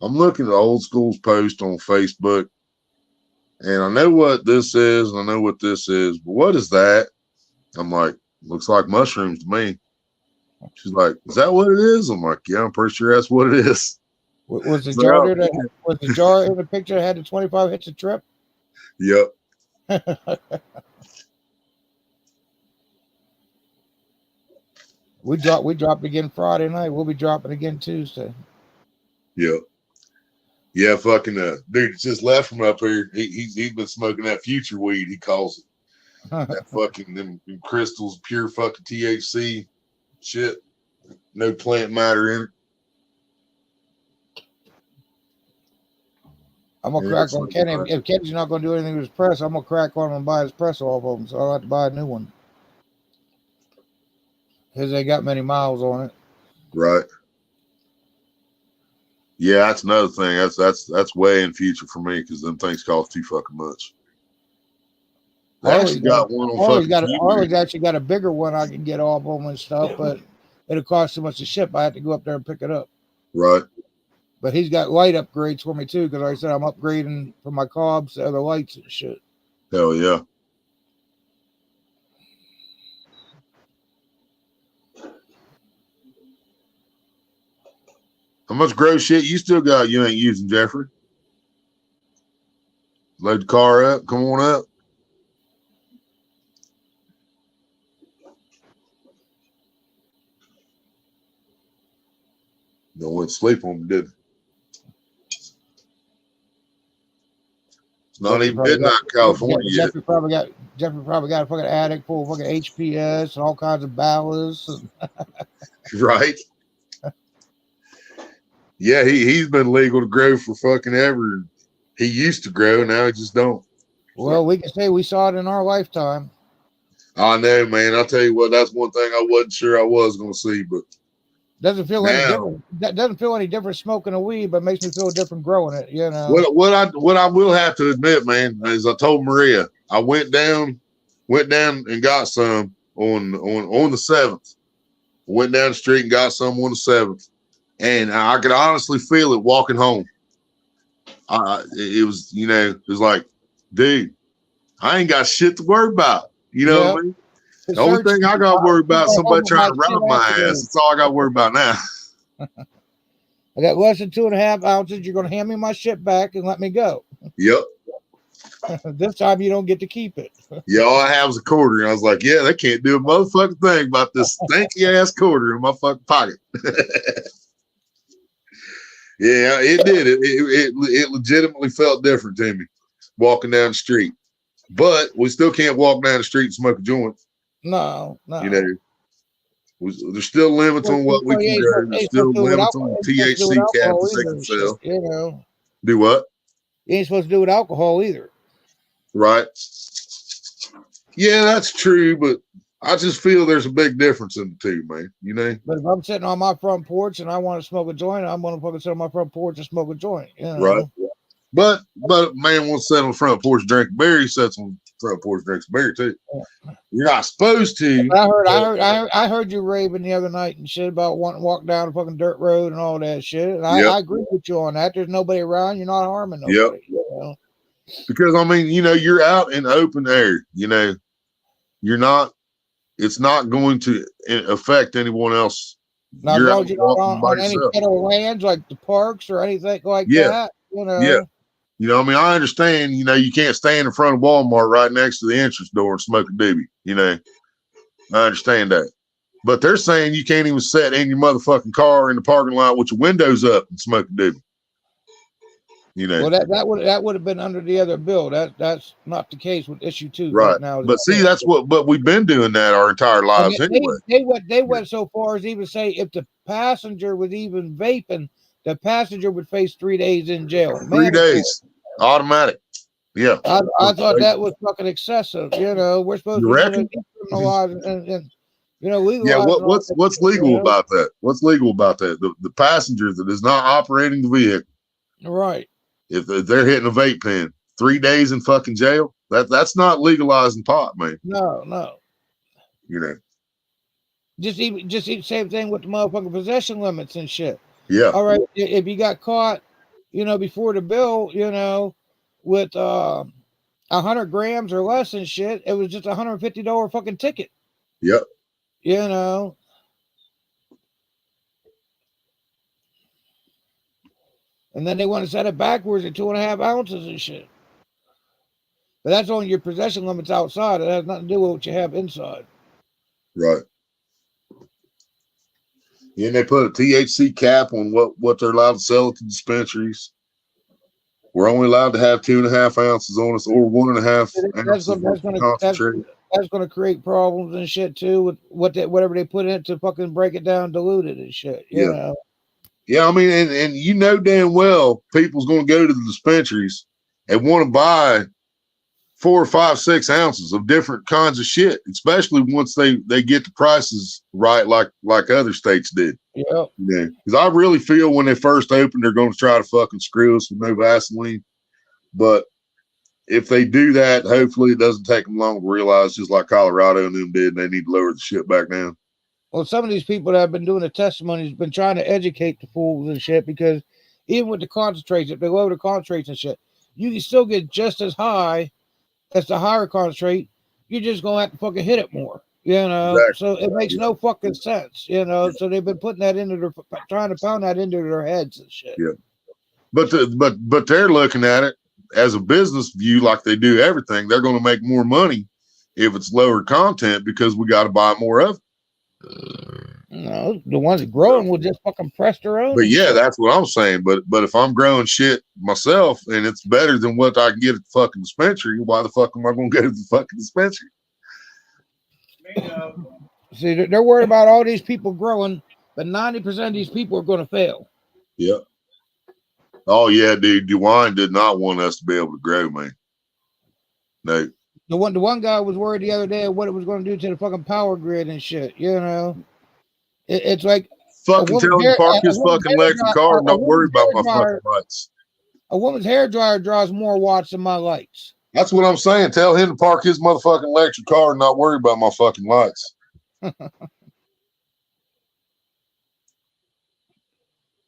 I'm looking at old school's post on Facebook, and I know what this is, and I know what this is, but what is that? I'm like, looks like mushrooms to me. She's like, is that what it is? I'm like, yeah, I'm pretty sure that's what it is. Was the jar there was the jar in the picture that had the 25 hits a trip? Yep. We dropped again Friday night. We'll be dropping again Tuesday. Yep. Yeah, fucking dude just left from up here. He's been smoking that future weed, he calls it. That fucking them crystals, pure fucking THC shit. No plant matter in it. I'm gonna crack on Kenny. If Kenny's not gonna do anything with his press, I'm gonna crack on him and buy his press off of him, so I'll have to buy a new one. because they got many miles on it. Right. Yeah, that's another thing. That's way in future for me because them things cost too fucking much. I actually got one on fucking Harley's actually got a bigger one I can get off them and stuff, but it'll cost too much to ship. I have to go up there and pick it up. Right. But he's got light upgrades for me too, because like I said, I'm upgrading from my Cobbs to other lights and shit. Hell yeah. How much gross shit you still got you ain't using, Jeffrey? Load the car up. Come on up. No went to sleep on me, did it? It's not even midnight in California yet. Jeffrey probably got a fucking attic full of fucking HPS and all kinds of ballasts. And Right. Yeah, he's been legal to grow for fucking ever. He used to grow, now he just don't. well, we can say we saw it in our lifetime. I know, man. I'll tell you what, that's one thing I wasn't sure I was gonna see, but Doesn't feel any now, different. That doesn't feel any different smoking a weed, but makes me feel different growing it. You know. what I will have to admit, man, is I told Maria I went down and got some on the 7th. Went down the street and got some on the 7th, and I could honestly feel it walking home. It was, you know, it was like, dude, I ain't got shit to worry about. You know what I mean? The only thing I got to worry about is somebody trying to rob my ass. That's all I got to worry about now. I got less than 2.5 ounces. You're going to hand me my shit back and let me go. Yep. This time you don't get to keep it. Yeah, all I have is a quarter. And I was like, yeah, they can't do a motherfucking thing about this stinky ass quarter in my fucking pocket. Yeah, it did. It legitimately felt different to me walking down the street. But we still can't walk down the street and smoke a joint. No. You know, there's still limits on what we can do. There's still limits on the THC cap that they can sell. You know. Do what? You ain't supposed to do it with alcohol either. Right. Yeah, that's true, but I just feel there's a big difference in the two, man. You know? But if I'm sitting on my front porch and I want to smoke a joint, I'm going to fucking sit on my front porch and smoke a joint. You know? Right. But man wants to sit on the front porch, drink a beer. He sits on the front porch, drinks a beer too. You're not supposed to. I heard you raving the other night and shit about wanting to walk down a fucking dirt road and all that shit. And I agree with you on that. There's nobody around. You're not harming nobody. Yep. You know? Because I mean, you know, you're out in open air. You know, you're not. It's not going to affect anyone else. Now, you're not on any federal lands like the parks or anything like that. You know. Yeah. You know, I mean, I understand, you know, you can't stand in front of Walmart right next to the entrance door and smoke a doobie. You know, I understand that. But they're saying you can't even sit in your motherfucking car in the parking lot with your windows up and smoke a doobie. You know, well, that would have been under the other bill. That's not the case with issue 2 right now. But see, but we've been doing that our entire lives anyway. They went so far as even say if the passenger was even vaping, the passenger would face 3 days in jail. 3 days, automatic. Yeah, I thought that was fucking excessive. You know, we're supposed to decriminalize and you know, legalize. Yeah, what's legal about that? What's legal about that? The passenger that is not operating the vehicle, right? If they're hitting a vape pen, 3 days in fucking jail. That's not legalizing pot, man. No. You know, just even same thing with the motherfucking possession limits and shit. Yeah. All right. If you got caught, you know, before the bill, you know, with 100 grams or less and shit, it was just $150 fucking ticket. Yep. You know. And then they want to set it backwards at 2.5 ounces and shit. But that's only your possession limits outside. It has nothing to do with what you have inside. Right. And they put a THC cap on what they're allowed to sell at the dispensaries. We're only allowed to have 2.5 ounces on us, or 1.5 ounces. That's going to create problems and shit too with whatever they put in it to fucking break it down, dilute it and shit. You know. Yeah, I mean, and you know damn well people's going to go to the dispensaries and want to buy 4 or 5, 6 ounces of different kinds of shit, especially once they get the prices right, like other states did. Yeah. Yeah, because I really feel when they first open, they're going to try to fucking screw us with no Vaseline. But if they do that, hopefully it doesn't take them long to realize, just like Colorado and them did, they need to lower the shit back down. Well, some of these people that have been doing the testimonies been trying to educate the fools and shit, because even with the concentrates, if they lower the concentrates and shit, you can still get just as high as the higher concentrate. You're just gonna have to fucking hit it more, you know. Exactly. So it makes no fucking sense, you know. So they've been putting that into their, trying to pound that into their heads and shit. Yeah. But they're looking at it as a business view, like they do everything. They're going to make more money if it's lower content because we got to buy more of it. No, the ones growing will just fucking press their own. But yeah, that's what I'm saying. But if I'm growing shit myself and it's better than what I can get at the fucking dispensary, why the fuck am I going to go to the fucking dispensary? See, they're worried about all these people growing, but 90% of these people are going to fail. Yep. Oh yeah, dude. DeWine did not want us to be able to grow, man. No. The one guy was worried the other day of what it was going to do to the fucking power grid and shit. You know, it's like fucking tell him to park his fucking electric car and not worry about my fucking lights. A woman's hair dryer draws more watts than my lights. That's what I'm saying. Tell him to park his motherfucking electric car and not worry about my fucking lights.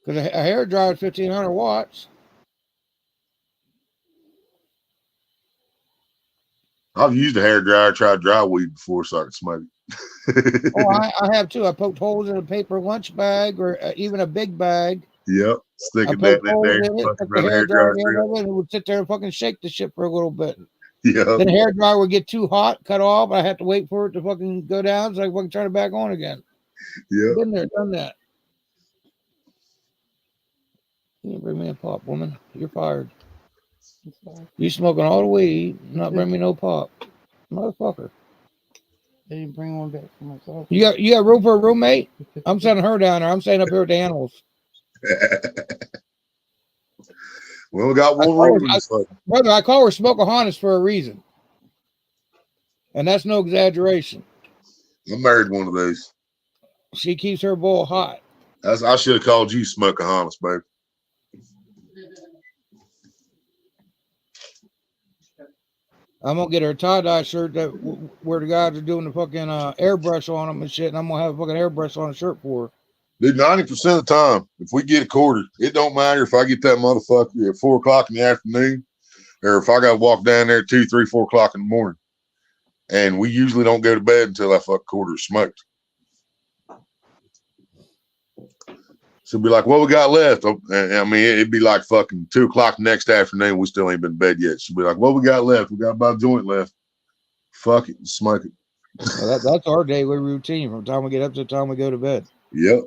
Because a hair dryer is 1,500 watts. I've used a hair dryer, tried dry weed before so I could smoke it. Oh, I have too. I poked holes in a paper lunch bag or even a big bag. Yep, sticking that in there. The hair dryer and it would sit there and fucking shake the shit for a little bit. Yeah. Then the hair dryer would get too hot, cut off. I had to wait for it to fucking go down so I could fucking turn it back on again. Yeah. Been there, done that. You bring me a pop, woman. You're fired. You smoking all the weed, not bring me no pop, motherfucker. I didn't bring one back for myself. You got room for a roommate? I'm sending her down there. I'm staying up here with the animals. Well, we got one room. Brother, I call her Smokeahontas for a reason, and that's no exaggeration. I married one of those. She keeps her bowl hot. I should have called you Smokeahontas, babe. I'm gonna get her a tie-dye shirt that where the guys are doing the fucking airbrush on them and shit, and I'm gonna have a fucking airbrush on a shirt for her. Dude, 90% of the time, if we get a quarter, it don't matter if I get that motherfucker at 4 o'clock in the afternoon or if I got to walk down there at 2, 3, 4 o'clock in the morning. And we usually don't go to bed until that fucking quarter is smoked. She'll be like, what we got left? I mean, it'd be like fucking 2 o'clock the next afternoon. We still ain't been to bed yet. She'll be like, what we got left? We got about a joint left. Fuck it, smoke it. Well, that's our daily routine from the time we get up to the time we go to bed. Yep.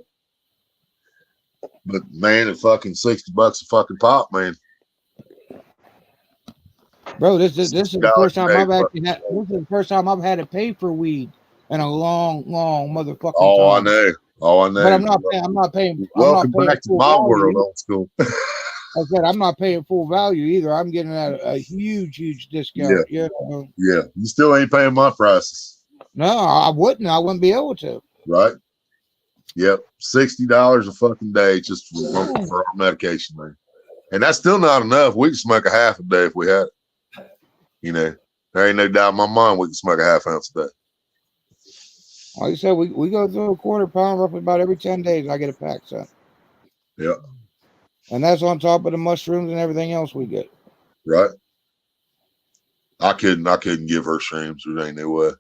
But man, at fucking $60 a fucking pop, man. Bro, this is the first time I've actually had. This is the first time I've had to pay for weed in a long motherfucking Oh, time. I know. Oh, I know. But I'm not paying. Welcome back to my value. world, old school. I said I'm not paying full value either. I'm getting a huge discount. Yeah. You know? Yeah, you still ain't paying my prices. No, I wouldn't. I wouldn't be able to. Right? Yep. $60 a fucking day just for our medication, man. And that's still not enough. We can smoke a half a day if we had it. You know, there ain't no doubt in my mind we can smoke a half ounce a day. Like I said, we go through a quarter pound roughly about every 10 days. I get a pack set. Yep. And that's on top of the mushrooms and everything else we get. Right. I couldn't give her shrooms. There ain't no way.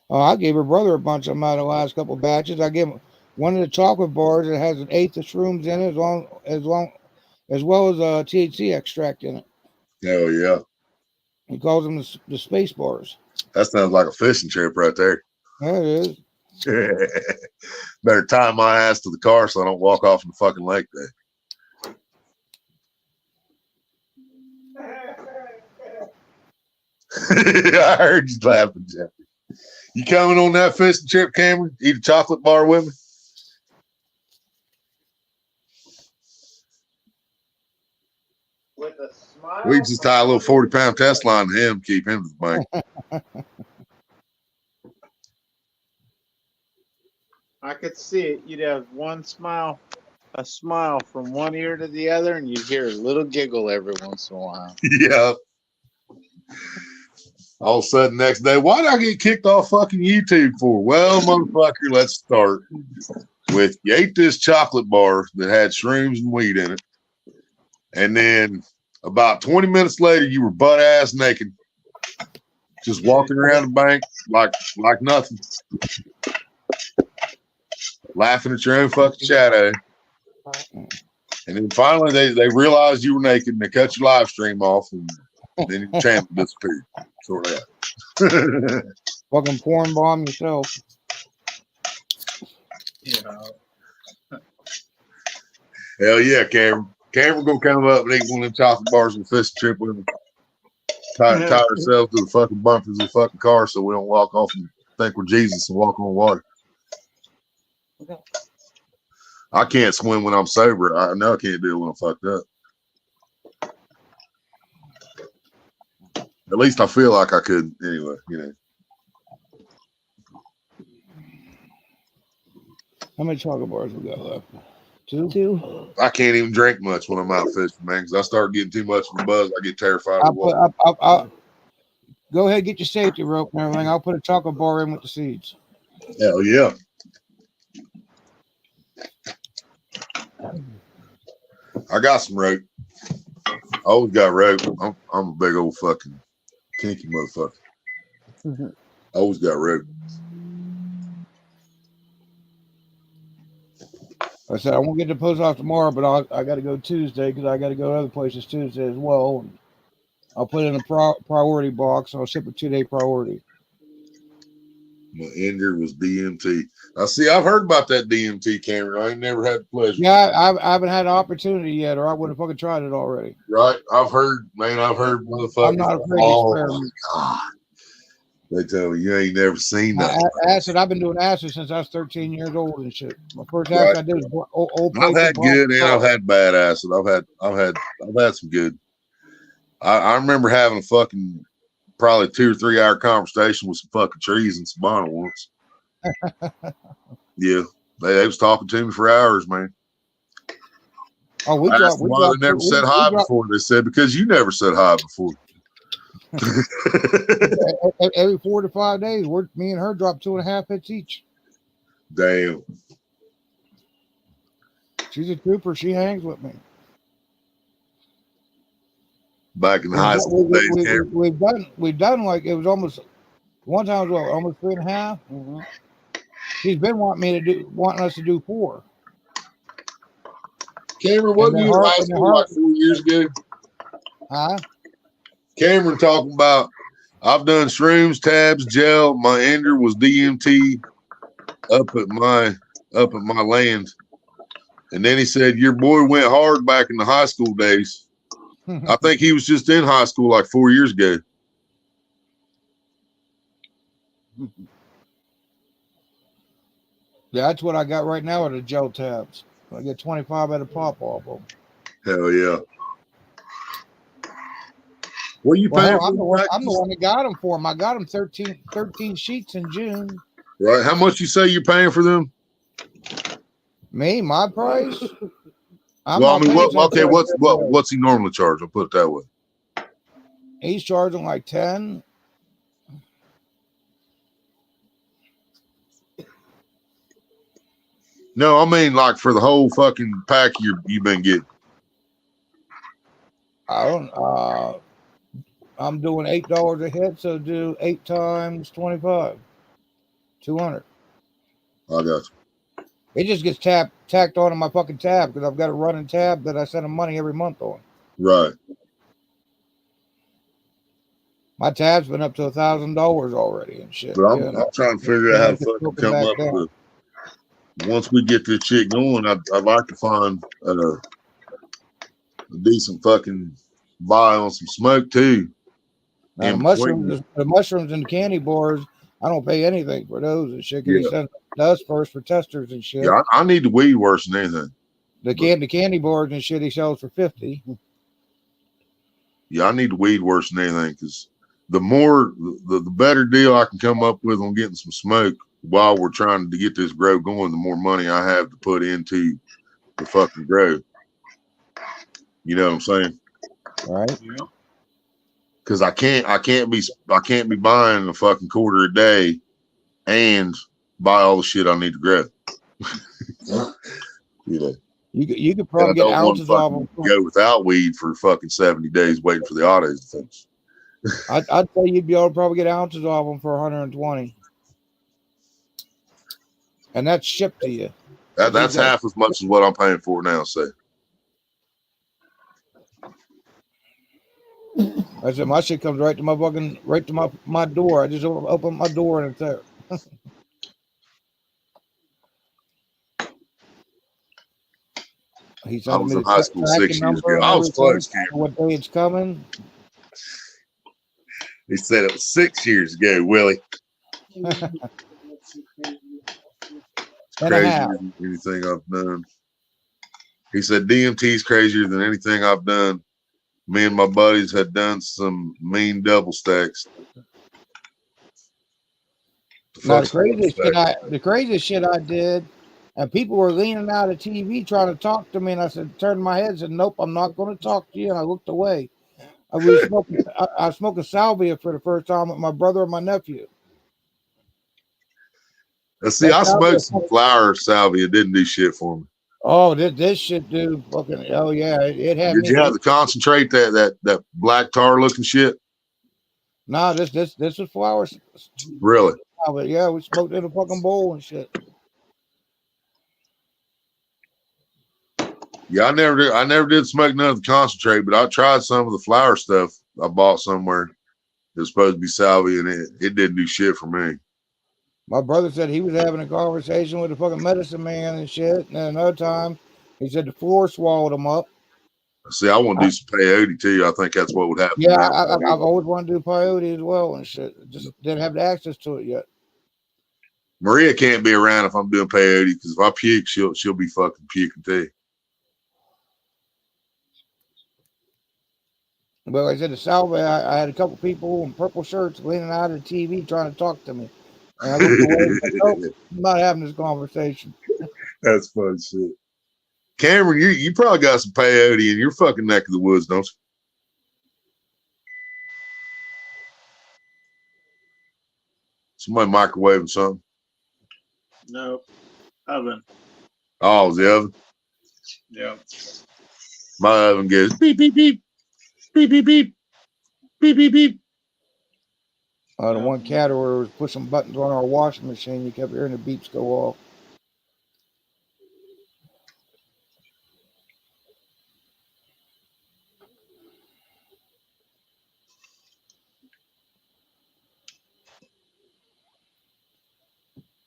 Oh, I gave her brother a bunch of them out of the last couple of batches. I gave him one of the chocolate bars that has 1/8 of shrooms in it, as well as THC extract in it. Hell yeah. He calls them the space bars. That sounds like a fishing trip right there. Yeah, it is. Better tie my ass to the car so I don't walk off in the fucking lake there. I heard you laughing, Jeffrey. You coming on that fishing trip, Cameron? Eat a chocolate bar with me? With us. We just tie a little 40-pound test line to him, keep him to the bank. I could see it. You'd have one smile, a smile from one ear to the other, and you'd hear a little giggle every once in a while. Yeah. All of a sudden, next day, why did I get kicked off fucking YouTube for? Well, motherfucker, let's start with you ate this chocolate bar that had shrooms and weed in it. And then about 20 minutes later, you were butt ass naked, just walking around the bank like nothing, laughing at your own fucking shadow. And then finally, they realized you were naked and they cut your live stream off, and then your channel disappeared. Sort of that. Fucking porn bomb yourself. Yeah. Hell yeah, Cameron. Cameron gonna come up and eat one of them chocolate bars and fish trip with him. Tie ourselves to the fucking bumpers of the fucking car so we don't walk off and think we're Jesus and walk on water. Okay. I can't swim when I'm sober. I know I can't do it when I'm fucked up. At least I feel like I could anyway, you know. How many chocolate bars we got left? Two. I can't even drink much when I'm out fishing, man, because I start getting too much of a buzz. I get terrified of water. I'll go ahead and get your safety rope and everything. I'll put a chocolate bar in with the seeds. Hell yeah. I got some rope. I always got rope. I'm a big old fucking kinky motherfucker. Mm-hmm. I always got rope. I said I won't get to the post office tomorrow, but I got to go Tuesday because I got to go to other places Tuesday as well. And I'll put it in a priority box. I'll ship a 2-day priority. My ender was DMT. I've heard about that DMT, Cameron. I ain't never had the pleasure. Yeah, I haven't had an opportunity yet, or I would have fucking tried it already. Right? I've heard motherfuckers. I'm not afraid to experiment. God. They tell me you ain't never seen that. Acid. I've been doing acid since I was 13 years old and shit. My first acid I did was old. I've had good and I've had bad acid. I've had some good. I remember having a fucking probably 2 or 3 hour conversation with some fucking trees in Sabana once. Yeah, they was talking to me for hours, man. Oh, I asked them why they never said hi before. They said because you never said hi before. Every 4 to 5 days, me and her drop 2.5 hits each. Damn. She's a trooper. She hangs with me. Back in the high school days, we've done like it was almost one time was almost 3.5. Mm-hmm. She's been wanting us to do 4. Cameron, wasn't you in high school like 4 years ago? Huh? Cameron talking about I've done shrooms, tabs, gel. My ender was DMT up at my land. And then he said, your boy went hard back in the high school days. I think he was just in high school like 4 years ago. Yeah, that's what I got right now are the gel tabs. I get 25 at a pop off them. Hell yeah. What are you paying I'm for? I'm the one that got them for him. I got them 13 sheets in June. Right. How much you say you're paying for them? Me, my price? What's he normally charge? I'll put it that way. He's charging like 10. No, I mean like for the whole fucking pack you've been getting. I'm doing $8 a hit, so do 8 times 25. 200. I got you. It just gets tacked on my fucking tab because I've got a running tab that I send them money every month on. Right. My tab's been up to $1,000 already and shit. But I'm trying to figure out how to fucking come up with. Once we get this shit going, I'd like to find a decent fucking buy on some smoke too. Now, the mushrooms and the candy bars, I don't pay anything for those and shit. He sends us first for testers and shit. Yeah, I need the weed worse than anything. The candy bars and shit he sells for $50. Yeah, I need the weed worse than anything because the more, the better deal I can come up with on getting some smoke while we're trying to get this grow going, the more money I have to put into the fucking grow. You know what I'm saying? Right. Yeah. Because I can't be buying a fucking quarter a day and buy all the shit I need to grow. You know, You could and probably I get don't want to ounces of fucking them. go without weed for fucking 70 days waiting for the autos to finish. I'd say you'd be able to probably get ounces of them for 120, and that's shipped to you. That's half as much as what I'm paying for now. So I said my shit comes right to my door. I just open my door and it's there. He I sent was me in the high school 6 tracking years number ago. and I was everything. close, Cameron. What day it's coming? He said it was 6 years ago, Willie. And a Crazier half. than anything I've done. He said DMT's crazier than anything I've done. Me and my buddies had done some mean double stacks. Now the craziest shit I did, and people were leaning out of TV trying to talk to me, and I said, turned my head and said, nope, I'm not going to talk to you, and I looked away. I was smoking salvia for the first time with my brother and my nephew. See, I That salvia, smoked some flower salvia. It didn't do shit for me. oh, this shit, dude, fucking, oh yeah, it had Did me. you have to concentrate that black tar looking shit? Nah, this was flowers. Really? Yeah, we smoked in a fucking bowl and shit. Yeah, I never did smoke none of the concentrate, but I tried some of the flower stuff I bought somewhere. It was supposed to be salvia, and it didn't do shit for me. My brother said he was having a conversation with the fucking medicine man and shit. And then another time, he said the floor swallowed him up. See, I want to do some peyote too. I think that's what would happen. Yeah, I've always wanted to do peyote as well and shit. Just didn't have the access to it yet. Maria can't be around if I'm doing peyote because if I puke, she'll be fucking puking too. But like I said, the salve, I had a couple people in purple shirts leaning out of the TV trying to talk to me. And I looked away and said, nope, I'm not having this conversation. That's fun shit. Cameron, you probably got some peyote in your fucking neck of the woods, don't you? Somebody microwaving something. No, oven. Oh, it was the oven. Yeah. My oven goes beep beep beep beep beep beep beep beep beep. The one cat order was pushing buttons on our washing machine. You kept hearing the beeps go off.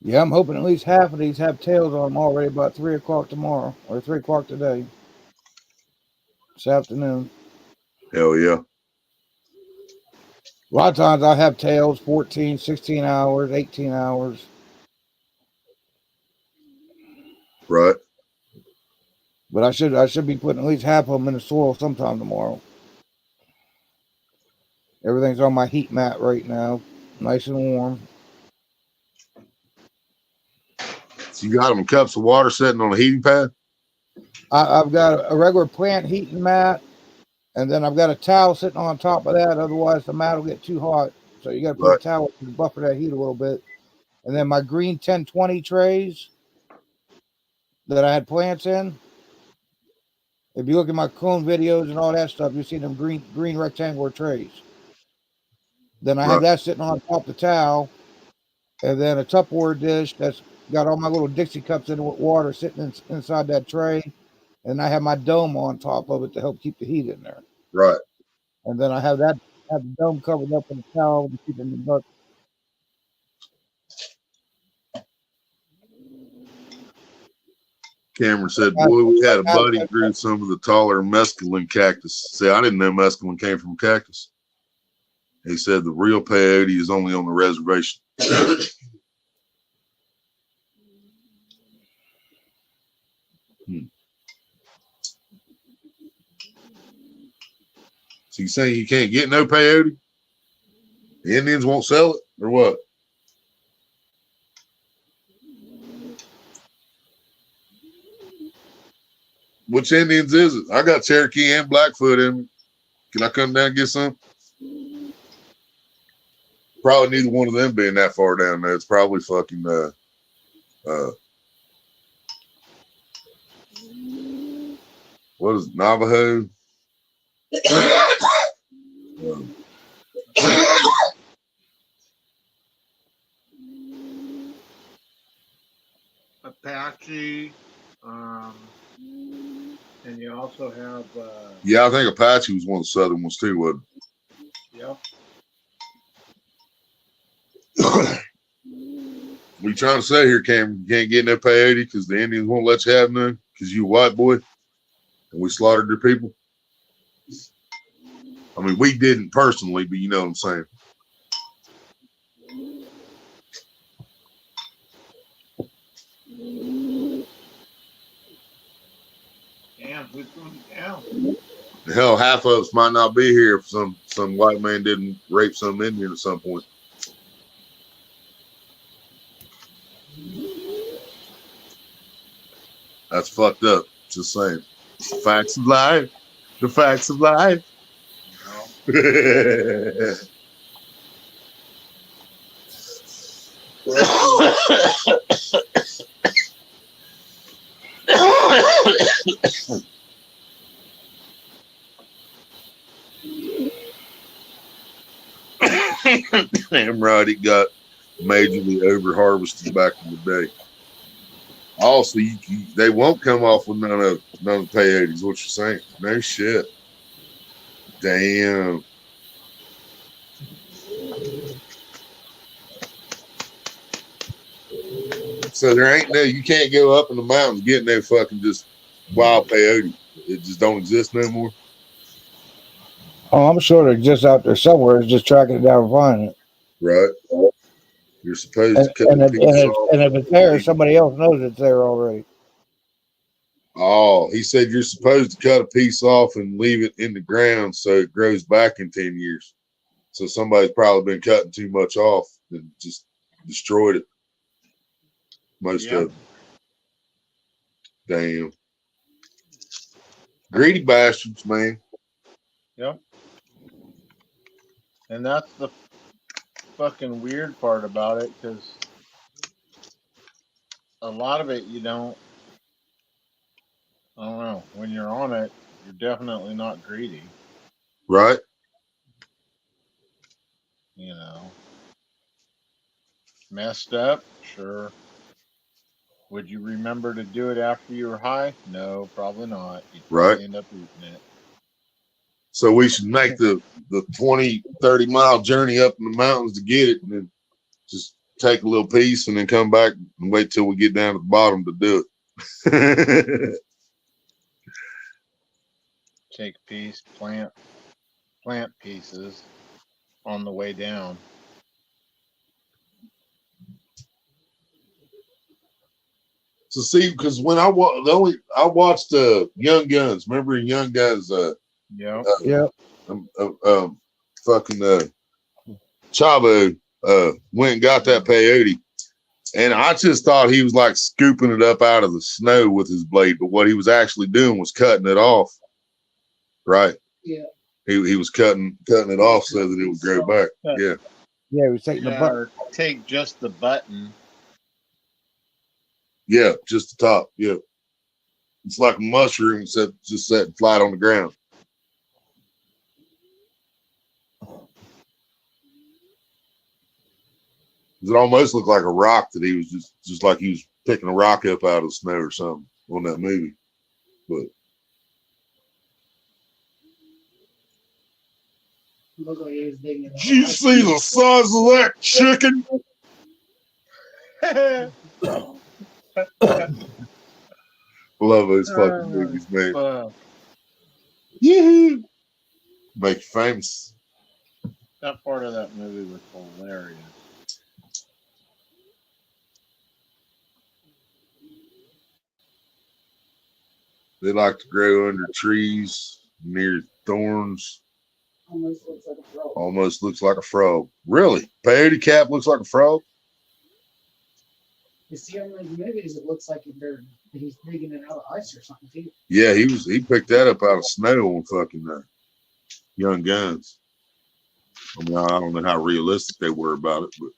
Yeah, I'm hoping at least half of these have tails on them already about 3 o'clock tomorrow or 3 o'clock today. This afternoon. Hell yeah. A lot of times I have tails 14, 16 hours, 18 hours. Right. But I should be putting at least half of them in the soil sometime tomorrow. Everything's on my heat mat right now, nice and warm. So you got them in cups of water sitting on a heating pad? I've got a regular plant heating mat, and then I've got a towel sitting on top of that. Otherwise, the mat will get too hot. So you got to put a towel to buffer that heat a little bit. And then my green 1020 trays that I had plants in. If you look at my clone videos and all that stuff, you see them green rectangular trays. Then I have that sitting on top of the towel, and then a Tupperware dish that's got all my little Dixie cups in it with water sitting inside that tray, and I have my dome on top of it to help keep the heat in there. Right. And then I have the dome covered up in a towel to keep it in the bucket. Cameron said, boy, we had a buddy grew some of the taller mescaline cactus. See, I didn't know mescaline came from cactus. He said the real peyote is only on the reservation. So you saying you can't get no peyote? The Indians won't sell it, or what? Which Indians is it? I got Cherokee and Blackfoot in me. Can I come down and get some? Probably neither one of them being that far down there. It's probably fucking what is it, Navajo? Apache, and you also have Yeah, I think Apache was one of the southern ones too, wasn't yep. it? What you trying to say here, Cameron? You can't get no peyote because the Indians won't let you have none because you a white boy and we slaughtered their people? I mean, we didn't personally, but you know what I'm saying. Damn, who's going down? Hell, half of us might not be here if some white man didn't rape some Indian at some point. That's fucked up. Just saying. It's the facts of life. The facts of life. Damn right, it got majorly over harvested back in the day. Also, they won't come off with none of the peyotes. What you're saying? No shit. Damn. So there ain't no. You can't go up in the mountains getting no fucking just wild peyote. It just don't exist no more. Oh, I'm sure they're just out there somewhere, just tracking it down and finding it. Right. You're supposed And, to cut and, the if, piece and, if, off. and if it's there, somebody else knows it's there already. Oh, he said you're supposed to cut a piece off and leave it in the ground so it grows back in 10 years. So somebody's probably been cutting too much off and just destroyed it. Most of it. Damn. Greedy bastards, man. Yep. And that's the fucking weird part about it, because a lot of it you don't. I don't know. When you're on it, you're definitely not greedy. Right? You know. Messed up? Sure. Would you remember to do it after you were high? No, probably not. You'd probably Right. end up eating it. So we should make the 20, 30-mile journey up in the mountains to get it and then just take a little piece and then come back and wait till we get down to the bottom to do it. Take a piece, plant pieces on the way down. So see, because when I watched Young Guns. Remember in Young Guns? Yep. Yep. Fucking Chavo went and got that peyote, and I just thought he was like scooping it up out of the snow with his blade, but what he was actually doing was cutting it off. Right? Yeah. He was cutting it off so that it would grow back. Yeah. Yeah, he was taking the butt. Or take just the button. Yeah, just the top. Yeah. It's like a mushroom except just sitting flat on the ground. It almost looked like a rock that he was just like he was picking a rock up out of the snow or something on that movie. But Looked like he was digging it did you see the size of that chicken? Love those fucking movies, man. Yoo-hoo. Make you famous. That part of that movie was hilarious. They like to grow under trees, near thorns. Almost looks like a frog. Almost looks like a frog. Really? Peyote cap looks like a frog? You see on the movies, it looks like he's digging it out of ice or something too. Yeah, he picked that up out of snow on fucking Young Guns. I mean, I don't know how realistic they were about it, but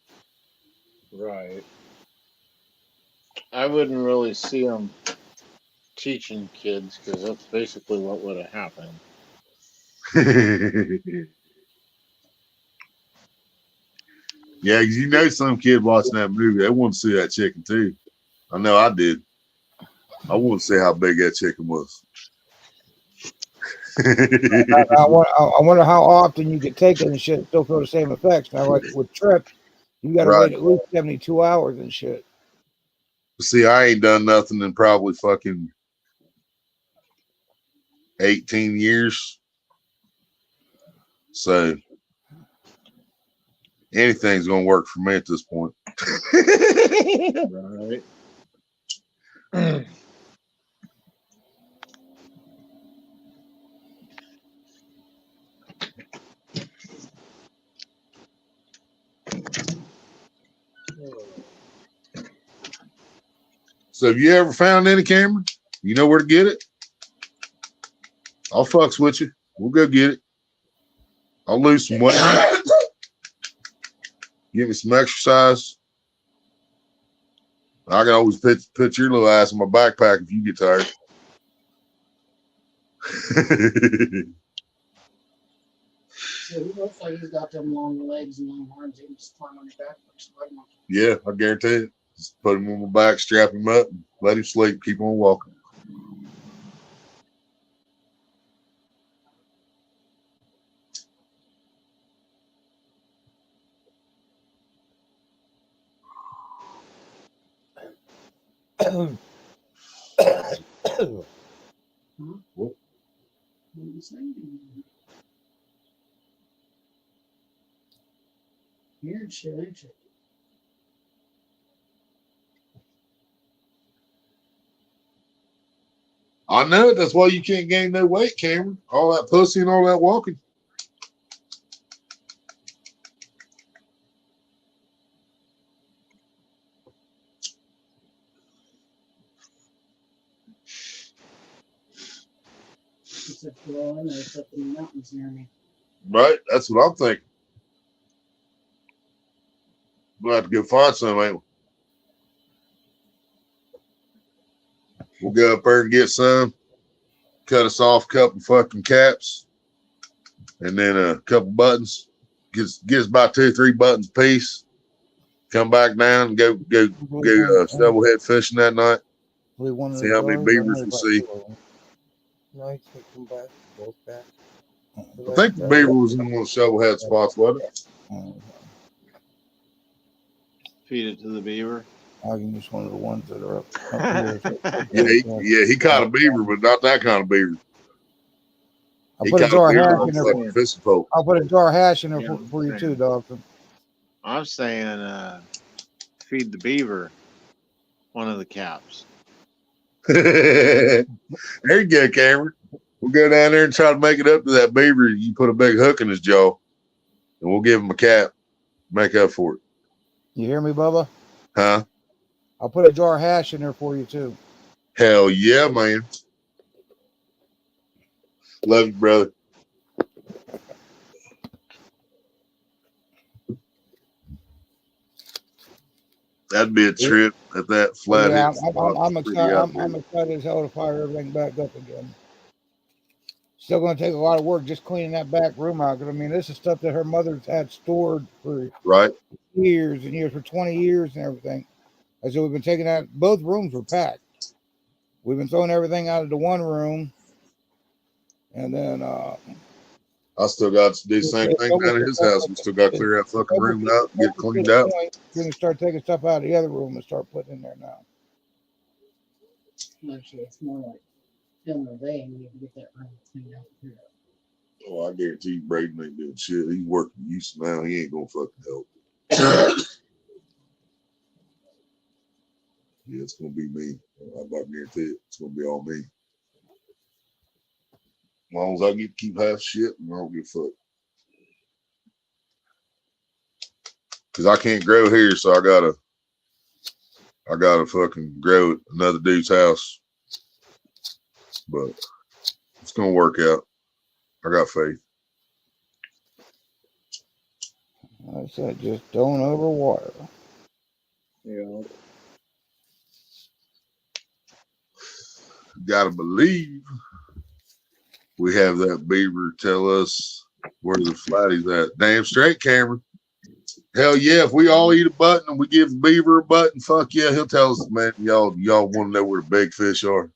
Right. I wouldn't really see them teaching kids because that's basically what would have happened. yeah, 'cause you know some kid watching that movie, they want to see that chicken too. I know I did. I want to see how big that chicken was. I wonder how often you get taken and shit and still feel the same effects. Now, like with Trip, you got to Right. wait at least 72 hours and shit. See, I ain't done nothing in probably fucking 18 years. So anything's gonna work for me at this point. Right. So have you ever found any camera? You know where to get it? I'll fucks with you. We'll go get it. I'll lose some weight. Give me some exercise. I can always put your little ass in my backpack if you get tired. So he looks like he's got them long legs and long arms. He can just climb on your back. Yeah, I guarantee it. Just put him on my back, strap him up, and let him sleep, keep on walking. What are you saying? Weird shit, ain't you? I know it. That's why you can't gain no weight, Cameron. All that pussy and all that walking. Except for all in there, it's up in the mountains near me. Right? That's what I'm thinking. We'll have to go find some, ain't we? We'll go up there and get some. Cut us off a couple fucking caps. And then a couple buttons. Get us about 2 or 3 buttons a piece. Come back down and go shovelhead fishing that night. See how many beavers we see. No, he took them back. Both back. I think the beaver was in one of the shovelhead spots, wasn't it? Feed it to the beaver. I can use one of the ones that are up Yeah, he caught a beaver, but not that kind of beaver. I'll put a jar hash in there. Like a fishing pole. I'll put a jar hash in there for you too, Doctor. I'm saying feed the beaver one of the caps. There you go, Cameron. We'll go down there and try to make it up to that beaver. You put a big hook in his jaw, and we'll give him a cap. Make up for it. You hear me, Bubba? Huh? I'll put a jar hash in there for you too. Hell yeah, man. Love you, brother. That'd be a trip at that flat. Yeah, I'm excited. I'm excited as hell to fire everything back up again. Still going to take a lot of work just cleaning that back room out. Because I mean, this is stuff that her mother's had stored for years and years, for 20 years and everything. I said we've been taking out. Both rooms were packed. We've been throwing everything out of the one room, and then I still got to do the same thing down at his house. We still got to clear that fucking room out, get it cleaned out. We're going to start taking stuff out of the other room and start putting in there now. Actually, it's more like filling the day and you can get that room cleaned out. Oh, I guarantee you, Braden ain't doing shit. He's working Houston now. He ain't gonna fucking help. Yeah, it's gonna be me. I'm about to guarantee it. It's gonna be all me. As long as I get to keep half shit, I don't give a fuck. Cause I can't grow here, so I gotta fucking grow at another dude's house. But it's gonna work out. I got faith. I said, just don't overwater. Yeah. Gotta believe we have that beaver tell us where the flatty's at. Damn straight, Cameron. Hell yeah, if we all eat a button and we give the beaver a button, fuck yeah, he'll tell us, man, y'all want to know where the big fish are?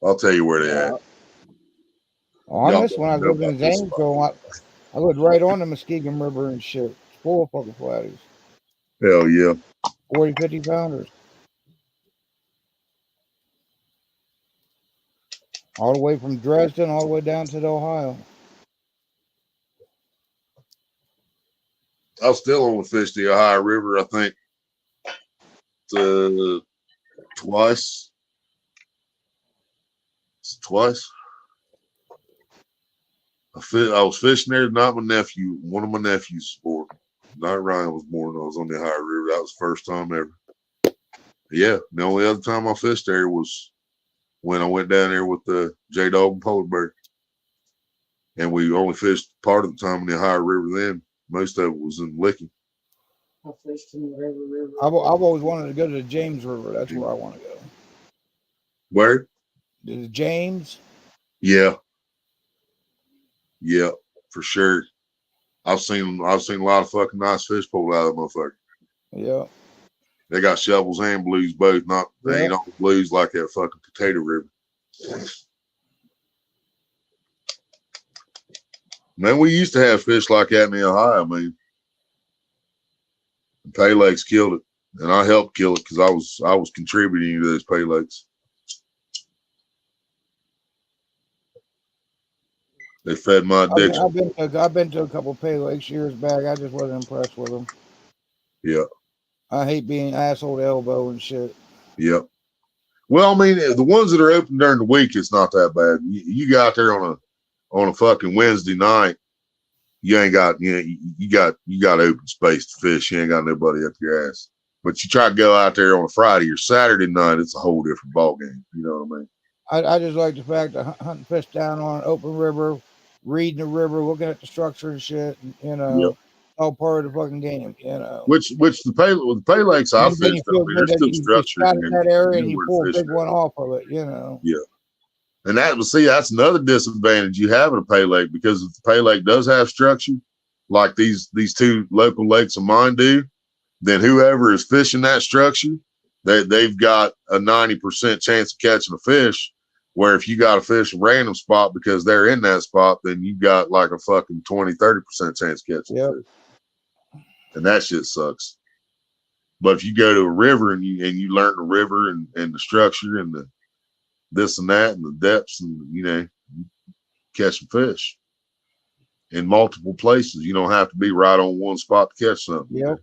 I'll tell you where they at. On Y'all this one, I know lived in about this Zanesville. I lived right on the Muskegon River and shit. It's full of fucking flatties. Hell yeah. 40, 50 pounders. All the way from Dresden, all the way down to the Ohio. I still only fished the Ohio River, I think, twice. Twice. I was fishing there, not my nephew. One of my nephews was born. Not Ryan was born. I was on the Ohio River. That was the first time ever. Yeah, the only other time I fished there was when I went down there with the J-Dog and Polar Bear. And we only fished part of the time in the Ohio River then. Most of it was in Licking. I fished in the river. I've always wanted to go to the James River. That's where I want to go. Where? The James? Yeah. Yeah, for sure. I've seen a lot of fucking nice fish pulled out of that motherfucker. Yeah. They got shovels and blues both. They ain't all blues like that fucking Potato River. Man, we used to have fish like that in the Ohio, man. The Pay Lakes killed it, and I helped kill it because I was contributing to those Pay Lakes. They fed my addiction. I've been to a couple of Pay Lakes years back. I just wasn't impressed with them. Yeah. I hate being asshole to elbow and shit. Yep. Well, I mean, the ones that are open during the week, it's not that bad. You got there on a fucking Wednesday night, you ain't got you got open space to fish. You ain't got nobody up your ass. But you try to go out there on a Friday or Saturday night, it's a whole different ball game. You know what I mean? I just like the fact that hunting fish down on an open river, reading the river, looking at the structure and shit, all part of the fucking game, Which the Pay Lakes I fished, there's still structure in that area and you pull a big there. one off of it, Yeah. And that's another disadvantage you have at a Pay Lake, because if the Pay Lake does have structure, like these two local lakes of mine do, then whoever is fishing that structure, they've got a 90% chance of catching a fish. Where if you got to fish a random spot because they're in that spot, then you got like a fucking 20-30% chance of catching a fish. And that shit sucks. But if you go to a river and you learn the river and the structure and the this and that and the depths, and you catching fish in multiple places. You don't have to be right on one spot to catch something. Yep.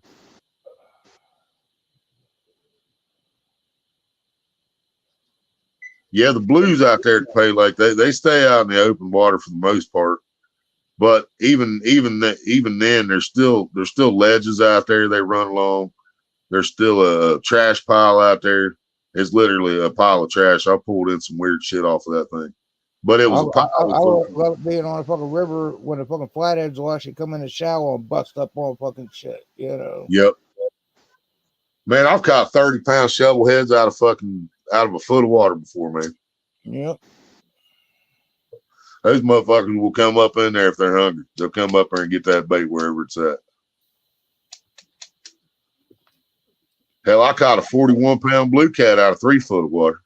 Yeah, the blues out there at Pay Lake, they stay out in the open water for the most part. But even then, there's still ledges out there they run along. There's still a trash pile out there. It's literally a pile of trash. I pulled in some weird shit off of that thing. But it was a pile. I love being on a fucking river when the fucking flatheads will actually come in the shower and bust up on fucking shit, Yep. Man, I've caught 30-pound shovel heads out of a foot of water before, man. Yep. Those motherfuckers will come up in there if they're hungry. They'll come up there and get that bait wherever it's at. Hell, I caught a 41-pound blue cat out of 3 foot of water.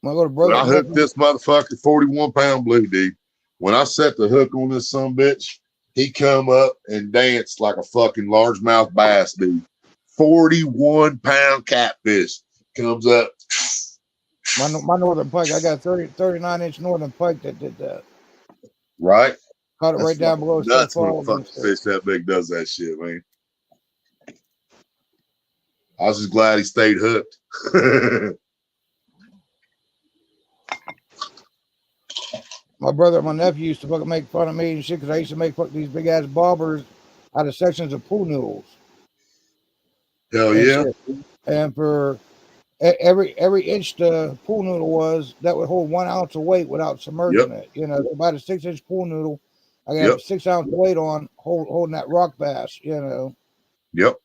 My little brother. I hooked this motherfucker 41-pound blue, dude. When I set the hook on this sumbitch, he come up and danced like a fucking largemouth bass, dude. 41-pound catfish comes up. My northern pike, I got 39-inch northern pike that did that. Right? Caught it right down below. Nuts when a fucking fish that big does that shit, man. I was just glad he stayed hooked. My brother and my nephew used to fucking make fun of me and shit because I used to make these big ass bobbers out of sections of pool noodles. Hell And yeah. shit. And for every inch the pool noodle was, that would hold 1 ounce of weight without submerging it. You know, about a 6-inch pool noodle, I got Yep. 6 ounce weight on holding that rock bass. You know. Yep.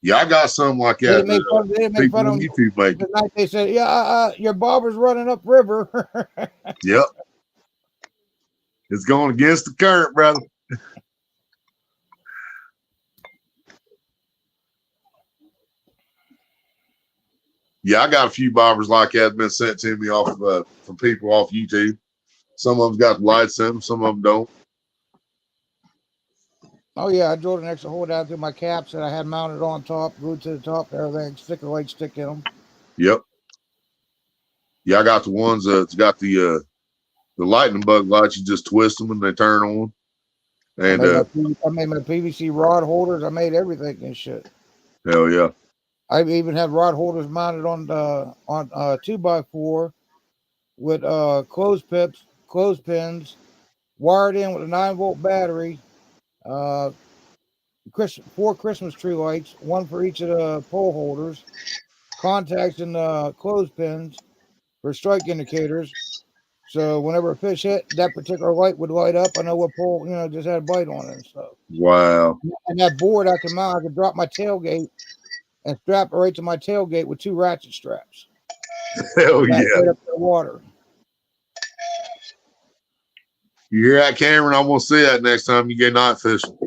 Yeah, I got something like They that. didn't make fun. They didn't make People fun on of me. YouTube make. The night they said, "Yeah, your bobber's running up river." Yep. It's going against the current, brother. Yeah, I got a few bobbers like that been sent to me off of, from people off YouTube. Some of them got lights in them, some of them don't. Oh yeah, I drilled an extra hole down through my caps that I had mounted on top, glued to the top, and everything, stick a light stick in them. Yep. Yeah, I got the ones that's got the lightning bug lights. You just twist them and they turn on. And I made my PVC rod holders. I made everything and shit. hell yeah. I've even had rod holders mounted on 2x4 with clothespins, wired in with a 9-volt battery. 4 Christmas tree lights, one for each of the pole holders, contacts in the clothespins for strike indicators. So whenever a fish hit, that particular light would light up. I know what pole, just had a bite on it and stuff. Wow. And that board I can mount, I could drop my tailgate and strap it right to my tailgate with 2 ratchet straps. Hell Back yeah. right up to the water. You hear that, Cameron? I want to see that next time you get night fishing.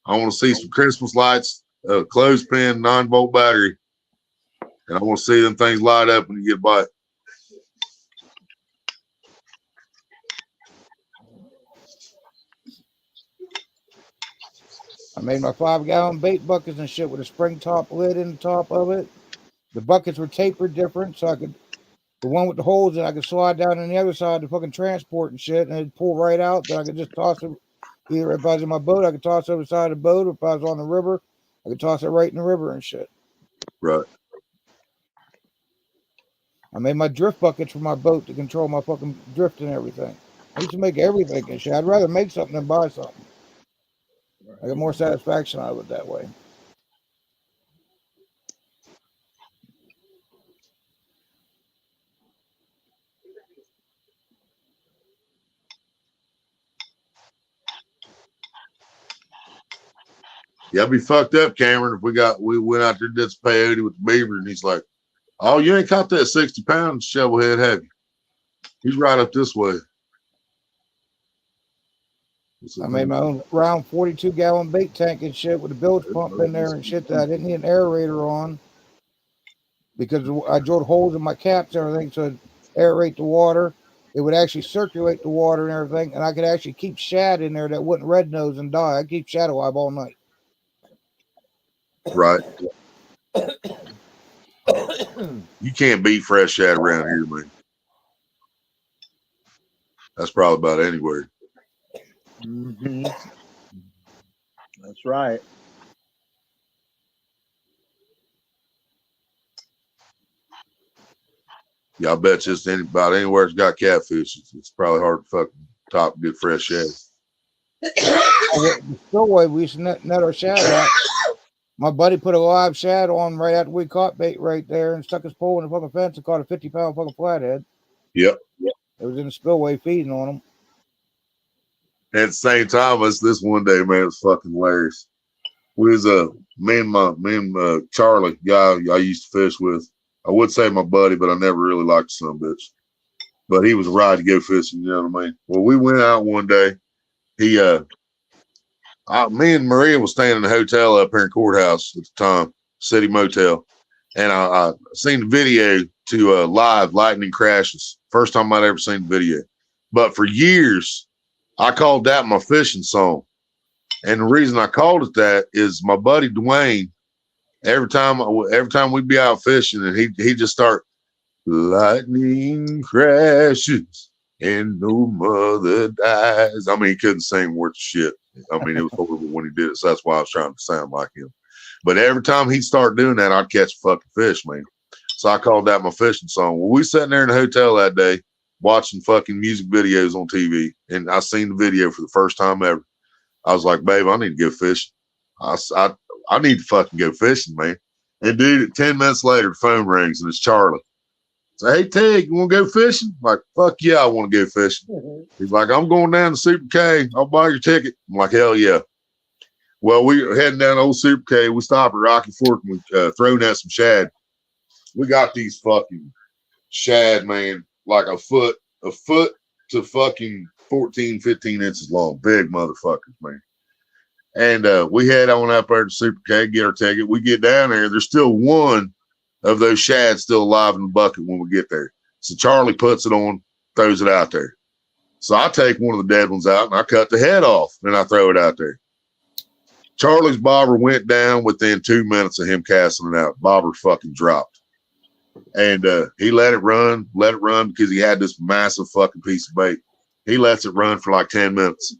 I want to see some Christmas lights, a clothespin, 9-volt battery. And I want to see them things light up when you get a bite. I made my 5-gallon bait buckets and shit with a spring top lid in the top of it. The buckets were tapered different, so the one with the holes in, I could slide down on the other side to fucking transport and shit, and it'd pull right out. Then I could just toss it. Either if I was in my boat, I could toss it over the side of the boat, or if I was on the river, I could toss it right in the river and shit. Right. I made my drift buckets for my boat to control my fucking drift and everything. I used to make everything and shit. I'd rather make something than buy something. I get more satisfaction out of it that way. Yeah, I'd be fucked up, Cameron, if we went out there and did some peyote with the beaver, and he's like, "Oh, you ain't caught that 60-pound shovelhead, have you? He's right up this way." I made my own round 42-gallon bait tank and shit with a bilge pump in there and shit that I didn't need an aerator on because I drilled holes in my caps and everything so it'd aerate the water. It would actually circulate the water and everything, and I could actually keep shad in there that wouldn't red nose and die. I'd keep shad alive all night. Right. You can't beat fresh shad around here, man. That's probably about anywhere. Mm-hmm. That's right. Yeah, I bet you it's about anywhere it's got catfish. It's probably hard to fucking top good fresh shad. The spillway we used to net our shad out. My buddy put a live shad on right after we caught bait right there and stuck his pole in the fucking fence and caught a 50-pound fucking flathead. Yep. It was in the spillway feeding on him. At the same time, it's this one day, man, it was fucking hilarious. We was me and Charlie, guy I used to fish with. I would say my buddy, but I never really liked the son of a bitch. But he was a ride to go fishing, you know what I mean? Well, we went out one day. Me and Maria was staying in a hotel up here in Courthouse at the time, City Motel. And I seen the video to live lightning crashes. First time I'd ever seen the video. But for years, I called that my fishing song. And the reason I called it that is my buddy Dwayne, every time we'd be out fishing and he just start lightning crashes and no mother dies. I mean, he couldn't sing worth of shit. I mean, it was horrible when he did it, so that's why I was trying to sound like him. But every time he'd start doing that, I'd catch a fucking fish, man. So I called that my fishing song. Well, we sitting there in the hotel that day watching fucking music videos on TV, and I seen the video for the first time ever. I was like, babe, I need to go fishing. I need to fucking go fishing, man. And dude, 10 minutes later, the phone rings and it's Charlie. Say, hey, Tig, you want to go fishing? I'm like, fuck yeah, I want to go fishing. He's like, I'm going down to Super K. I'll buy your ticket. I'm like, hell yeah. Well, we were heading down to old Super K. We stopped at Rocky Fork and we thrown at some shad. We got these fucking shad, man, like a foot to fucking 14, 15 inches long. Big motherfuckers, man. And we head on up there to Super K, get our ticket. We get down there. There's still one of those shad still alive in the bucket when we get there. So Charlie puts it on, throws it out there. So I take one of the dead ones out and I cut the head off and I throw it out there. Charlie's bobber went down within 2 minutes of him casting it out. Bobber fucking dropped. And he let it run because he had this massive fucking piece of bait. He lets it run for like 10 minutes.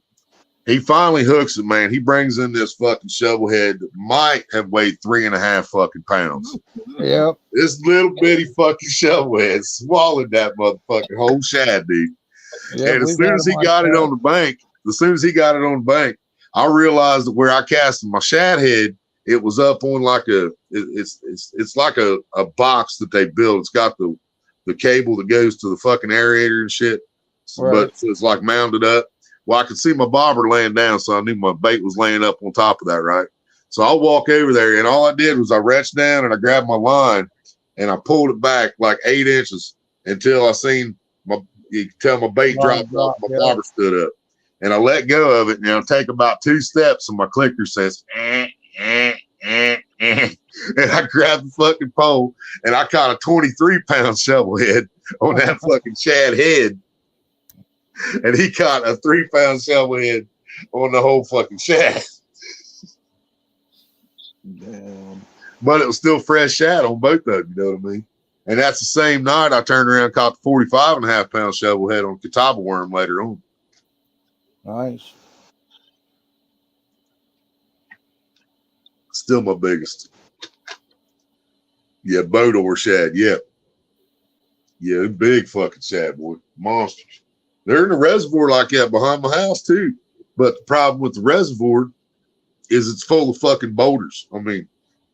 He finally hooks it, man. He brings in this fucking shovel head that might have weighed 3.5 fucking pounds. Yep. This little bitty fucking shovel head swallowed that motherfucking whole shad, dude. Yep, And as we've soon got as he them got like it that. on the bank, I realized that where I cast my shad head, it was up on like it's like a box that they build. It's got the cable that goes to the fucking aerator and shit, Right. but it's like mounted up. Well, I could see my bobber laying down, so I knew my bait was laying up on top of that, right? So I walk over there, and all I did was I reached down and I grabbed my line, and I pulled it back like 8 inches until I seen you could tell my bait dropped off, my bobber stood up. And I let go of it, and I'll take about 2 steps, and my clicker says, and I grabbed the fucking pole, and I caught a 23-pound shovel head on that fucking shad head. And he caught a 3-pound shovel head on the whole fucking shad. Damn. But it was still fresh shad on both of them, you know what I mean? And that's the same night I turned around and caught the 45.5-pound shovel head on catawba worm later on. Nice. Still my biggest. Yeah, boat or shad. Yeah. Yeah, big fucking shad, boy. Monsters. They're in the reservoir like that behind my house, too. But the problem with the reservoir is it's full of fucking boulders. I mean,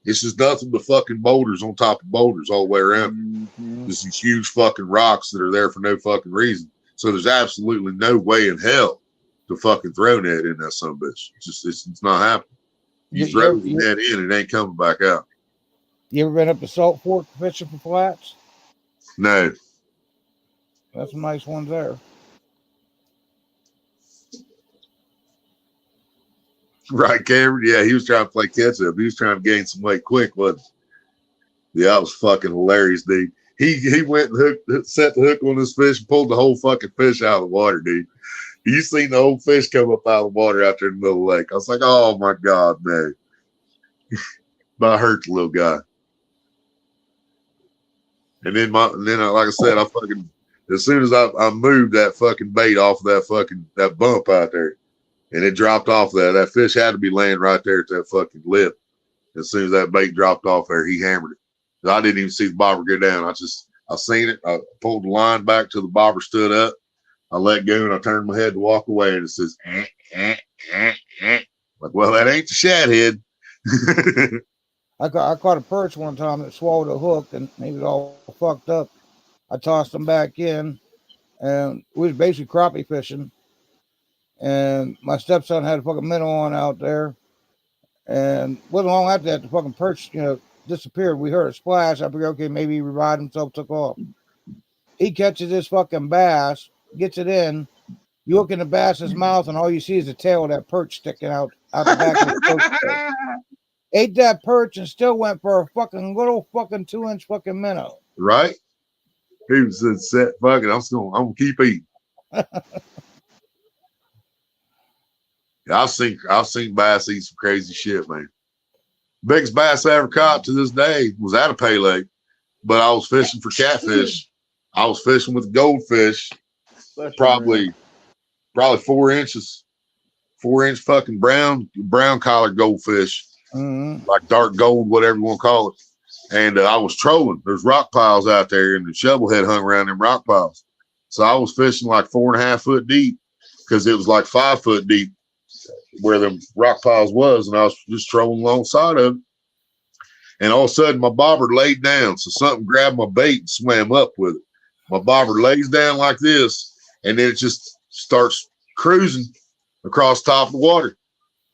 it's just nothing but fucking boulders on top of boulders all the way around. Mm-hmm. Just these huge fucking rocks that are there for no fucking reason. So there's absolutely no way in hell to fucking throw net in that son of a bitch. It's not happening. You throw the net in, it ain't coming back out. You ever been up to Salt Fork fishing for flats? No. That's some nice ones there. Right, Cameron? Yeah, he was trying to play catch up. He was trying to gain some weight quick, wasn't he? Yeah, that was fucking hilarious, dude. He went and set the hook on this fish and pulled the whole fucking fish out of the water, dude. You seen the whole fish come up out of the water out there in the middle of the lake. I was like, oh my God, man. But I hurt the little guy. And then like I said, I fucking, as soon as I moved that fucking bait off of that bump out there, and it dropped off there, that fish had to be laying right there at that fucking lip. As soon as that bait dropped off there, he hammered it. I didn't even see the bobber go down. I seen it. I pulled the line back till the bobber stood up. I let go and I turned my head to walk away, and it says, like, well, that ain't the shad head. I caught a perch one time that swallowed a hook, and he was all fucked up. I tossed him back in, and we was basically crappie fishing. And my stepson had a fucking minnow on out there, and wasn't long after that the fucking perch, disappeared. We heard a splash. I figured, okay, maybe he revived himself, took off. He catches this fucking bass, gets it in. You look in the bass's mouth, and all you see is the tail of that perch sticking out the back of his throat. Ate that perch and still went for a fucking little fucking 2-inch fucking minnow. Right? He was set. Fuck it. I'm gonna keep eating. Yeah, I've seen bass eat some crazy shit, man. Biggest bass I ever caught to this day was at a pay lake, but I was fishing for catfish. I was fishing with goldfish, probably 4 inches, 4-inch fucking brown collar goldfish, like dark gold, whatever you want to call it. And I was trolling. There's rock piles out there, and the shovel head hung around them rock piles. So I was fishing like 4.5 foot deep because it was like 5 foot deep. where the rock piles was, and I was just trolling alongside of it. And all of a sudden, my bobber laid down. So something grabbed my bait and swam up with it. My bobber lays down like this, and then it just starts cruising across top of the water.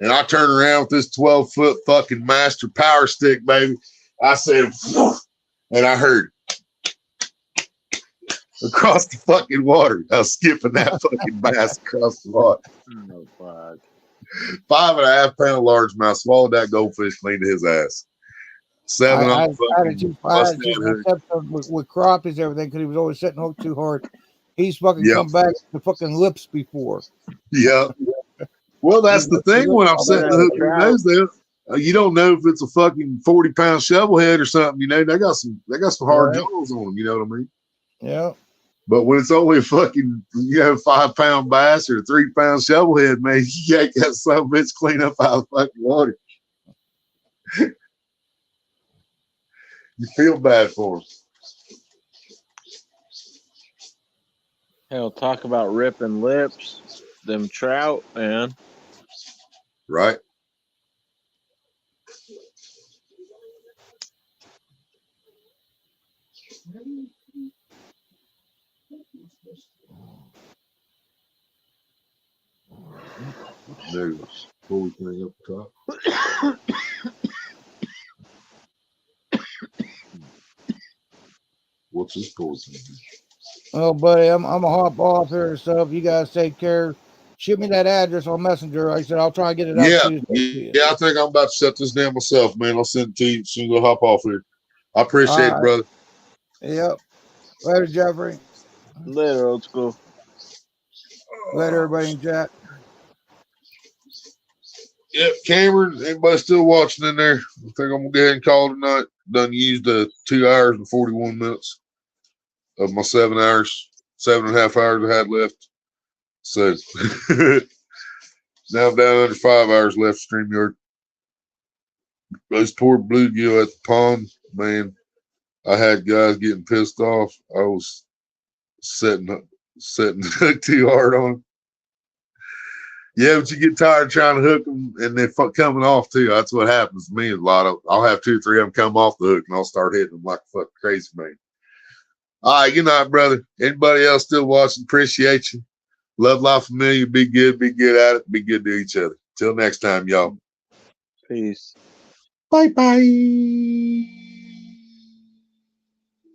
And I turn around with this 12-foot fucking master power stick, baby. I said, woof, and I heard across the fucking water. I was skipping that fucking bass across the water. Oh, fuck. 5.5 pound largemouth swallowed that goldfish clean to his ass. Seven I on had to fucking choose mustang hook. with crappies and everything because he was always setting hook too hard. He's fucking Yep. come back to fucking lips before. Yeah. Well, that's the thing when I'm setting the hook in your nose there. You don't know if it's a fucking 40-pound shovelhead or something. You know, they got some hard Right. jaws on them. You know what I mean? Yeah. But when it's only a fucking 5-pound bass or a 3-pound shovelhead, man, you can't get some bitch clean up out of the fucking water. You feel bad for them, Hell, talk about ripping lips. Them trout, man. right? There's full thing up top. What's this poison? Oh, buddy, I'm gonna hop off here and stuff. You guys take care. Shoot me that address on Messenger. Like I said, I'll try and get it out Yeah, Tuesday. yeah. I think I'm about to set this down myself, man. I'll send it to you as soon as I hop off here. I appreciate it, All right. brother. Yep. Later, Jeffrey. Later, old school. Later, everybody in chat. Yep, Cameron, anybody still watching in there? I think I'm gonna go ahead and call it tonight. Done used 2 hours and 41 minutes of my 7.5 hours I had left. So now I'm down under 5 hours left. StreamYard. Those poor bluegill at the pond, man. I had guys getting pissed off. I was setting too hard on them. Yeah, but you get tired trying to hook them, and they're coming off too. That's what happens to me. I'll have 2 or 3 of them come off the hook, and I'll start hitting them like a fucking crazy man. All right, good night, brother. Anybody else still watching? Appreciate you. Love, life, familiar. Be good at it. Be good to each other. Till next time, y'all. Peace. Bye.